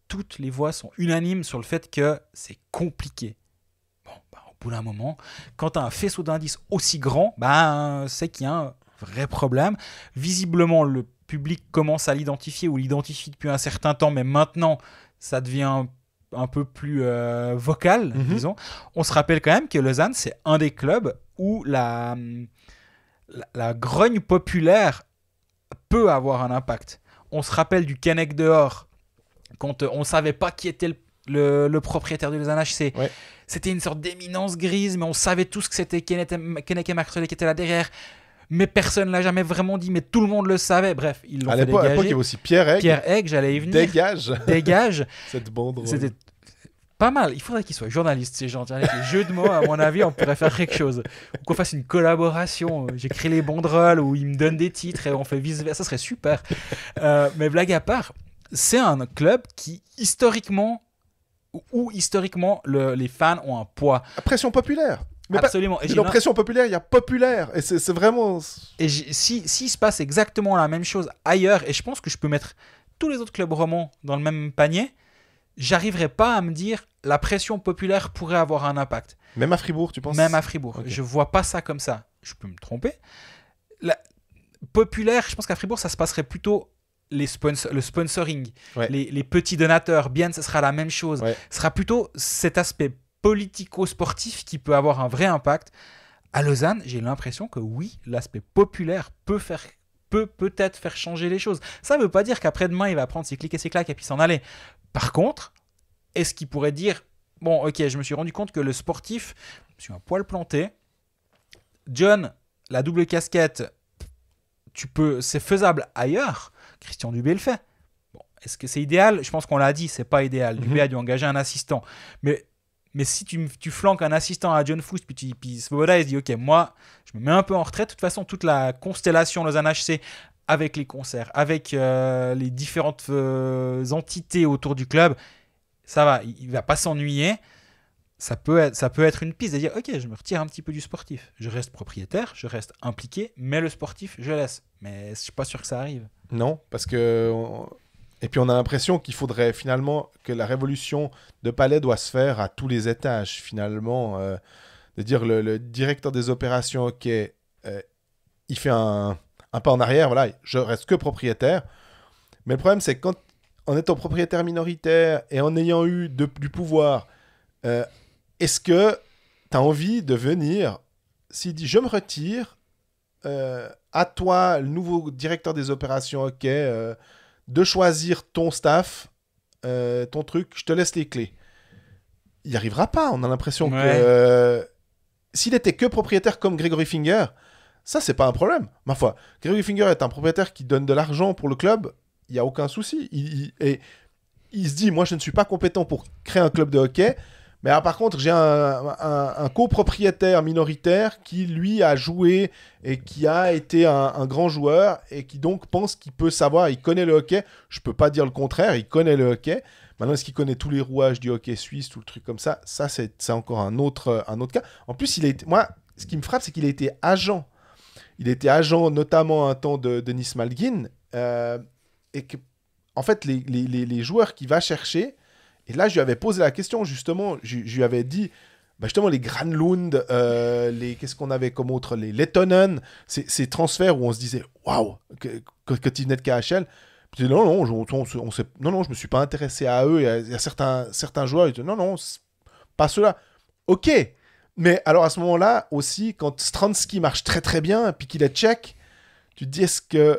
toutes les voix sont unanimes sur le fait que c'est compliqué. Bon, bah, au bout d'un moment, quand tu as un faisceau d'indices aussi grand, bah, c'est qu'il y a un vrai problème. Visiblement, le public commence à l'identifier ou l'identifie depuis un certain temps, mais maintenant, ça devient un peu plus vocal, disons. On se rappelle quand même que Lausanne, c'est un des clubs où la grogne populaire peut avoir un impact. On se rappelle du Kennec dehors, quand on ne savait pas qui était le propriétaire du Lausanne HC. Ouais. C'était une sorte d'éminence grise, mais on savait tous que c'était Kennec et Marcellet qui étaient là derrière. Mais personne ne l'a jamais vraiment dit, mais tout le monde le savait. Bref, ils l'ont fait dégager. À l'époque, il y avait aussi Pierre Egg, j'allais y venir. Dégage. Cette banderole. C'était pas mal. Il faudrait qu'ils soient journalistes, ces gens. Avec les jeux de mots, à mon avis, on pourrait faire quelque chose. Ou qu'on fasse une collaboration. J'écris les banderoles, ou ils me donnent des titres et on fait vice-versa. Ça serait super. Mais blague à part, c'est un club qui, historiquement, les fans ont un poids. Pression populaire. Mais absolument. Dans pression populaire, il y a populaire. Et c'est vraiment... Et s'il se passe exactement la même chose ailleurs, et je pense que je peux mettre tous les autres clubs romans dans le même panier, j'arriverai pas à me dire la pression populaire pourrait avoir un impact. Même à Fribourg, tu penses? Même à Fribourg. Okay. Je vois pas ça comme ça. Je peux me tromper. Populaire, je pense qu'à Fribourg, ça se passerait plutôt le sponsoring. Ouais. Les petits donateurs. Bien, ce sera la même chose. Ouais. Ce sera plutôt cet aspect politico-sportif qui peut avoir un vrai impact. À Lausanne, j'ai l'impression que oui, l'aspect populaire peut peut-être faire changer les choses. Ça ne veut pas dire qu'après-demain, il va prendre ses clics et ses claques et puis s'en aller. Par contre, est-ce qu'il pourrait dire « Bon, ok, je me suis rendu compte que le sportif, je suis un poil planté. John, la double casquette, c'est faisable ailleurs. Christian Dubé le fait. Bon, est-ce que c'est idéal? Je pense qu'on l'a dit, c'est pas idéal. Dubé a dû engager un assistant. Mais si tu flanques un assistant à John Foust, puis Svoboda, il se dit « Ok, moi, je me mets un peu en retraite. De toute façon, toute la constellation Lausanne HC, avec les concerts, avec les différentes entités autour du club, ça va, il ne va pas s'ennuyer. ça peut être une piste de dire ok, je me retire un petit peu du sportif, je reste propriétaire, je reste impliqué, mais le sportif je laisse. Mais je suis pas sûr que ça arrive. Non, parce que et puis on a l'impression qu'il faudrait finalement que la révolution de Palais doit se faire à tous les étages finalement, de dire le directeur des opérations, ok, il fait un pas en arrière, voilà, je reste que propriétaire. Mais le problème c'est que en étant propriétaire minoritaire et en ayant eu du pouvoir, est-ce que tu as envie de venir, s'il dit je me retire, à toi, le nouveau directeur des opérations, ok, de choisir ton staff, ton truc, je te laisse les clés. Il n'y arrivera pas, on a l'impression que s'il était que propriétaire comme Gregory Finger, ça c'est pas un problème, ma foi. Gregory Finger est un propriétaire qui donne de l'argent pour le club, il n'y a aucun souci. Il se dit, moi je ne suis pas compétent pour créer un club de hockey, mais par contre j'ai un copropriétaire minoritaire qui lui a joué et qui a été un grand joueur et qui donc pense qu'il peut savoir, il connaît le hockey, je peux pas dire le contraire, il connaît le hockey. Maintenant, est-ce qu'il connaît tous les rouages du hockey suisse, tout le truc comme ça c'est encore un autre cas. En plus, moi, ce qui me frappe, c'est qu'il a été agent. Il était agent notamment un temps de Denis Malgin, et que, en fait, les joueurs qu'il va chercher, et là, je lui avais posé la question, justement, je lui avais dit, justement, les Granlund, qu'est-ce qu'on avait comme autre, les Lettonen, ces transferts où on se disait, waouh, quand ils venaient de KHL, puis non, je me suis pas intéressé à eux, il y a certains joueurs, ils disaient, non, pas ceux-là. Ok, mais alors à ce moment-là, aussi, quand Stransky marche très très bien, puis qu'il est tchèque, tu te dis, est-ce que...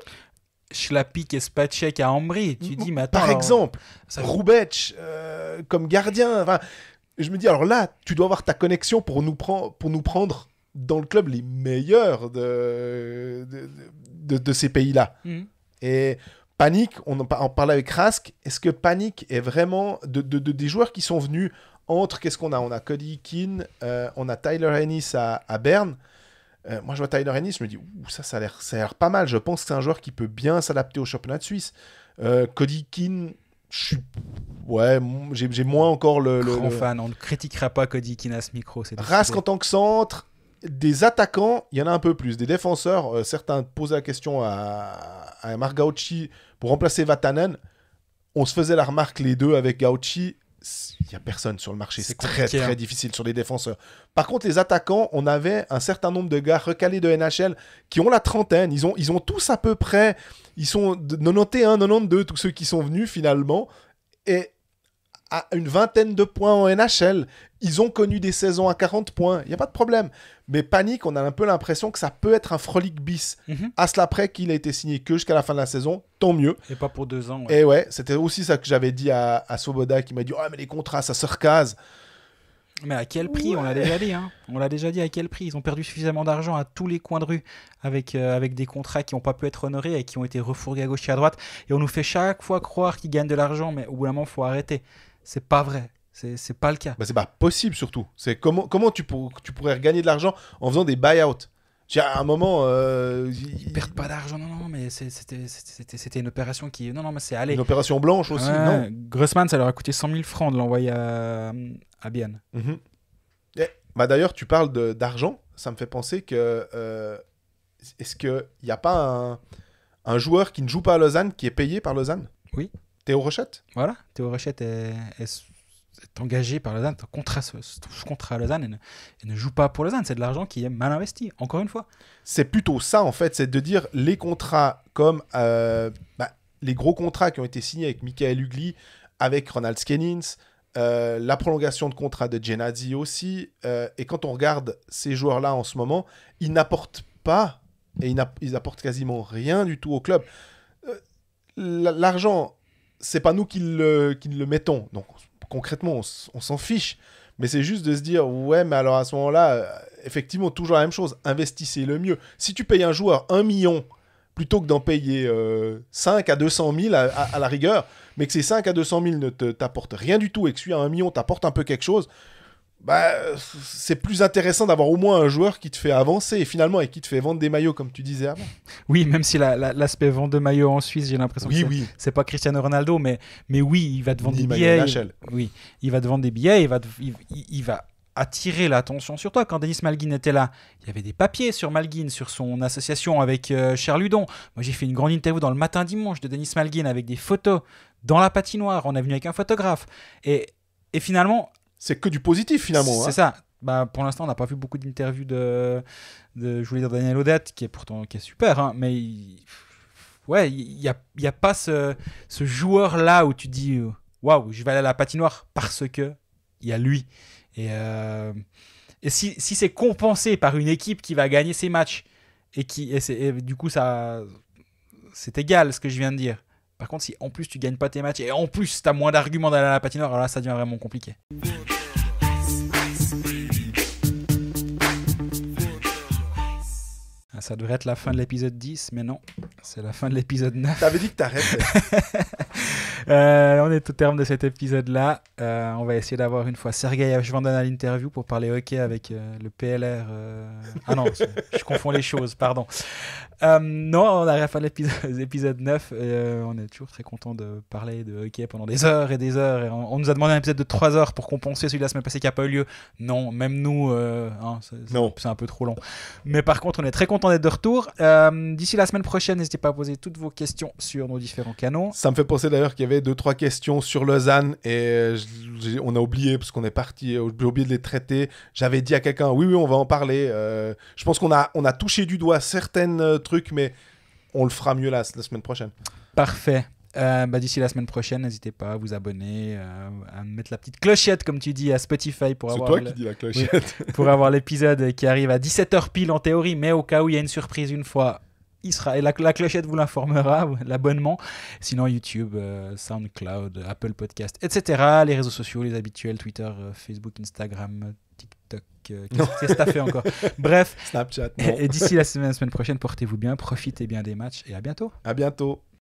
Schlapik et Spacek à Ambry, tu dis, mais attends... Par exemple, Roubec, comme gardien, enfin, je me dis, alors là, tu dois avoir ta connexion pour nous prendre dans le club les meilleurs de ces pays-là. Et Panic, on parlait avec Rask, est-ce que Panic est vraiment des joueurs qui sont venus entre, qu'est-ce qu'on a ? On a Cody Keane, on a Tyler Ennis à Berne. Moi, je vois Tyler Ennis, je me dis, ça a l'air pas mal. Je pense que c'est un joueur qui peut bien s'adapter au championnat de Suisse. Cody Keane, j'ai moins encore le... Grand fan, on ne critiquera pas Cody Keane à ce micro. Rask en tant que centre, des attaquants, il y en a un peu plus. Des défenseurs, certains posaient la question à Marc Gauchi pour remplacer Vatanen. On se faisait la remarque les deux avec Gauchi. Il n'y a personne sur le marché. C'est très, très difficile sur les défenseurs. Par contre, les attaquants, on avait un certain nombre de gars recalés de NHL qui ont la trentaine. Ils ont tous à peu près... Ils sont de 91, 92, tous ceux qui sont venus finalement. Et à une vingtaine de points en NHL. Ils ont connu des saisons à 40 points. Il n'y a pas de problème. Mais Panic, on a un peu l'impression que ça peut être un frolic bis. À cela près qu'il a été signé que jusqu'à la fin de la saison. Tant mieux. Et pas pour 2 ans. Et c'était aussi ça que j'avais dit à Svoboda qui m'a dit « Oh, mais les contrats, ça se recase. » Mais à quel prix ? On l'a déjà dit. On l'a déjà dit à quel prix. Ils ont perdu suffisamment d'argent à tous les coins de rue avec des contrats qui n'ont pas pu être honorés et qui ont été refourgués à gauche et à droite. Et on nous fait chaque fois croire qu'ils gagnent de l'argent, mais au bout d'un moment, il faut arrêter. C'est pas vrai. C'est pas le cas. C'est pas possible surtout. C'est comment tu pourrais gagner de l'argent en faisant des buy-out. À un moment... Ils perdent pas d'argent, non, mais c'était une opération qui... Non, mais c'est allé. Une opération blanche aussi, non ? Grossman, ça leur a coûté 100 000 francs de l'envoyer à Bienne. D'ailleurs, tu parles d'argent. Ça me fait penser que... est-ce qu'il n'y a pas un joueur qui ne joue pas à Lausanne qui est payé par Lausanne ? Oui. Théo Rochette ? Voilà, Théo Rochette est engagé par Lausanne, contrat à Lausanne et ne joue pas pour Lausanne. C'est de l'argent qui est mal investi, encore une fois. C'est plutôt ça, en fait, c'est de dire les contrats comme les gros contrats qui ont été signés avec Michael Hugli, avec Ronald Skennings, la prolongation de contrat de Genadzi aussi, et quand on regarde ces joueurs-là en ce moment, ils n'apportent pas, et ils apportent quasiment rien du tout au club. L'argent, c'est pas nous qui le mettons, donc concrètement, on s'en fiche. Mais c'est juste de se dire, ouais, mais alors à ce moment-là, effectivement, toujours la même chose. Investissez le mieux. Si tu payes un joueur 1 million, plutôt que d'en payer 5 à 200 000 à la rigueur, mais que ces 5 à 200 000 ne t'apportent rien du tout et que celui à 1 million t'apporte un peu quelque chose, c'est plus intéressant d'avoir au moins un joueur qui te fait avancer finalement et qui te fait vendre des maillots comme tu disais avant. Oui, même si l'aspect vente de maillots en Suisse, j'ai l'impression que c'est pas Cristiano Ronaldo, mais oui, il va te vendre des billets. Il va te vendre des billets, il va attirer l'attention sur toi. Quand Denis Malguin était là, il y avait des papiers sur Malguin, sur son association avec Charles Hudon. Moi, j'ai fait une grande interview dans le Matin Dimanche de Denis Malguin avec des photos dans la patinoire. On est venu avec un photographe. Et finalement... C'est que du positif, finalement. C'est ça. Pour l'instant, on n'a pas vu beaucoup d'interviews de je voulais dire Daniel Odette, qui est super, hein, mais il n'y a pas ce joueur-là où tu dis waouh, je vais aller à la patinoire parce que il y a lui. Et si c'est compensé par une équipe qui va gagner ses matchs et du coup c'est égal ce que je viens de dire. Par contre, si en plus tu gagnes pas tes matchs et en plus tu as moins d'arguments d'aller à la patinoire, alors là ça devient vraiment compliqué. Ça devrait être la fin de l'épisode 10, mais non, c'est la fin de l'épisode 9. T'avais dit que t'arrêtais. On est au terme de cet épisode-là. On va essayer d'avoir une fois Sergei Ashvandan à l'interview pour parler hockey avec le PLR. Ah non, je confonds les choses, pardon. Non, on arrive à la fin de l'épisode 9. On est toujours très content de parler de hockey pendant des heures et des heures. Et on nous a demandé un épisode de 3 heures pour compenser celui de la semaine passée qui n'a pas eu lieu. Non, même nous, c'est un peu trop long. Mais par contre, on est très content d'être de retour. D'ici la semaine prochaine, n'hésitez pas à poser toutes vos questions sur nos différents canaux. Ça me fait penser d'ailleurs qu'il y avait 2-3 questions sur Lausanne et on a oublié parce qu'on est parti, j'ai oublié de les traiter. J'avais dit à quelqu'un, oui, on va en parler. Je pense qu'on a touché du doigt certains trucs, mais on le fera mieux la semaine prochaine. Parfait. D'ici la semaine prochaine, n'hésitez pas à vous abonner, à mettre la petite clochette, comme tu dis, à Spotify pour avoir. C'est toi qui dis la clochette. Oui, pour avoir l'épisode qui arrive à 17h pile en théorie, mais au cas où il y a une surprise une fois, il sera, et la clochette vous l'informera, l'abonnement. Sinon, YouTube, SoundCloud, Apple Podcast, etc. Les réseaux sociaux, les habituels, Twitter, Facebook, Instagram, TikTok. Qu'est-ce que t'as fait encore? Bref. Snapchat. Et d'ici la semaine prochaine, portez-vous bien, profitez bien des matchs et à bientôt. À bientôt.